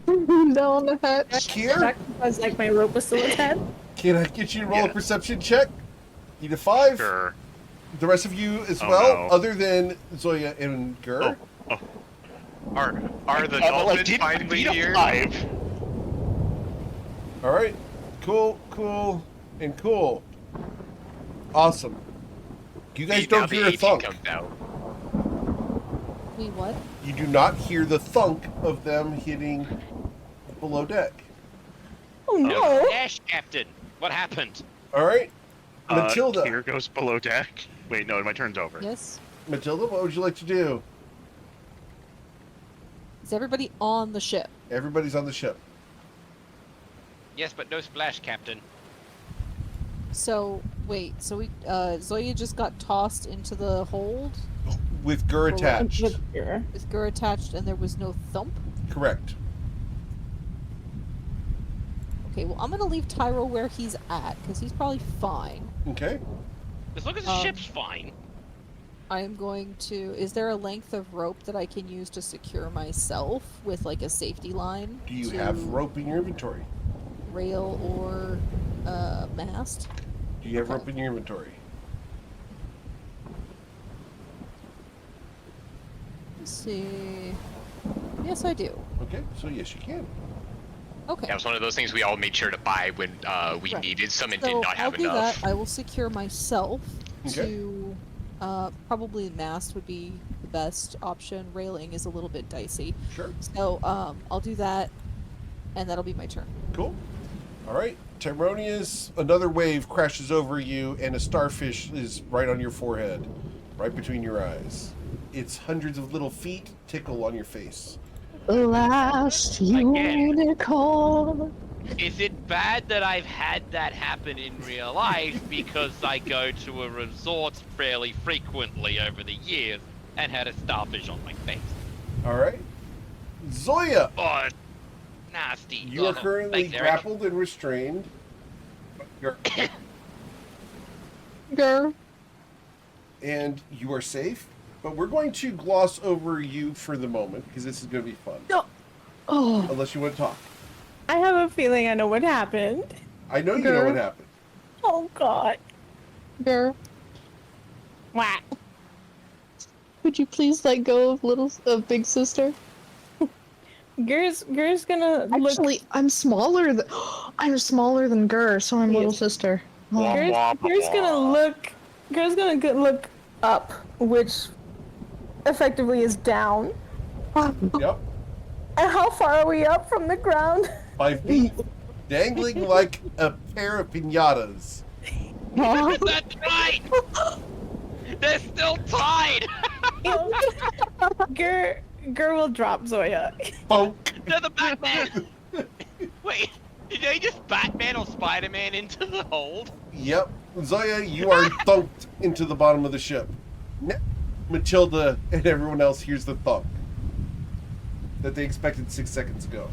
Down the hatch.
Kier,
Was like my rope was still attached.
can I get you to roll a
Yeah.
perception check? You to 5.
Sure.
The rest of you as
Oh,
well,
no.
other than Zoya and Gur.
Oh.
Are the
I
dolphins
didn't
finally
beat a
here?
5.
All right. Cool, and cool. Awesome. You guys
Wait, now
don't
the
hear a
18
thunk.
comes out.
Wait, what?
You do not hear the thunk of them hitting below deck.
Oh no!
Dash, Captain. What happened?
All right. Matilda.
Here goes below deck. Wait, no, my turn's over.
Yes?
Matilda, what would you like to do?
Is everybody on the ship?
Everybody's on the ship.
Yes, but no splash, Captain.
So, wait, so we, Zoya just got tossed into the hold
With Gur
Well,
attached.
with Gur attached and there was no thump?
Correct.
Okay, well, I'm gonna leave Tyro where he's at, because he's probably fine.
Okay.
As long as the
Um,
ship's fine.
I am going to... Is there a length of rope that I can use to secure myself with, like, a safety line?
Do you
to
have rope in your inventory?
Rail or, mast?
Do you have
Okay.
rope in your inventory?
Let's see... Yes, I do.
Okay, so yes, you can.
Okay.
That was one of those things we all made sure to buy when we
Right.
needed some and
So
did not
I'll
have
do
enough.
that. I will secure myself
Okay.
to probably the mast would be the best option. Railing is a little bit dicey.
Sure.
So I'll do that and that'll be my turn.
Cool. All right. Tyronius, another wave crashes over you, and a starfish is right on your forehead, right between your eyes. Its hundreds of little feet tickle on your face.
Last
Again.
unicorn.
Is it bad that I've had that happen in real life because I go to a resort fairly frequently over the years and had a starfish on my face?
All right. Zoya,
Oh, nasty.
you are
Oh,
currently
thanks, Eric.
grappled and restrained. You're-
Grr.
and you are safe, but we're going to gloss over you for the moment because this is going to be fun.
Oh.
Unless you want to talk.
I have a feeling I know what happened.
I know you know what
Grr.
happened.
Oh God.
Gur,
Whack.
would you please let go of big sister?
Gur's gonna look.
Actually, I'm smaller than Gur, so I'm little
Yes.
sister.
Womp
Oh.
womp
Gur's gonna
womp.
look. Gur's gonna look up, which effectively is down.
Yep.
And how far are we up from the ground?
5 feet. Dangling like a pair of pinatas.
That's right. They're still tied.
Gur will drop Zoya.
Bonk.
They're the Batman. Wait, did they just Batman or Spider-Man into the hold?
Yep. Zoya, you are thunked into the bottom of the ship. Matilda and everyone else hears the thunk that they expected 6 seconds ago.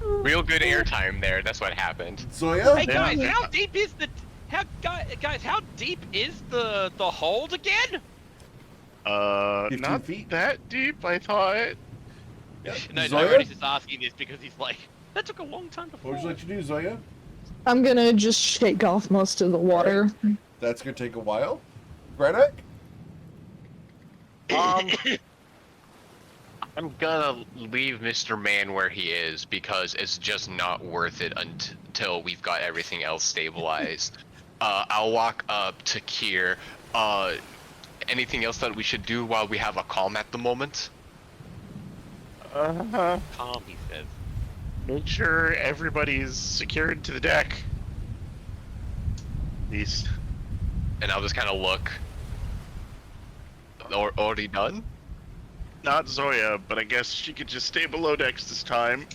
Real good airtime there. That's what happened.
Zoya?
Hey guys,
Yeah.
how deep is the how deep is the hold again?
15
not
feet?
that deep, I thought.
No,
Zoya?
Nobody's just asking this because he's like, that took a long time to
What would you
fall.
like to do, Zoya?
I'm gonna just shake off most of the water.
That's going to take a while. Granak?
I'm gonna leave Mr. Man where he is because it's just not worth it until we've got everything else stabilized. I'll walk up to Kier. Anything else that we should do while we have a calm at the moment?
Uh-huh.
Calm, he says.
Make sure everybody's secured to the deck. These.
And I'll just kind of look. Already done?
Not Zoya, but I guess she could just stay below decks this time.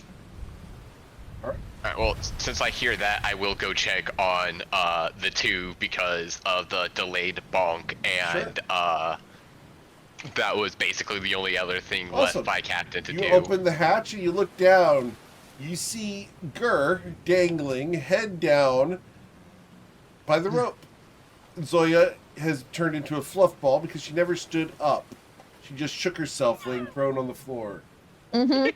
Alright, well, since I hear that, I will go check on the two because of the delayed bonk, and that was basically the only other thing
Awesome.
left by Captain to
You
do.
open the hatch and you look down. You see Gur dangling, head down, by the rope. Zoya has turned into a fluff ball because she never stood up. She just shook herself laying prone on the floor.
Mm-hmm.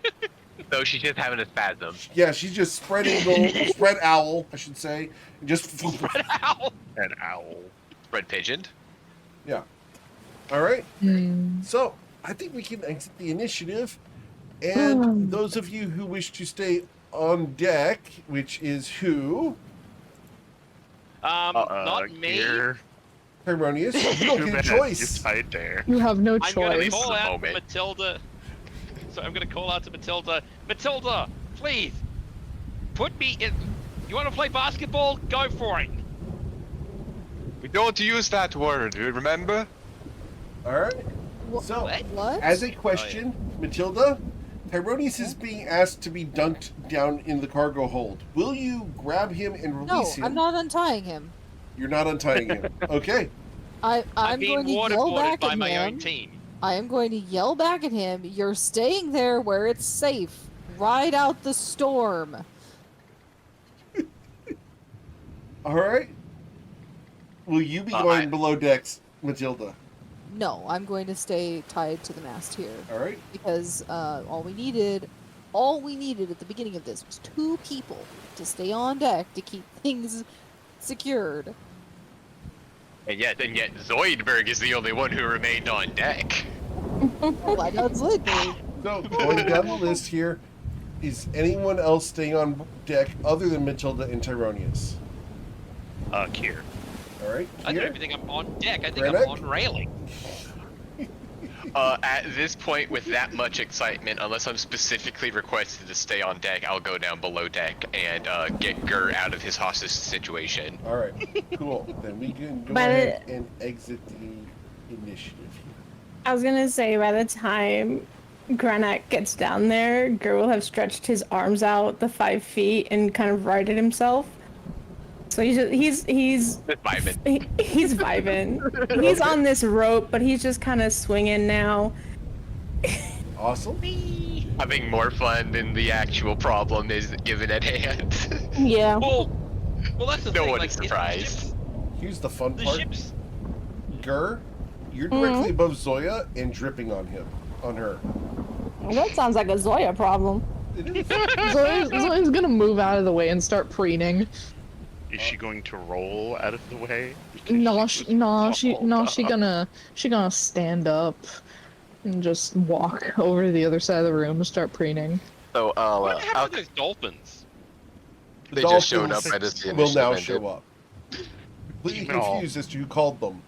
So she's just having a spasm.
Yeah, she's just spread eagle, spread owl, I should say. And just
Ow!
An owl.
Red pigeoned.
Yeah. All right.
Hmm.
So, I think we can exit the initiative. And those of you who wish to stay on deck, which is who?
Not me.
Here.
Harmonious. You don't
Too
get a
bad.
choice.
You're tied there.
You have no
I'm gonna
choice.
call
The
out to
moment.
Matilda. So I'm gonna call out to Matilda. Matilda, please, put me in. You want to play basketball? Go for it.
We don't use that word, remember?
All right. So,
What?
as a question, Matilda, Tyronius is being asked to be dunked down in the cargo hold. Will you grab him and
No,
release him?
I'm not untying him.
You're not untying him. Okay.
I'm
I'm
being
going to yell
waterboarded
back
by
at
my own
him.
team.
I am going to yell back at him. You're staying there where it's safe. Ride out the storm.
All right. Will you be going below decks, Matilda?
No, I'm going to stay tied to the mast here
All right.
because all we needed at the beginning of this was 2 people to stay on deck to keep things secured.
And yet Zoidberg is the only one who remained on deck.
Why not Zoidberg?
So, going down the list here, is anyone else staying on deck other than Matilda and Tyronius?
Kier.
All right.
I
Here.
don't think I'm on deck. I think
Rennick?
I'm on railing.
At this point, with that much excitement, unless I'm specifically requested to stay on deck, I'll go down below deck and get Gur out of his hostage situation.
All right. Cool. Then we can go
But
ahead and exit the initiative here.
I was gonna say by the time Granak gets down there, Gur will have stretched his arms out the 5 feet and kind of righted himself. So he's
Just vibing.
he's vibing. He's on this rope, but he's just kind of swinging now.
Awesome.
Having more fun than the actual problem is given at hand.
Yeah.
Well, that's the
No
thing.
one
like,
is
if the
surprised.
ship's-
Here's the fun
The
part.
ship's
Gur, you're directly above Zoya and dripping on him, on her.
Well, that sounds like a Zoya problem.
It is.
Zoe's gonna move out of the way and start preening.
Is she going to roll out of the way? Because
No,
she
she gonna stand up and just walk over to the other side of the room and start preening.
So
What happened to those dolphins?
The
they just showed up
dolphins
right as the
will
initiative
now
ended.
show up. Completely
Demon all.
confused as to who called them.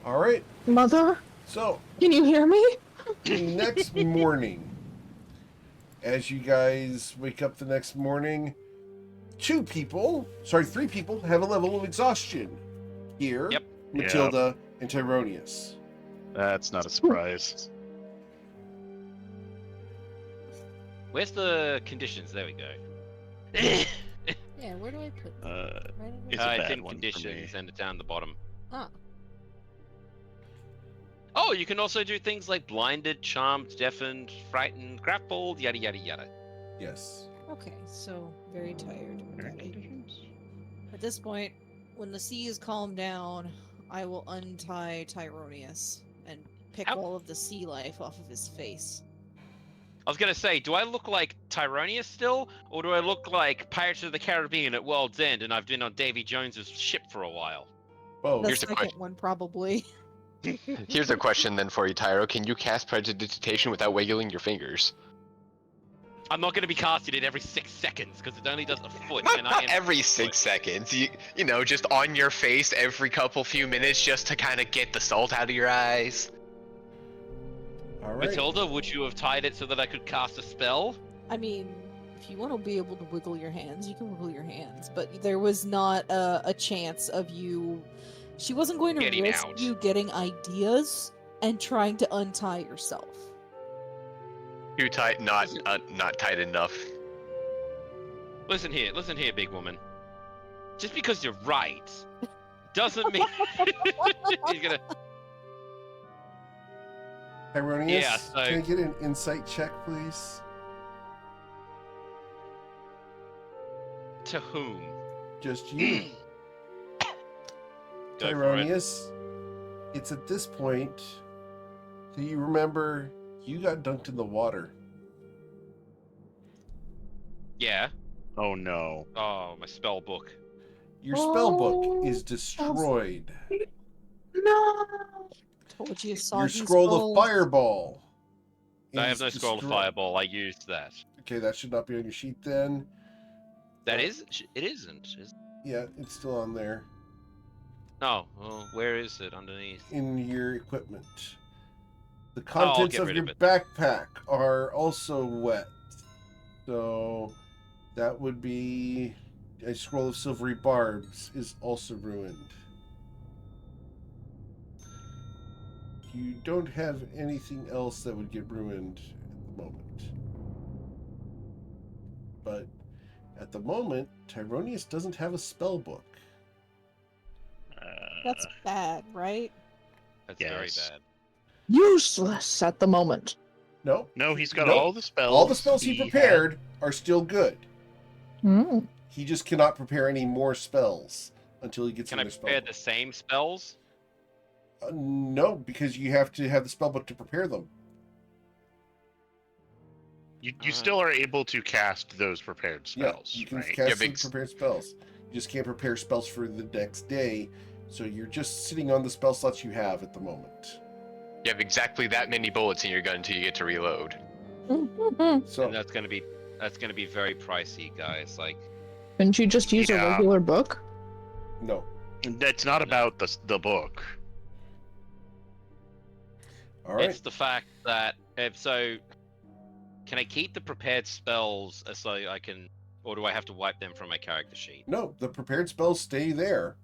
All right.
Mother,
So
can you hear me?
the next morning, as you guys wake up the next morning, three people have a level of exhaustion. Here,
Yep.
Matilda and Tyronius.
That's not a surprise.
Where's the conditions? There we go.
Yeah, where do I put that? Right over
It's
there?
a
It's
bad
in
one for
conditions
me.
and it's down the bottom.
Ah,
Oh, you can also do things like blinded, charmed, deafened, frightened, grappled, yada yada yada.
Yes.
okay, so very tired.
Air
Okay.
conditions?
At this point, when the sea is calmed down, I will untie Tyronius and pick
How-
all of the sea life off of his face.
I was gonna say, do I look like Tyronius still, or do I look like Pirates of the Caribbean at World's End and I've been on Davy Jones's ship for a while?
Oh,
The
Here's a
second
question.
one, probably.
Here's a question then for you, Tyro. Can you cast Prestidigitation without wiggling your fingers?
I'm not gonna be casting it every 6 seconds because it only does a foot,
Not,
and I
not
am
every 6
foot.
seconds. You know, just on your face every few minutes just to kind of get the salt out of your eyes.
all right.
Matilda, would you have tied it so that I could cast a spell?
I mean, if you want to be able to wiggle your hands, you can wiggle your hands. But there was not a chance of you. She wasn't going to
Getting
risk
out.
you getting ideas and trying to untie yourself.
Too tight, not tight enough.
Listen here, big woman. Just because you're right doesn't mean you're gonna.
Tyronius,
Yeah, so-
can I get an insight check, please?
To whom?
Just you.
Go for it.
Tyronius, it's at this point that you remember you got dunked in the water.
Yeah.
Oh no.
Oh, my spell book.
Your spell book
Oh,
is destroyed.
No.
Told you,
Your
soggy
scroll
skulls.
of fireball.
I have
is
no scroll of
destroyed.
fireball. I used that.
Okay, that should not be on your sheet then.
That is. It isn't.
Yeah, it's still on there
No. Well, where is it underneath?
in your equipment. The
I'll
contents
get
of
rid
your
of it.
backpack are also wet. So that would be a scroll of silvery barbs is also ruined. You don't have anything else that would get ruined at the moment. But at the moment, Tyronius doesn't have a spell book.
That's bad, right?
That's very
Yes.
bad.
Useless at the moment.
No,
No, he's got
Nope.
all the spells.
all the spells he
had-
prepared are still good.
Hmm.
He just cannot prepare any more spells until he gets
Can I
another spell
prepare
book.
the same spells?
No, because you have to have the spell book to prepare them.
You still are able to cast those prepared spells,
Yeah, you can
right?
cast
Yeah,
some
big-
prepared spells. You just can't prepare spells for the next day, so you're just sitting on the spell slots you have at the moment.
You have exactly that many bullets in your gun until you get to reload.
So
And that's gonna be very pricey, guys. Like,
Couldn't you just use a
Yeah.
regular book?
no.
It's not about the book.
All right.
it's the fact that can I keep the prepared spells so I can, or do I have to wipe them from my character sheet?
No, the prepared spells stay there.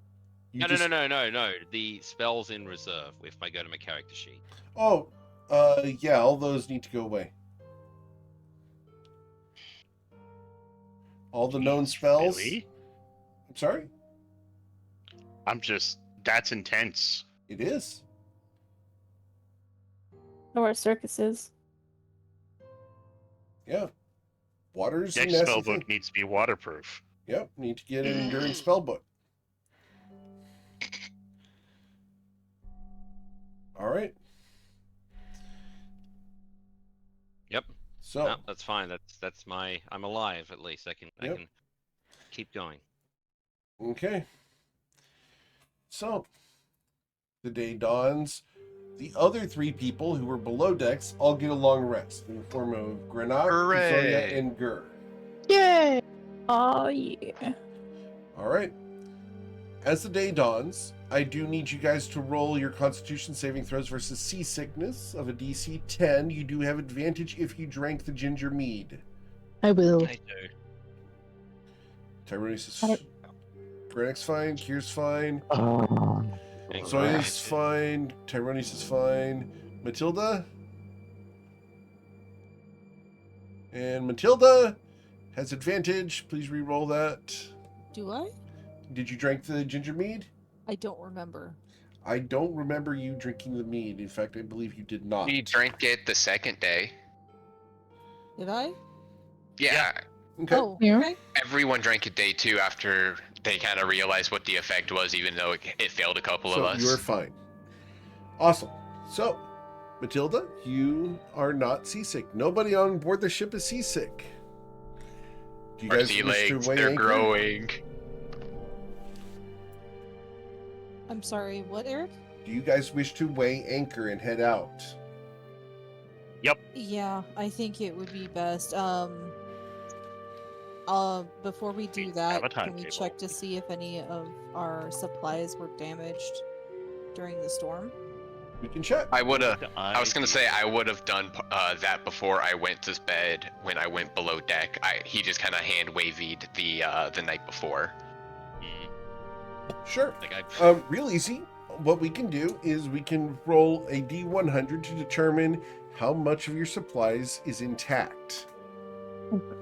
You
No,
just-
no. The spells in reserve if I go to my character sheet.
Oh, yeah, all those need to go away. All the known spells.
Really?
I'm sorry?
That's intense.
It is.
Or circuses.
Yeah. Water's a
Next
nasty
spell
thing.
book needs to be waterproof.
Yep, need to get an endurance spell book. All right.
Yep.
So,
No, that's fine. That's my. I'm alive at least. I
Yep.
can keep going.
okay. So, the day dawns. The other 3 people who were below decks all get a long rest in the form of Grenak,
Hooray!
Zoya, and Gur.
Yay!
Oh yeah.
All right. As the day dawns, I do need you guys to roll your Constitution saving throws versus seasickness of a DC 10. You do have advantage if you drank the ginger mead.
I will.
I do.
Tyrone is
I-
Granek's fine, Kier's fine,
Thank
Zoya's
you.
fine, Tyronis is fine, Matilda? And Matilda has advantage. Please re-roll that.
Do I?
Did you drink the ginger mead?
I don't remember.
I don't remember you drinking the mead. In fact, I believe you did not.
We drank it the second day.
Did I?
Yeah,
Okay.
Oh,
Yeah.
okay.
everyone drank it day 2 after they kind of realized what the effect was, even though it failed a couple of
So
us.
you're fine. Awesome. So, Matilda, you are not seasick. Nobody on board the ship is seasick. Do you
Our
guys
sea
wish to
legs,
weigh
they're
anchor?
growing.
I'm sorry, what, Eric?
Do you guys wish to weigh anchor and head out?
Yeah, I think it would be best. Before we do
We
that,
have a
can we
timetable.
check to see if any of our supplies were damaged during the storm?
We can check.
I was gonna say I would have done that before I went to bed. When I went below deck, he just kind of hand waved the night before.
Sure.
Like I.
Real easy. What we can do is we can roll a D100 to determine how much of your supplies is intact.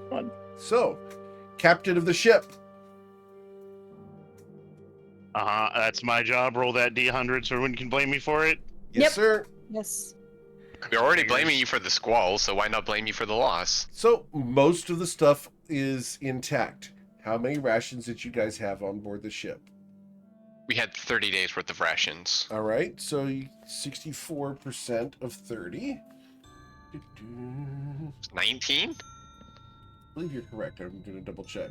God.
So, captain of the ship.
That's my job. Roll that D100 so everyone can blame me for it.
Yes,
Yep.
sir.
Yes.
We're already
Figures.
blaming you for the squall, so why not blame you for the loss?
So, most of the stuff is intact. How many rations did you guys have on board the ship?
We had 30 days worth of rations.
All right, so 64% of 30. I
19?
believe you're correct. I'm going to double check.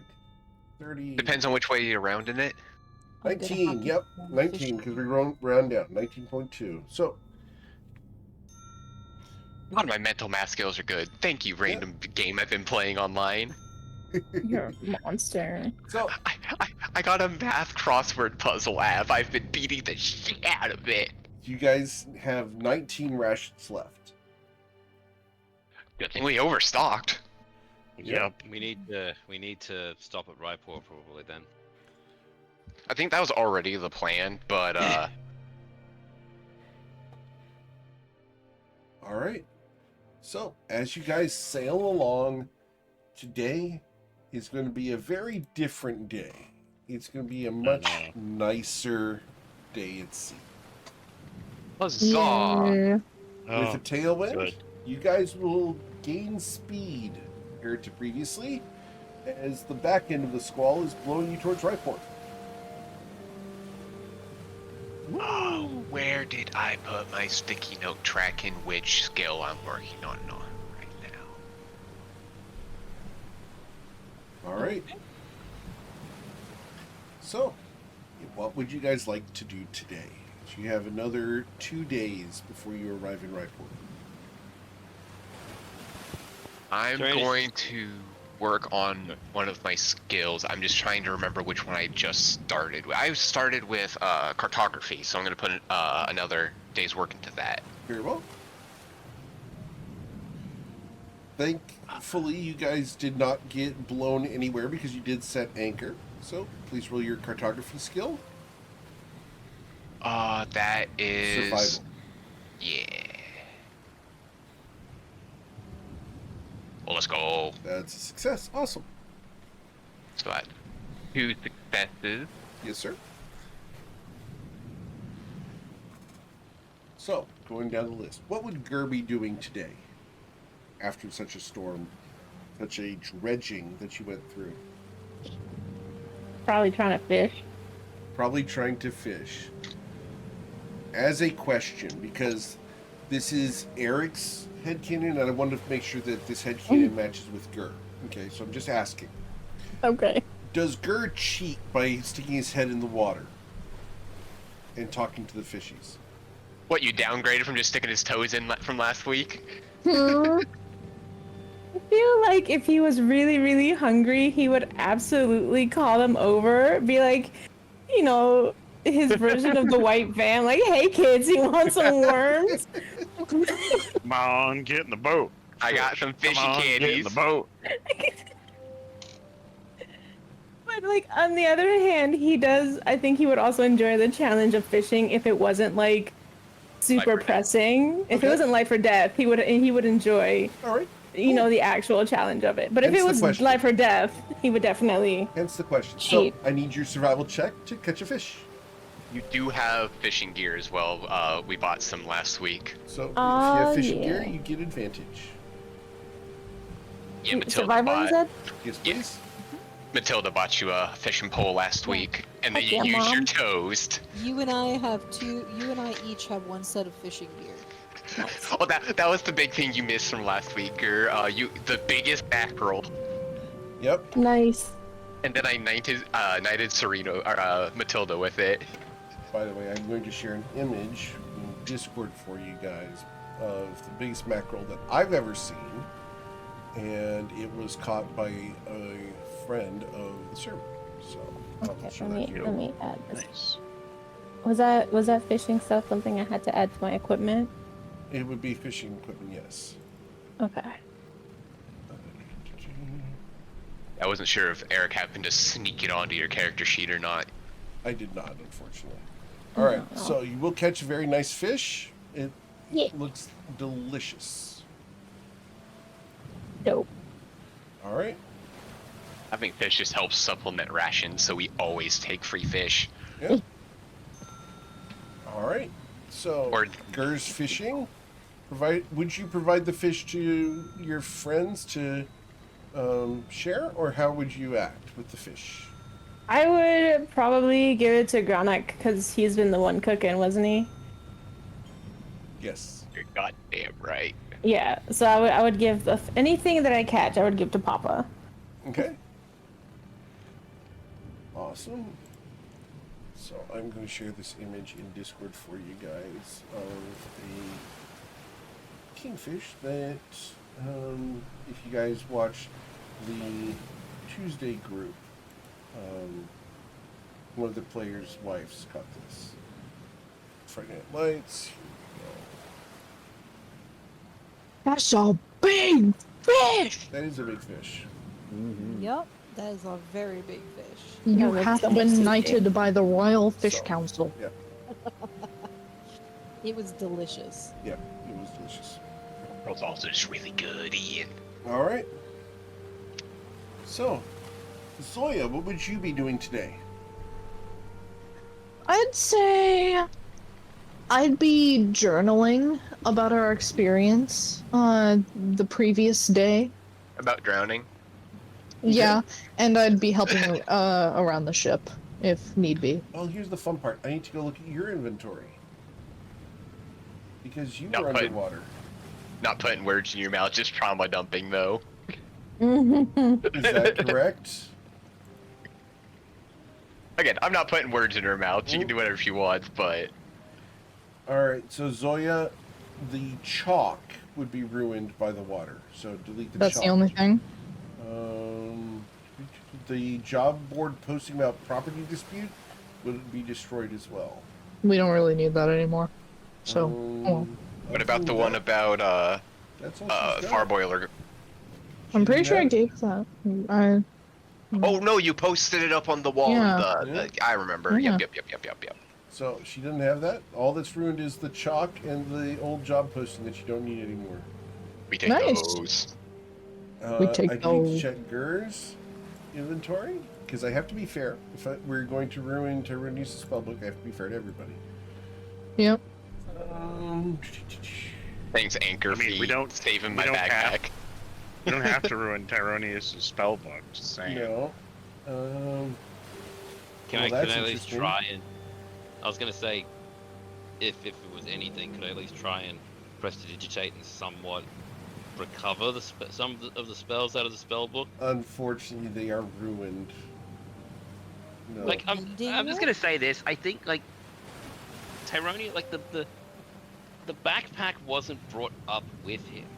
30.
Depends on which way you're rounding it.
I'm gonna
19.
have
Yep,
to
19 because we round down. 19.2. So,
A lot of my mental math skills are good. Thank you, random game I've been playing online.
You're a monster.
so
I got a math crossword puzzle app. I've been beating the shit out of it.
you guys have 19 rations left.
Good thing we overstocked.
Yep.
We need to stop at Raipur probably then.
I think that was already the plan, but
All right. So, as you guys sail along, today is going to be a very different day. It's going to be a much nicer day at sea.
huzzah!
Yeah.
With a tailwind,
good.
you guys will gain speed compared to previously, as the back end of the squall is blowing you towards Raipur.
Oh, where did I put my sticky note tracking which skill I'm working on right now?
All right. So, what would you guys like to do today? You have another 2 days before you arrive in Raipur.
I'm
Is there any-
going to work on one of my skills. I'm just trying to remember which one I just started with. I started with cartography, so I'm going to put another day's work into that.
Very well. Thankfully, you guys did not get blown anywhere because you did set anchor. So, please roll your cartography skill.
That is...
Survival.
Yeah. Well, let's go.
That's a success. Awesome.
So I had 2 successes.
Yes, sir. So, going down the list. What would Gur be doing today after such a storm, such a dredging that you went through?
Probably trying to fish.
Probably trying to fish. As a question, because This is Eric's headcanon, and I wanted to make sure that this headcanon matches with Gur. Okay, so I'm just asking.
Okay.
Does Gur cheat by sticking his head in the water and talking to the fishies?
What, you downgraded from just sticking his toes in from last week?
I feel like if he was really, really hungry, he would absolutely call them over, be like, you know, his version of the white van, like, hey kids, you want some worms?
Come on, get in the boat.
I got some fishy
Come on, get in
candies.
the boat.
But like on the other hand, I think he would also enjoy the challenge of fishing if it wasn't like super
Life or death.
pressing. If
Okay.
it wasn't life or death, he would enjoy,
All right.
you know, the actual challenge of it. But if
Hence
it
the
was
question.
life or death, he would definitely.
Hence the question.
Cheat.
So I need your survival check to catch a fish.
You do have fishing gear as well. We bought some last week.
So if you
Oh,
have fishing
yeah.
gear, you get advantage.
Yeah, Matilda
Survival, you
bought,
said?
Yes,
Yeah.
please.
Matilda bought you a fishing pole last week, and then
Heck
you
yeah,
used your
Mom.
toes.
You and I each have one set of fishing gear.
Oh, that was the big thing you missed from last week. Or the biggest mackerel,
Yep.
Nice.
and then I knighted Sereno or Matilda with it.
By the way, I'm going to share an image in Discord for you guys of the biggest mackerel that I've ever seen, and it was caught by a friend of the server. So I'll
Okay,
show
let
that
me
to you.
let me add this.
Nice.
Was that fishing stuff something I had to add to my equipment?
It would be fishing equipment, yes.
Okay.
I wasn't sure if Eric happened to sneak it onto your character sheet or not.
I did not, unfortunately. All right,
No.
so you will catch a very nice fish. It
Yeah.
looks delicious.
Dope.
All right.
Having fish just helps supplement rations, so we always take free fish.
Yeah. All right. So,
Or-
Gur's fishing. Would you provide the fish to your friends to share, or how would you act with the fish?
I would probably give it to Granak because he's been the one cooking, wasn't he?
Yes.
You're goddamn right.
Yeah. So I would give anything that I catch, I would give to Papa.
Okay. Awesome. So I'm going to share this image in Discord for you guys of a kingfish that, if you guys watch the Tuesday group, one of the players' wives caught this. Friday Night Lights. Here
That's a big fish.
we go. That is a big fish.
Yep, that is a very big fish.
You
that's
have
so
been
tasty.
knighted by the Royal Fish
So-
Council.
Yeah,
It was delicious.
yeah, it was delicious.
It was also just really good, Ian.
All right. So, Zoya, what would you be doing today?
I'd say I'd be journaling about our experience the previous day.
About drowning.
Yeah, and I'd be helping around the ship if need be.
Well, here's the fun part. I need to go look at your inventory. Because you
Not
were
put-
underwater.
Not putting words in your mouth, just trauma dumping though.
Is that correct?
Again, I'm not putting words in her mouth. She can do whatever she wants, but
Alright, so Zoya, the chalk would be ruined by the water. So delete the
That's
chalk.
the only thing.
The job board posting about property dispute would be destroyed as well.
We don't really need that anymore. So, well,
what about the one about
That's all she's got.
Farboiler?
I'm pretty sure I
Yeah.
gave that. I
Oh no, you posted it up on the wall.
Yeah.
I remember.
Yeah.
Yep.
So she doesn't have that. All that's ruined is the chalk and the old job posting that you don't need anymore.
We take
Nice.
those.
We take
I need
those.
to check Gur's inventory because I have to be fair. If we're going to ruin Tyrannisa's Spellbook, I have to be fair to everybody.
Yep.
Thanks, Anchor
I mean,
fee.
we don't-
saving
we
my
don't have-
backpack.
You don't have to ruin Tyronius' spell book. Just saying.
No.
Can
Well,
I
that's
at least
interesting.
try and? I was gonna say, if it was anything, could I at least try and prestidigitate and somewhat recover some of the spells out of the spell book?
Unfortunately, they are ruined. No.
Like, I'm just gonna say this. I think like Tyronia, like the backpack wasn't brought up with him,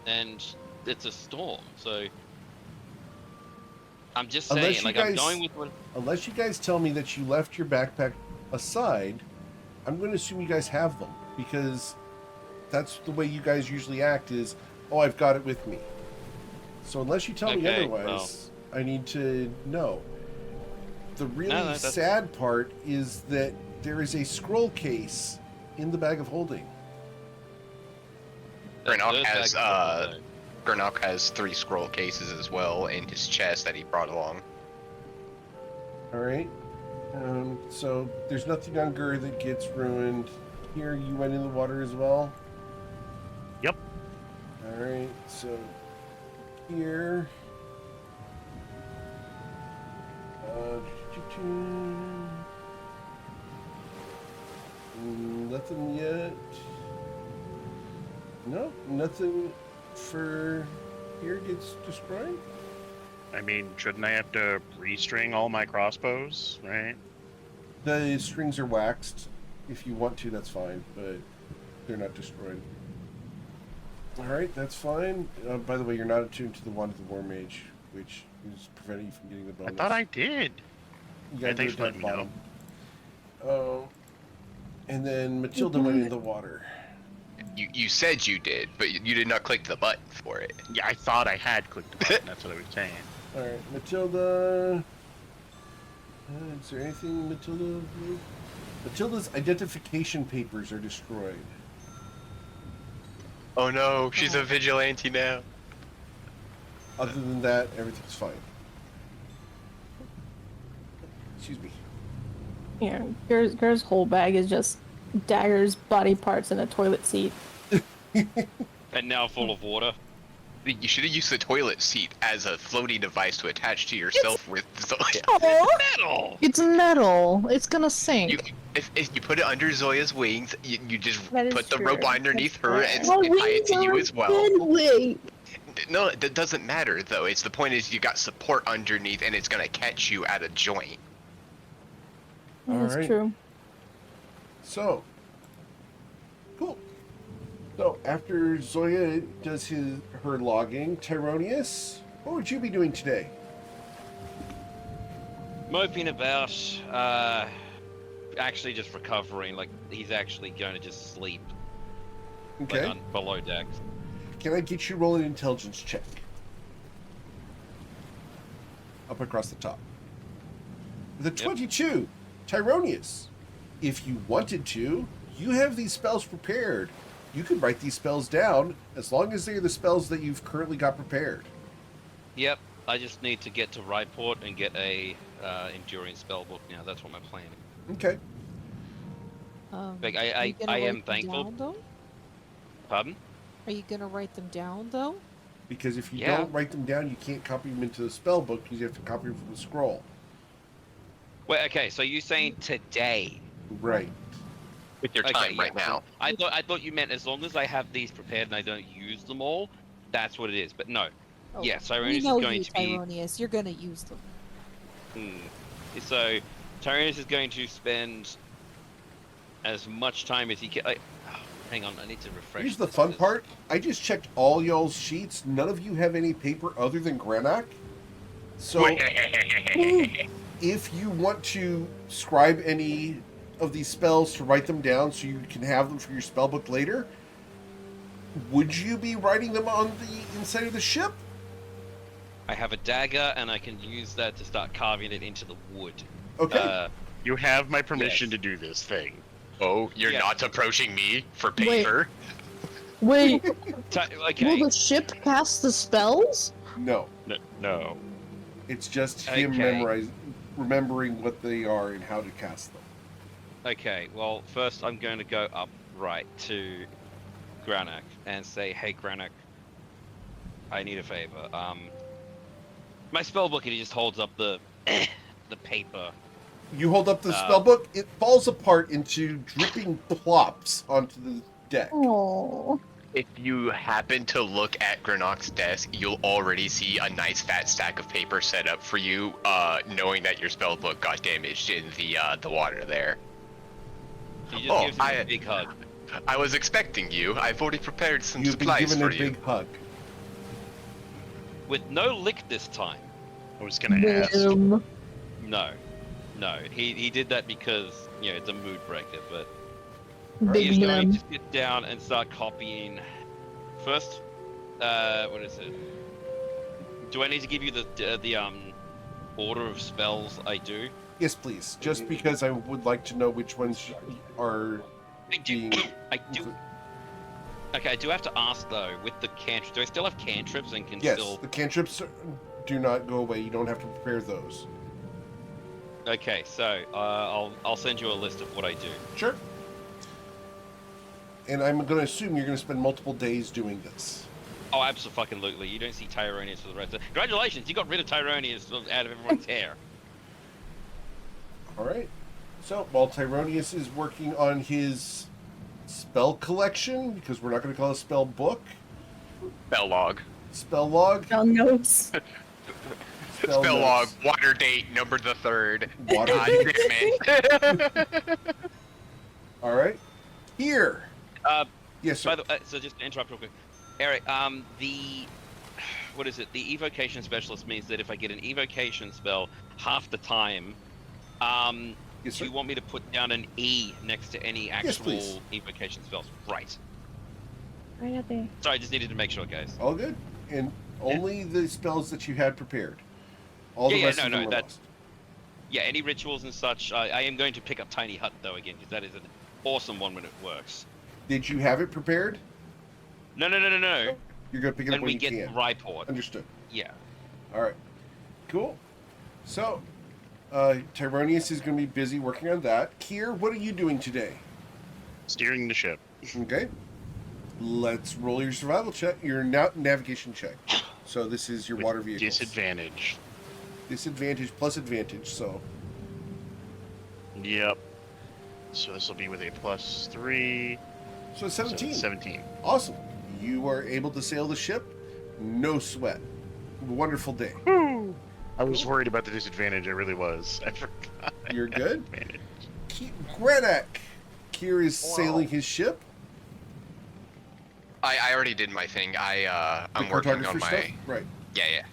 and it's a storm. So I'm just saying, like, I'm going with what.
Unless you guys tell me that you left your backpack aside, I'm going to assume you guys have them, because that's the way you guys usually act is, oh, I've got it with me. So unless you tell me otherwise, I need to know. The really sad part is that there is a scroll case in the bag of holding.
Gernok has 3 scroll cases as well in his chest that he brought along.
Alright. So there's nothing on Gur that gets ruined. Here, you went in the water as well?
Yep.
Alright, so here. Nothing yet. No, nothing for here gets destroyed.
I mean, shouldn't I have to restring all my crossbows, right?
The strings are waxed. If you want to, that's fine, but they're not destroyed. Alright, that's fine. By the way, you're not attuned to the Wand of the War Mage, which is preventing you from getting the bonus.
I thought I did.
You gotta
thanks
do
for
it
letting
down
me
bottom. And then Matilda went in the water.
You said you did, but you did not click the button for it.
Yeah, I thought I had clicked the button. That's what I was saying.
Alright, Matilda. Is there anything Matilda? Matilda's identification papers are destroyed.
Oh no, she's a vigilante now.
Other than that, everything's fine. Excuse me.
Yeah, Ger's whole bag is just daggers, body parts, and a toilet seat.
And now full of water.
You should have used the toilet seat as a floating device to attach to yourself with. Zoya.
Metal!
It's metal. It's gonna sink.
If you put it under Zoya's wings, you just
That is
put the
true.
rope underneath her and
My
tie it
wings
to you
are
as well.
dead.
No, that doesn't matter though. It's the point is you got support underneath and it's gonna catch you at a joint.
That's
Alright.
true.
So, cool. So, after Zoya does her logging, Tyronius, what would you be doing today?
Moping about, actually just recovering. Like, he's actually going to just sleep.
Okay.
Like, below deck.
Can I get you roll an intelligence check? Up across the top. With a 22, Tyronius, if you wanted to, you have these spells prepared. You could write these spells down as long as they're the spells that you've currently got prepared.
Yep, I just need to get to Ryport and get a enduring spell book now. That's what my plan is.
Okay.
Like,
are you gonna
I
write
am
them
thankful.
down, though?
Pardon?
Are you gonna write them down though?
Because if you
Yeah.
don't write them down, you can't copy them into the spell book because you have to copy them from the scroll.
Wait, okay, so you're saying today?
Right.
With your
Okay,
time
yeah.
right now.
I thought you meant as long as I have these prepared and I don't use them all, that's what it is. But no.
Oh,
Yeah,
we
Tyronius is
know
going
you,
to be.
Tyronius. You're gonna use them.
So, Tyronius is going to spend as much time as he can. Hang on, I need to refresh.
Here's the
this
fun
because-
part. I just checked all y'all's sheets. None of you have any paper other than Grenak. So if you want to scribe any of these spells to write them down so you can have them for your spellbook later, would you be writing them on the inside of the ship?
I have a dagger and I can use that to start carving it into the wood.
Okay.
You have my permission
Yes.
to do this thing.
Oh, you're
Yeah.
not approaching me for
Wait.
paper?
Wait,
Okay.
will the ship cast the spells?
No.
No.
It's just him
Okay.
remembering what they are and how to cast them.
Okay, well, first I'm going to go up right to Granak and say, hey, Granak, I need a favor. My spellbook, it just holds up the the paper.
You hold up the spellbook, it falls apart into dripping plops onto deck.
Oh.
If you happen to look at Granok's desk, you'll already see a nice fat stack of paper set up for you, knowing that your spell book got damaged in the water there.
She just gives him a big hug.
I was expecting you. I've already prepared some
You've been
supplies
given
for
a
you.
big hug.
With no lick this time.
I was gonna ask.
Boom.
No. He did that because, you know, it's a mood breaker, but
Big
he's going
man.
to sit down and start copying. First, what is it? Do I need to give you the order of spells I do?
Yes, please. Just because I would like to know which ones are
I do.
being...
I do. Okay, I do have to ask though. With the cantrips, do I still have cantrips and can
Yes,
still?
the cantrips do not go away. You don't have to prepare those.
Okay, so I'll send you a list of what I do.
Sure. And I'm going to assume you're going to spend multiple days doing this.
Oh, absolutely. You don't see Tyronius for the rest of. Congratulations, you got rid of Tyronius out of everyone's hair.
All right. So while Tyronius is working on his spell collection, because we're not going to call it a spell book,
Spell log.
spell log,
Spell notes.
Spell log.
notes,
Water date. Number the 3rd.
water.
God damn it.
All right. Here. Yes, sir.
By the so just to interrupt real quick, Eric. What is it? The evocation specialist means that if I get an evocation spell, half the time,
Yes,
do
sir.
you want me to put down an E next to any
Yes,
actual
please.
evocation spells? Right.
Right out there.
Sorry, I just needed to make sure, guys.
All good. And only the spells that you had prepared. All the
Yeah,
rest
no,
of them
no,
were
that-
lost.
Yeah, any rituals and such. I am going to pick up Tiny Hut though again because that is an awesome one when it works.
Did you have it prepared?
No.
You're going to pick it up
When
when
we
you
get
can.
Ryport.
Understood.
Yeah.
All right. Cool. So, Tyronius is going to be busy working on that. Kier, what are you doing today?
Steering the ship.
Okay. Let's roll your survival check, your navigation check. So this is your
With
water vehicle.
Disadvantage.
Disadvantage plus advantage. So
Yep. So this will be with a +3.
so
So
17.
it's 17.
Awesome. You are able to sail the ship. No sweat. Wonderful day.
I was worried about the disadvantage. I really was. I forgot.
You're good.
Advantage.
Gredak. Kier is sailing his ship.
I already did my thing.
The
I'm working
cartographer
on my.
stuff? Right.
Yeah.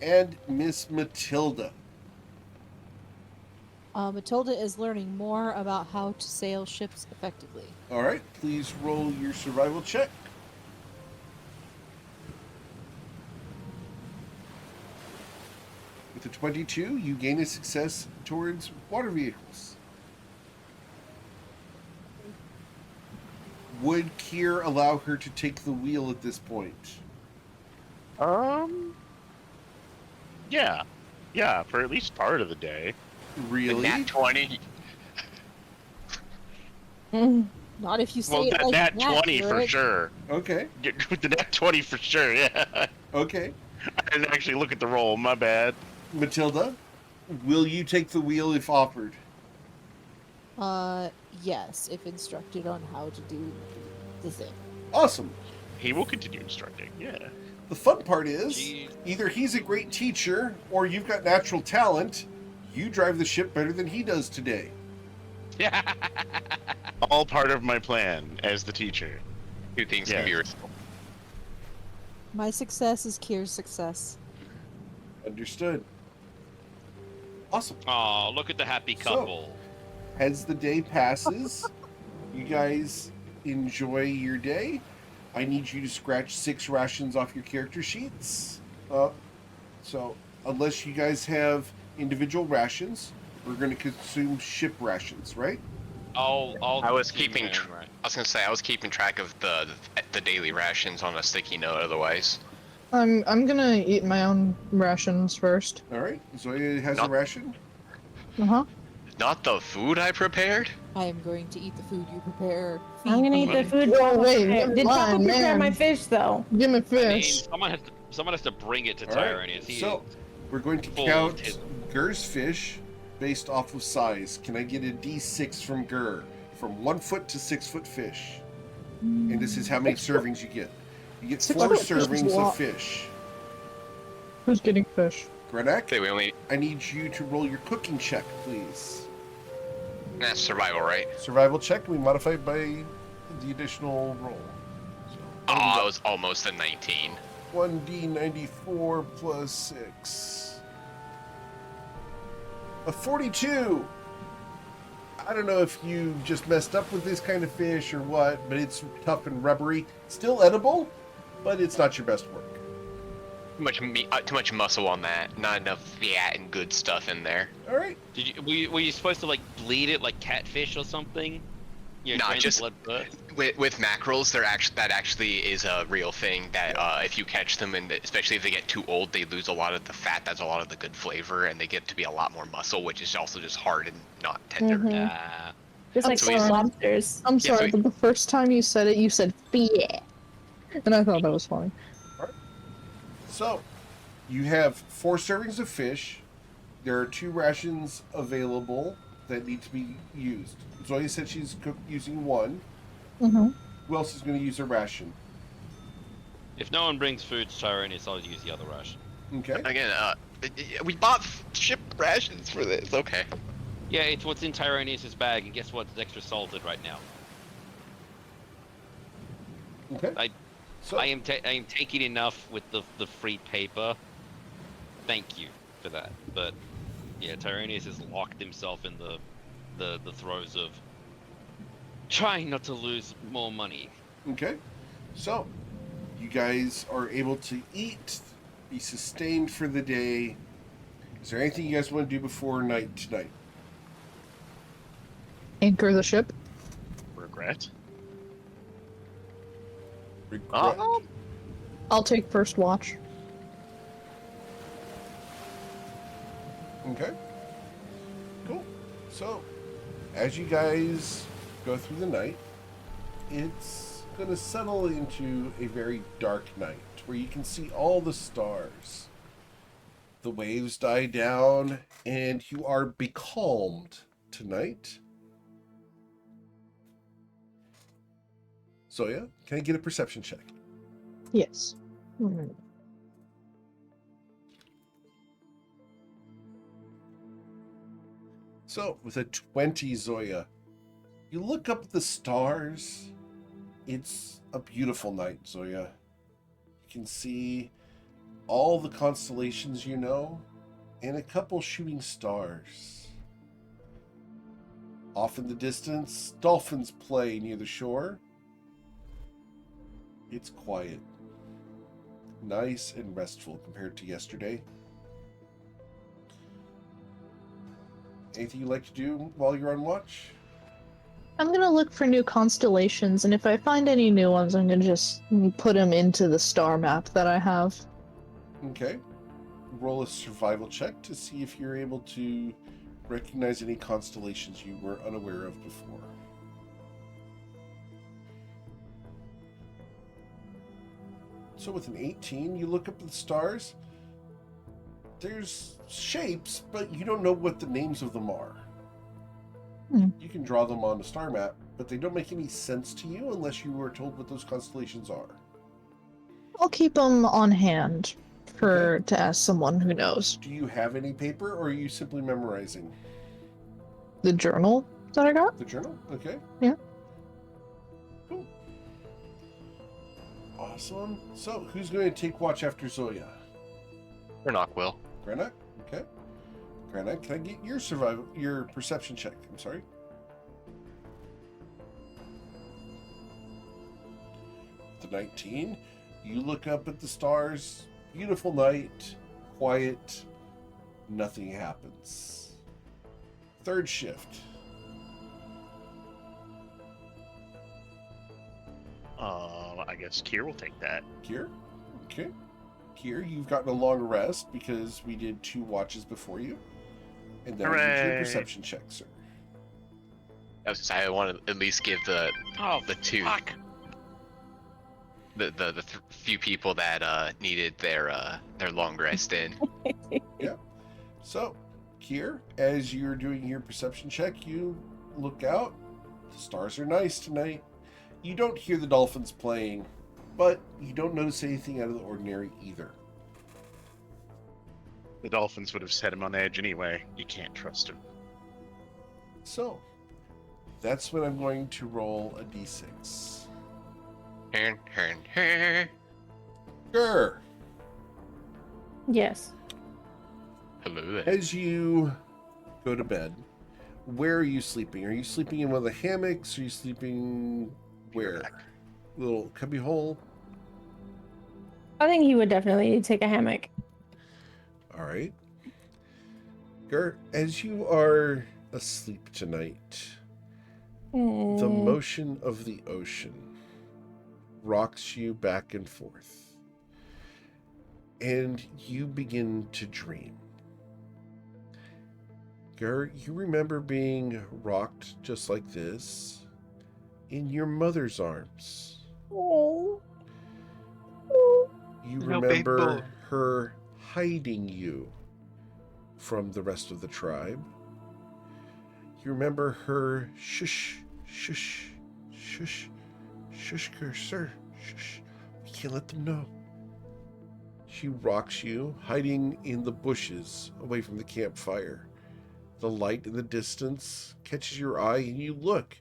And Miss Matilda.
Matilda is learning more about how to sail ships effectively.
All right. Please roll your survival check. With a 22, you gain a success towards water vehicles. Would Kier allow her to take the wheel at this point?
Yeah, for at least part of the day.
Really?
Nat 20.
Not if you say
Well,
it like
that
that,
20 for
Garrett.
sure.
Okay.
With the nat 20 for sure, yeah.
Okay.
I didn't actually look at the roll, my bad.
Matilda, will you take the wheel if offered?
Yes, if instructed on how to do the thing.
Awesome.
He will continue instructing, yeah.
The fun part is,
Jeez.
either he's a great teacher or you've got natural talent. You drive the ship better than he does today.
All part of my plan as the teacher.
Two things can be
Yes.
real.
My success is Kier's success.
Understood. Awesome.
Oh, look at the happy
So-
couple.
As the day passes, you guys enjoy your day. I need you to scratch 6 rations off your character sheets. So, unless you guys have individual rations, we're going to consume ship rations, right?
I was keeping.
Right.
I was gonna say I was keeping track of the daily rations on a sticky note. Otherwise,
I'm gonna eat my own rations first.
All right. Zoya has a
Not-
ration.
Uh-huh.
not the food I prepared.
I am going to eat the food you prepare.
I'm gonna eat the food.
Oh, wait,
Did Papa
mine,
prepare
man.
my fish though?
Give me
I mean,
fish.
someone has to bring it to
All right.
Tyronius. He
So,
is
we're going to
full
count
of his-
Gur's fish based off of size. Can I get a D6 from Gur? From 1 foot to 6 foot fish. And this is how many servings you get. You get
Six
4
fish is a
servings of
lot.
fish.
Who's getting fish?
Grenak,
Okay, we only.
I need you to roll your cooking check, please.
That's survival, right?
Survival check, we modify it by the additional roll. So,
Oh, it was almost a 19.
1d94 plus 6. A 42! I don't know if you just messed up with this kind of fish or what, but it's tough and rubbery. Still edible, but it's not your best work.
Too much meat, too much muscle on that. Not enough fat and good stuff in there.
All right.
Were you supposed to like bleed it like catfish or something? You know,
Nah,
drain the
just-
blood first?
With mackerels, that actually is a real thing. That if you catch them, and especially if they get too old, they lose a lot of the fat. That's a lot of the good flavor, and they get to be a lot more muscle, which is also just hard and not tender.
Mhm. Just
I'm
like
sorry.
some lobsters.
I'm
Yeah,
sorry,
so-
but the first time you said it, you said "yeah," and I thought that was funny.
So, you have 4 servings of fish. There are 2 rations available that need to be used. Zoya said she's using 1.
Mm-hmm.
Who else is going to use a ration?
If no one brings food to Tyrannus, I'll use the other ration.
Okay.
Again, we bought ship rations for this. Okay.
Yeah, it's what's in Tyrannus' bag, and guess what? It's extra salted right now.
Okay. So,
I am taking enough with the free paper. Thank you for that. But yeah, Tyrannus has locked himself in the throes of trying not to lose more money.
okay. So, you guys are able to eat, be sustained for the day. Is there anything you guys want to do before night tonight?
Anchor the ship.
Regret.
Regret.
I'll take first watch.
Okay. Cool. So, as you guys go through the night, it's going to settle into a very dark night where you can see all the stars. The waves die down, and you are becalmed tonight. Zoya, can I get a perception check?
Yes. Mhm.
So, with a 20, Zoya, you look up at the stars. It's a beautiful night, Zoya. You can see all the constellations you know, and a couple shooting stars. Off in the distance, dolphins play near the shore. It's quiet. Nice and restful compared to yesterday. Anything you'd like to do while you're on watch?
I'm gonna look for new constellations, and if I find any new ones, I'm gonna just put them into the star map that I have.
Okay. Roll a survival check to see if you're able to recognize any constellations you were unaware of before. So with an 18, you look up at the stars. There's shapes, but you don't know what the names of them are. You can draw them on a star map, but they don't make any sense to you unless you were told what those constellations are.
I'll keep them on hand to ask someone who knows.
Do you have any paper, or are you simply memorizing
The journal that I got?
the journal? Okay.
Yeah.
Cool. Awesome. So, who's going to take watch after Zoya?
Granok will.
Granak? Okay. Granak, can I get your perception check? I'm sorry. The 19. You look up at the stars. Beautiful night. Quiet. Nothing happens. Third shift.
I guess Kier will take that.
Kier? Okay. Kier, you've gotten a long rest because we did 2 watches before you. And then we did your
Hooray.
perception check, sir.
I was gonna say I want to at least give the
Oh,
two
fuck.
the few people that needed their long rest in.
So, Kier, as you're doing your perception check, you look out. The stars are nice tonight. You don't hear the dolphins playing, but you don't notice anything out of the ordinary either.
The dolphins would have set him on edge anyway. You can't trust him.
So, that's when I'm going to roll a d6. Grr!
Yes.
Hello there.
As you go to bed, where are you sleeping? Are you sleeping in one of the hammocks? Are you sleeping where? Little cubby hole?
I think he would definitely take a hammock.
All right. Gert, as you are asleep tonight, the motion of the ocean rocks you back and forth, and you begin to dream. Gert, you remember being rocked just like this in your mother's arms.
Oh.
You
No, big boy.
remember her hiding you from the rest of the tribe. You remember her shush, shush, shush, shush, sir, shush. We can't let them know. She rocks you, hiding in the bushes away from the campfire. The light in the distance catches your eye, and you look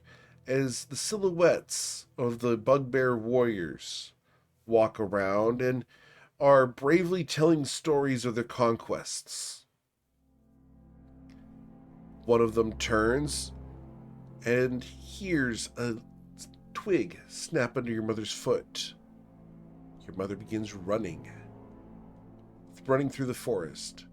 as the silhouettes of the bugbear warriors walk around and are bravely telling stories of their conquests. One of them turns and hears a twig snap under your mother's foot. Your mother begins running through the forest.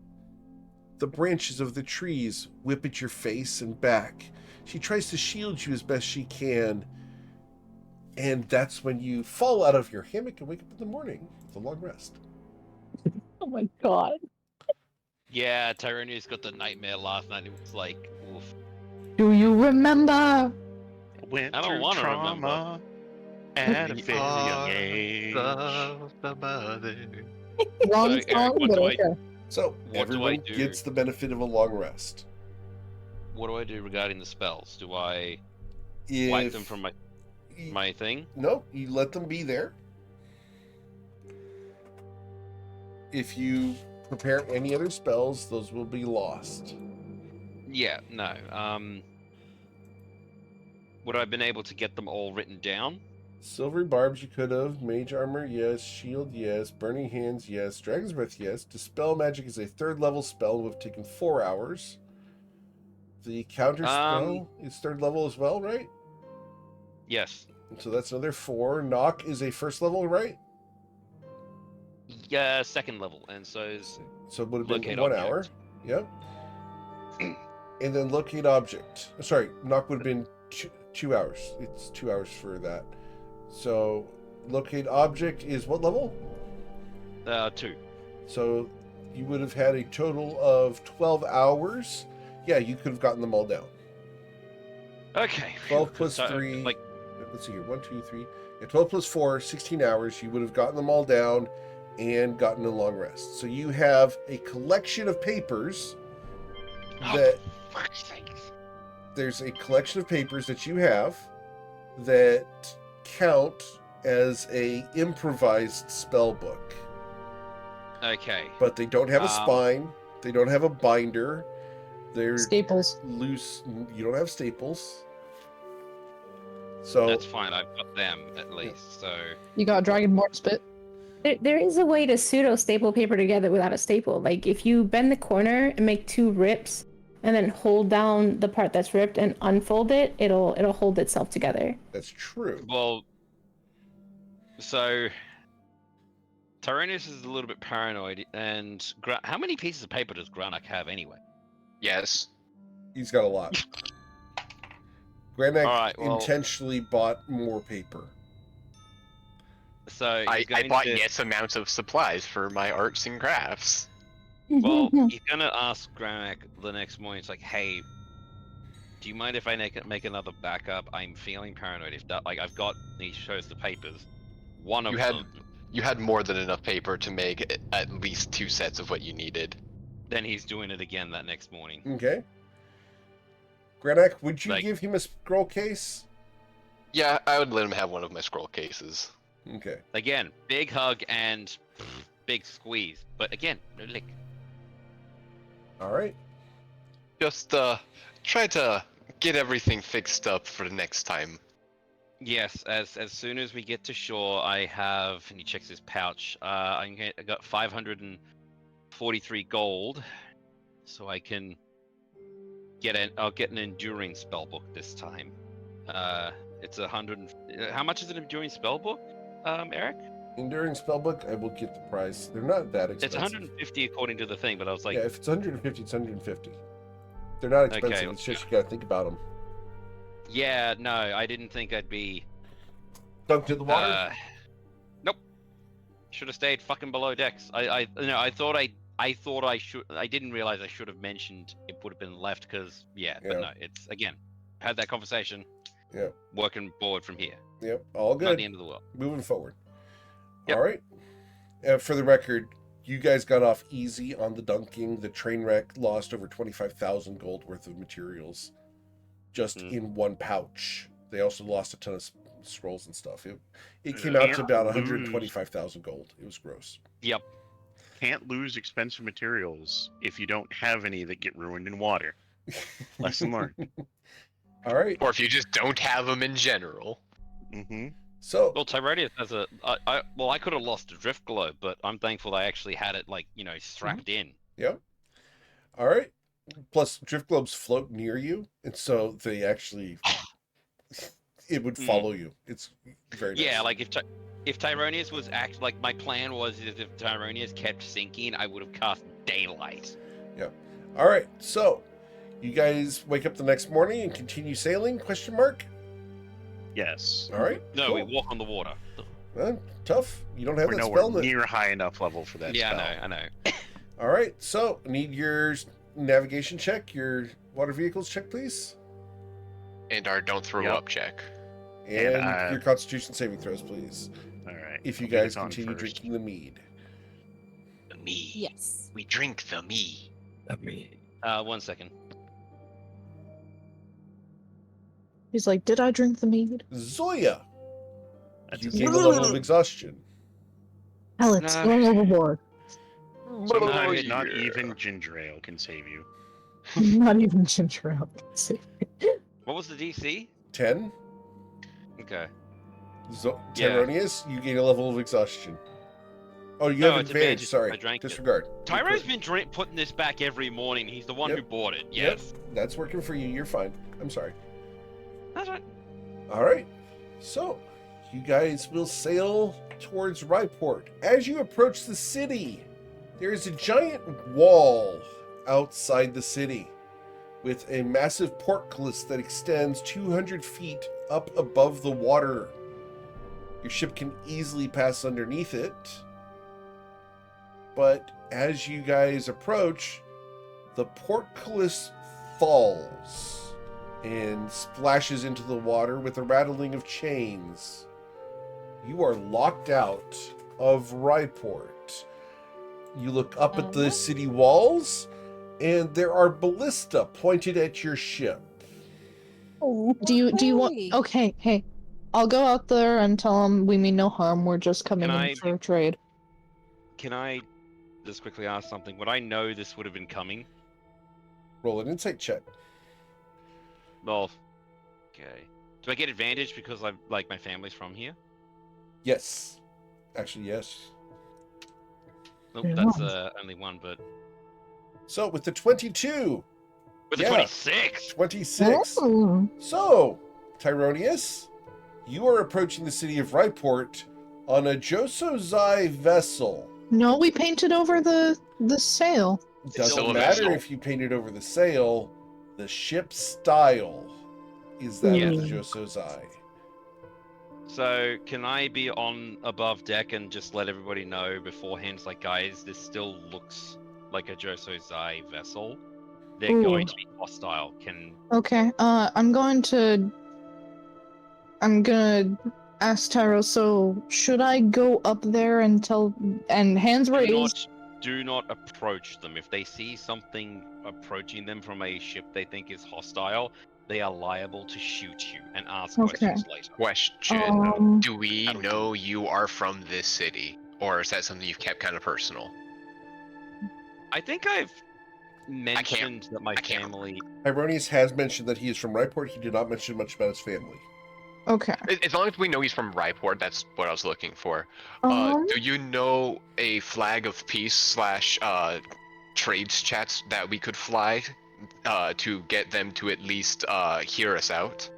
The branches of the trees whip at your face and back. She tries to shield you as best she can, and that's when you fall out of your hammock and wake up in the morning with a long rest.
Oh my god.
Yeah, Tyronius got the nightmare last night. It was like, oof.
Do you remember?
Went
I don't
through
wanna
trauma at a
We
very young
are
age.
the mother.
Wrong
Eric,
song,
what
but
do I-
okay.
So
What do I
everyone
do?
gets the benefit of a long rest.
What do I do regarding the spells? Do I
If
wipe them from
y-
my thing?
No, you let them be there. If you prepare any other spells, those will be lost.
Yeah, no. Would I have been able to get them all written down?
Silvery barbs you could have. Mage armor, yes. Shield, yes. Burning hands, yes. Dragon's breath, yes. Dispel magic is a 3rd level spell and would have taken 4 hours. The counter spell is 3rd level as well, right?
Yes.
So that's another 4. Knock is a 1st level, right?
Yeah, 2nd level, and so is
So it would have been
Locate
1
object.
hour. Yep. And then locate object. Sorry, knock would have been 2 hours. It's 2 hours for that. So locate object is what level?
2.
So you would have had a total of 12 hours. Yeah, you could have gotten them all down.
Okay.
12 plus
So,
3.
Like,
Let's see here. 1, 2, 3. Yeah, 12 plus 4, 16 hours. You would have gotten them all down and gotten a long rest. So you have a collection of papers that
fuck's sakes.
there's a collection of papers that you have that count as a improvised spell book.
Okay.
But they don't have a
Um,
spine. They don't have a binder. They're
Staples.
loose. You don't have staples. So
That's fine. I've got them at least. So
You got Dragon Mortis bit.
There is a way to pseudo staple paper together without a staple. Like if you bend the corner and make 2 rips, and then hold down the part that's ripped and unfold it, it'll hold itself together.
that's true.
well. So Tyronius is a little bit paranoid, and how many pieces of paper does Granak have anyway?
Yes.
He's got a lot. Granak
Alright, well-
intentionally bought more paper.
So
I
he's going
bought
to,
yes amounts of supplies for my arts and crafts.
Well, he's gonna ask Granak the next morning. It's like, hey, do you mind if I make another backup? I'm feeling paranoid. If that, like, I've got. He shows the papers. One of
You had-
them.
You had more than enough paper to make at least 2 sets of what you needed.
Then he's doing it again that next morning.
Okay. Granak, would you
Like-
give him a scroll case?
Yeah, I would let him have one of my scroll cases.
Okay.
Again, big hug and big squeeze. But again, no lick.
All right.
Just try to get everything fixed up for the next time.
Yes, as soon as we get to shore, I have, and he checks his pouch. I got 543 gold, so I can I'll get an enduring spell book this time. It's 100. How much is an enduring spell book, Eric?
Enduring spellbook, I will get the price. They're not that expensive.
It's 150 according to the thing, but I was like,
yeah, if it's 150, it's 150. They're not expensive.
Okay,
It's just you gotta think about them.
yeah, no, I didn't think I'd be.
Dunked in the water.
Nope. Should have stayed fucking below decks. I thought I should. I didn't realize I should have mentioned it would have been left because
Yeah.
but no, it's again had that conversation.
Yeah.
Working forward from here.
Yep. All
Not
good.
the end of the world.
Moving forward.
Yep.
All right. For the record, you guys got off easy on the dunking. The train wreck lost over 25,000 gold worth of materials just in one pouch. They also lost a ton of scrolls and stuff. It came out to about 125,000 gold. It was gross.
Yep.
Can't lose expensive materials if you don't have any that get ruined in water. Lesson learned.
All right.
Or if you just don't have them in general.
Mm-hmm.
So,
Well, Tyrodius has a. I could have lost a drift globe, but I'm thankful I actually had it strapped in.
yeah. All right. Plus, drift globes float near you, and so they actually it would follow you. It's very nice.
Yeah, like if Tyronius was my plan was is if Tyronius kept sinking, I would have cast daylight.
All right. So, you guys wake up the next morning and continue sailing? Question mark.
Yes.
All right.
No,
cool.
we walk on the water.
Tough. You don't have
We're
that
nowhere
spell.
near high enough level for that
Yeah,
spell.
I know.
All right. So, need your navigation check, your water vehicles check, please,
And our don't throw
Yep.
up check.
and your Constitution saving throws, please.
All right.
If you
I'll get
guys
it on
continue
first.
drinking the mead.
The me.
Yes.
We drink the me.
1 second.
He's like, did I drink the mead?
Zoya,
That's
you
a
gain a level of exhaustion.
Alex,
Nah.
going overboard.
Sometimes
Oh,
not
yeah.
even ginger ale can save you.
Not even ginger ale can save me.
What was the DC?
10.
Okay. Yeah.
Teronius, you gain a level of exhaustion. Oh, you
No,
have
it's
advantage.
advantage.
Sorry,
I drank it.
disregard.
Tyro's been putting this back every morning. He's the one
Yep.
who bought it.
Yep,
Yes.
that's working for you. You're fine. I'm sorry.
That's right.
All right. So, you guys will sail towards Ryport. As you approach the city, there is a giant wall outside the city with a massive portcullis that extends 200 feet up above the water. Your ship can easily pass underneath it. But as you guys approach, the portcullis falls and splashes into the water with a rattling of chains. You are locked out of Ryport. You look up at the city walls, and there are ballista pointed at your ship.
Do you want?
Hey.
Okay, hey, I'll go out there and tell him we mean no harm. We're just coming
Can
in
I-
for a trade.
Can I just quickly ask something? Would I know this would have been coming?
Roll an insight check.
Well, okay. Do I get advantage because I'm like my family's from here?
Yes. Actually, yes.
Nope,
Yeah.
that's only one, but
So with the 22,
with
Yeah.
a 26.
26.
Oh.
So, Tyronius, you are approaching the city of Ryport on a Josozai vessel.
No, we painted over the sail.
Doesn't
still a
matter
vessel.
if you painted over the sail, the ship style is that of
Yes.
the Josozai.
So can I be on above deck and just let everybody know beforehand? Like, guys, this still looks like a Joso Zai vessel. They're
Ooh.
going to be hostile. Can
Okay. I'm gonna ask Tyro. So should I go up there and tell? And hands raised.
do not approach them. If they see something approaching them from a ship they think is hostile, they are liable to shoot you and ask
Okay.
questions later.
Question: Do we
I don't
know you are from this city, or is that something you've kept kind of personal?
I think I've mentioned that my
can't
family.
Ironius has mentioned that he is from Ryport. He did not mention much about his family.
Okay.
As long as we know he's from Ryport, that's what I was looking for. Do you know a flag of peace / trades chats that we could fly to get them to at least hear us out?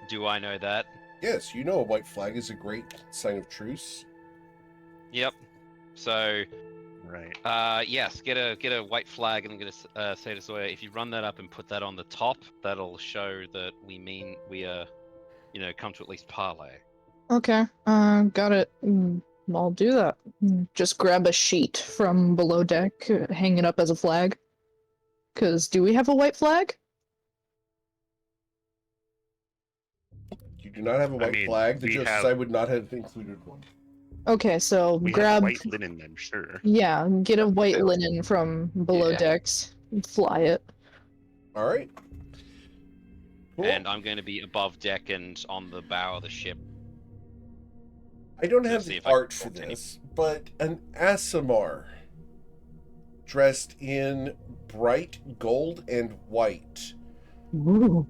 Do I know that?
Yes, you know a white flag is a great sign of truce.
Yep. So,
Right.
yes, get a white flag and I'm gonna say to Sawyer, if you run that up and put that on the top, that'll show that we are, come to at least parley.
Okay. Got it. I'll do that. Just grab a sheet from below deck, hang it up as a flag. Cause do we have a white flag?
You do not have a white
mean,
flag. The
we
Joseph
have-
side would not have included one.
Okay, so
We
grab.
have white linen then, sure.
Yeah, get a white linen from below decks. Fly it.
All right. Cool.
And I'm going to be above deck and on the bow of the ship.
I don't
Let's
have
see
the
if I can
art for
talk to any-
this, but an Aasimar dressed in bright gold and white
Ooh.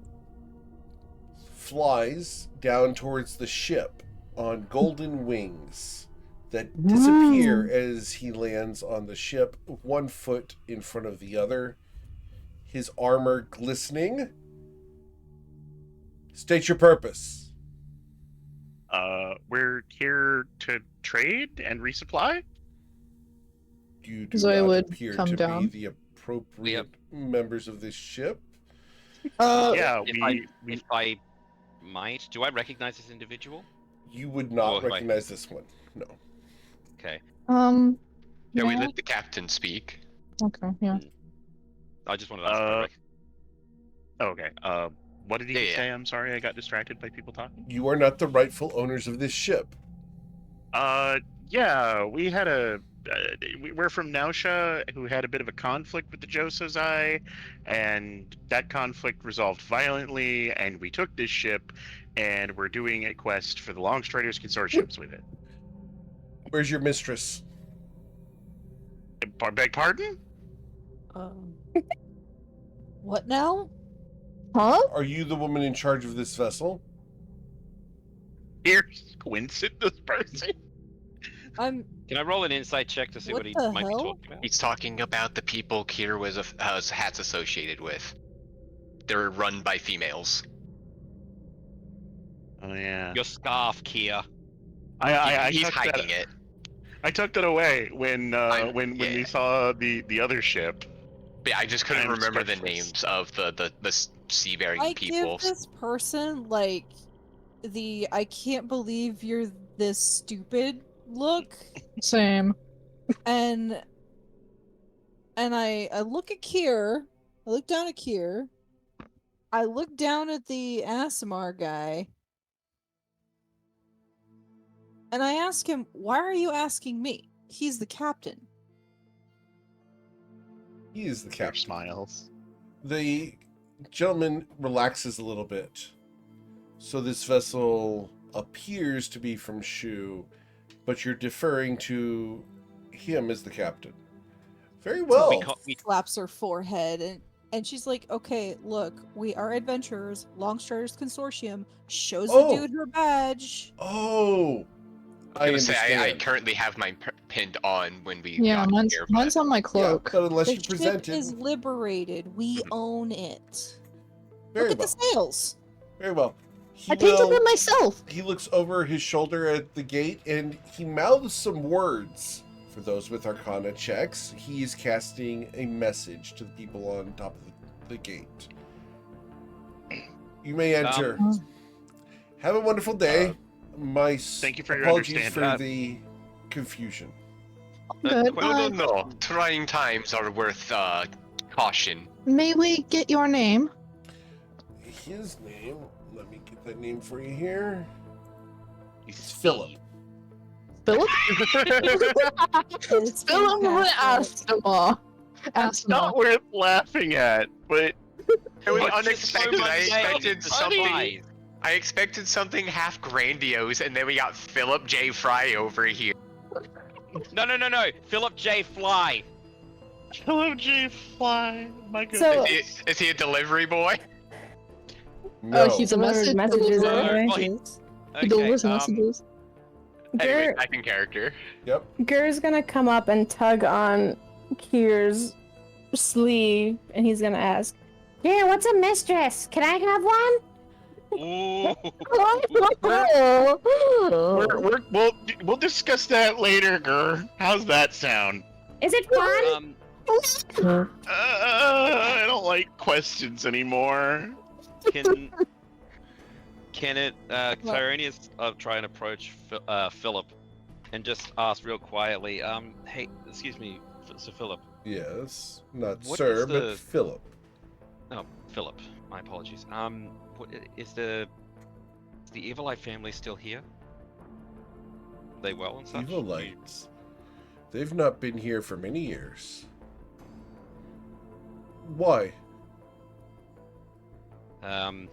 flies down towards the ship on golden wings that disappear as he lands on the ship, 1 foot in front of the other, his armor glistening. State your purpose.
We're here to trade and resupply.
You do
So I
not
would
appear
come
to
down.
be the appropriate members of this ship.
Yeah,
if I might, do I recognize this individual?
You would not
Or if I-
recognize this one. No.
Okay.
Shall we
yeah.
let the captain speak?
Okay, yeah.
I just wanted to ask. if I rec-
Okay. What did he
Yeah, yeah.
say? I'm sorry, I got distracted by people talking.
You are not the rightful owners of this ship.
Yeah, we had we're from Nausha, who had a bit of a conflict with the Josozai, and that conflict resolved violently, and we took this ship, and we're doing a quest for the Longstriders consortiums with it.
Where's your mistress?
Beg pardon?
What now?
Huh?
Are you the woman in charge of this vessel?
Here's Quincy, this person.
I'm.
Can I roll an insight check to see
What
what he
the
might be
hell?
talking about?
He's talking about the people Kier has hats associated with. They're run by females.
Oh yeah.
Your scarf, Kia.
He's
tucked
hiding
that,
it.
I tucked it away when we saw the other ship.
But I just couldn't
I'm
remember the
speechless.
names of the seafaring
I
people.
give this person like I can't believe you're this stupid look,
Same.
and I look at Kier. I look down at Kier. I look down at the Aasimar guy. And I ask him, why are you asking me? He's the captain.
He is the
Their
captain.
smiles.
The gentleman relaxes a little bit. So this vessel appears to be from Shu, but you're deferring to him as the captain. Very well.
Slaps her forehead and she's like, okay, look, we are adventurers, Longstriders Consortium, shows the dude her badge.
Oh, I
say
understand.
I currently have mine pinned on when we
Yeah,
got
mine's,
here.
mine's on my cloak.
But unless
The
you
ship
present it,
is liberated. We own it.
very
Look
well.
at the sails.
Very well.
I painted them myself.
He looks over his shoulder at the gate and he mouths some words. For those with Arcana checks, he's casting a message to the people on top of the gate. You may enter. Have a wonderful day. My
thank you for your
apologies
understanding.
for the confusion.
Good.
No. Trying times are worth caution.
May we get your name?
His name, let me get that name for you here.
He's
It's Philip.
Philip?
It's
Philip
fantastic.
Astema.
Not worth laughing at, but
It was
It's just
unexpected.
so
I
much
expected
funny.
something. I expected something half grandiose, and then we got Philip J. Fry over here.
No. Philip J. Fly.
Philip J. Fly. My goodness.
So
Is he a delivery boy?
No.
he's a
Delivers
message
messages
deliverer.
anyway.
He delivers messages.
Anyway,
Gur,
back in character.
Yep.
Gur's gonna come up and tug on Kier's sleeve, and he's gonna ask, "Yeah, what's a mistress? Can I have one?"
Ooh.
We'll discuss that later, Gur. How's that sound?
Is it fun?
I don't like questions anymore.
Can it, Tyranius, try and approach Philip and just ask real quietly, hey, excuse me, Sir Philip.
Yes. Not
What
sir,
is
but
the-
Philip.
Oh, Philip, my apologies. What, is the Evilite family still here? Are they well and such?
Evilites. They've not been here for many years. Why?
And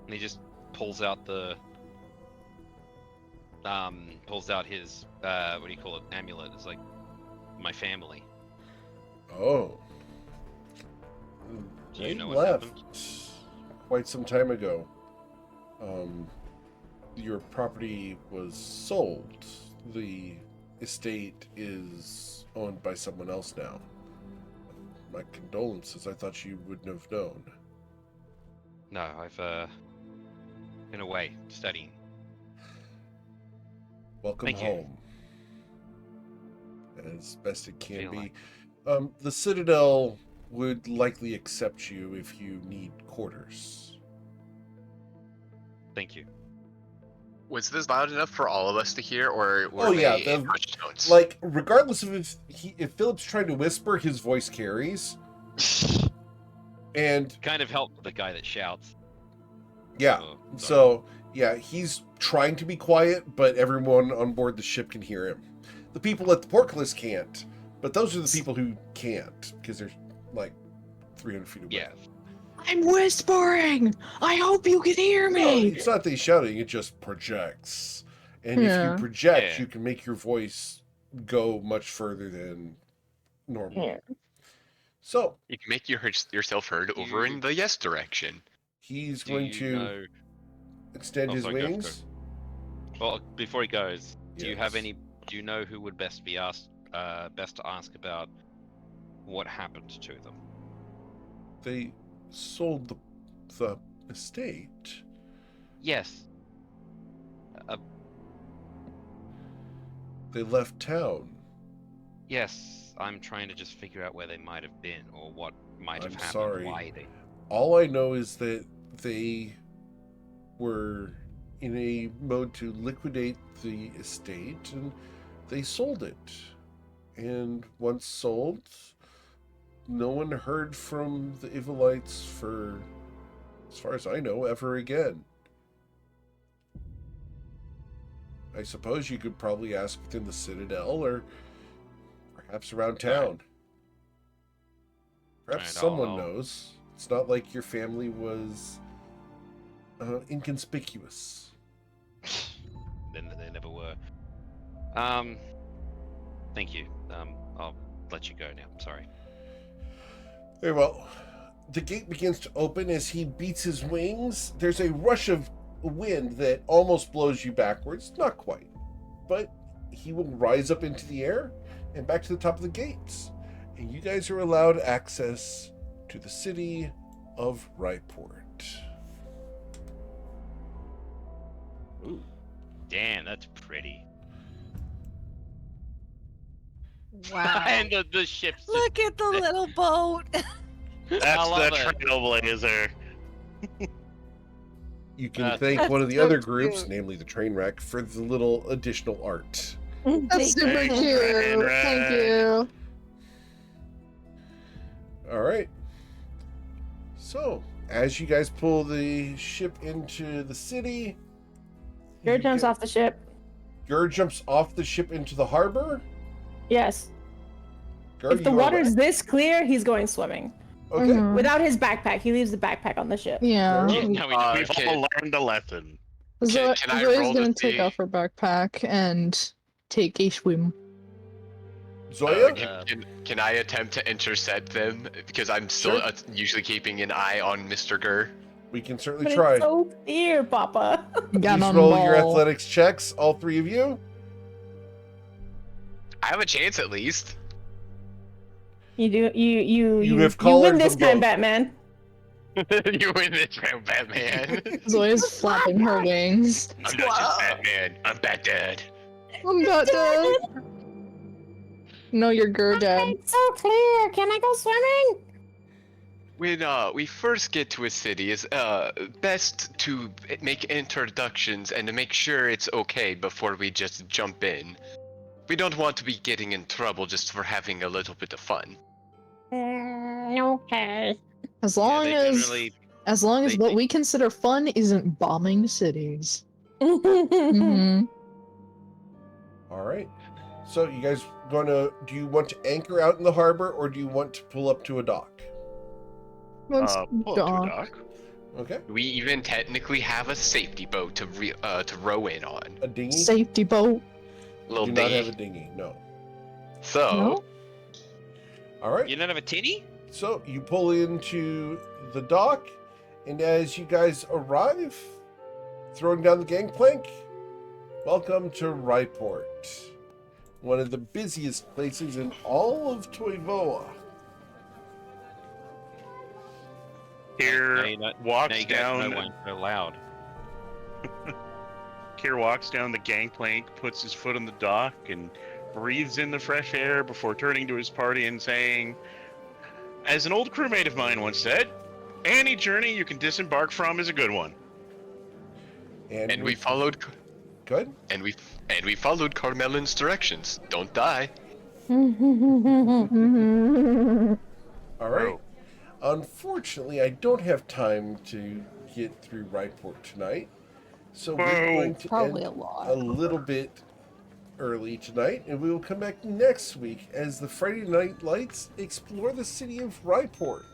he just pulls out his what do you call it, amulet. It's like my family.
Oh.
Do you
They
know what
left
happened?
quite some time ago. Your property was sold. The estate is owned by someone else now. My condolences. I thought you wouldn't have known.
No, I've been away studying.
Welcome
Thank you.
home. As best it can
Feel
be.
like-
The Citadel would likely accept you if you need quarters.
Thank you.
Was this loud enough for all of us to hear, or were
Oh, yeah,
they in
the-
hushed tones?
Like, regardless of if Philip's trying to whisper, his voice carries. And
Kind of help the guy that shouts.
yeah,
Oh, sorry.
so yeah, he's trying to be quiet, but everyone on board the ship can hear him. The people at the portcullis can't, but those are the people who can't because they're like 300 feet away.
Yeah.
I'm whispering. I hope you can hear
No,
me.
it's not that he's shouting; it just projects. And if
Yeah.
you project,
Yeah.
you can make your voice go much further than normal.
Yeah.
So
You can make yourself heard over in the yes direction.
he's
Do
going
you
to
know?
extend
Oh,
his
sorry, go,
wings.
Well, before he goes, do you have
Yes.
any? Do you know who would best be asked? Best to ask about what happened to them?
They sold the estate.
Yes.
They left town.
Yes. I'm trying to just figure out where they might have been or what might have
I'm
happened.
sorry.
Why they?
All I know is that they were in a mode to liquidate the estate and they sold it. And once sold, no one heard from the Evilites for, as far as I know, ever again. I suppose you could probably ask within the Citadel or perhaps around town. Perhaps
Alright,
someone
I'll-
knows. It's not like your family was inconspicuous.
Then they never were. Thank you. I'll let you go now. Sorry.
Very well. The gate begins to open as he beats his wings. There's a rush of wind that almost blows you backwards. Not quite. But he will rise up into the air and back to the top of the gates. And you guys are allowed access to the city of Ryport.
Ooh. Damn, that's pretty.
Wow.
And the ship's just
Look at the little boat.
That's
love
the
it.
Trailblazer.
You can
That's-
thank one of the
That's so
other groups,
cute.
namely the train wreck, for the little additional art.
That's super
Thanks,
cute.
Ryan.
Thank you.
All right. So, as you guys pull the ship into the city,
Gur
you
jumps
get-
off the ship.
Gur jumps off the ship into the harbor.
Yes.
Gur,
If the
you are
water's
right.
this clear, he's going swimming.
Okay.
Mhm.
Without his backpack, he leaves the backpack on the ship.
Yeah.
Very
Yeah,
Uh,
we've
can-
all learned a lesson.
Can I
Zoe's
roll to
gonna take
see-
off her backpack and take a swim.
Zoya?
Can I attempt to intercept them? Because I'm still
Sure.
usually keeping an eye on Mr. Gurr.
We can certainly
But
try.
it's so clear, Papa.
Got
Please
on
roll your
ball.
athletics checks, all three of you.
I have a chance at least.
You do. You
have
you
collared
win this
them
time,
both.
Batman.
You win this round, Batman.
Zoe's flapping her wings.
I'm not just Batman. I'm Bat Dad.
I'm not dead. No, you're Gurdad.
It's so clear. Can I go swimming?
When we first get to a city, it's best to make introductions and to make sure it's okay before we just jump in. We don't want to be getting in trouble just for having a little bit of fun.
Okay.
As long
they
as
generally-
what
they-
we consider fun isn't bombing cities. Hmm.
All right. So you guys do you want to anchor out in the harbor or do you want to pull up to a dock?
Let's
Pull up to a
dock.
dock.
Okay.
We even technically have a safety boat to row in on.
A dinghy?
Safety boat.
Little
do not
dinghy.
have a dinghy, no.
So,
No?
All right.
You don't have a titty?
So you pull into the dock, and as you guys arrive, throwing down the gangplank, welcome to Ryport, one of the busiest places in all of Toivoa.
Here
Now you know-
walks
Now you guys
down.
know why I'm so loud.
Kier walks down the gangplank, puts his foot on the dock, and breathes in the fresh air before turning to his party and saying, "As an old crewmate of mine once said, any journey you can disembark from is a good one."
and we followed
Good.
and we followed Carmelin's directions. Don't die.
All right. Unfortunately, I don't have time to get through Ryport tonight, so we're
Whoa.
going to
Probably
end
a lot.
a little bit early tonight, and we will come back next week as the Friday Night Lights explore the city of Ryport.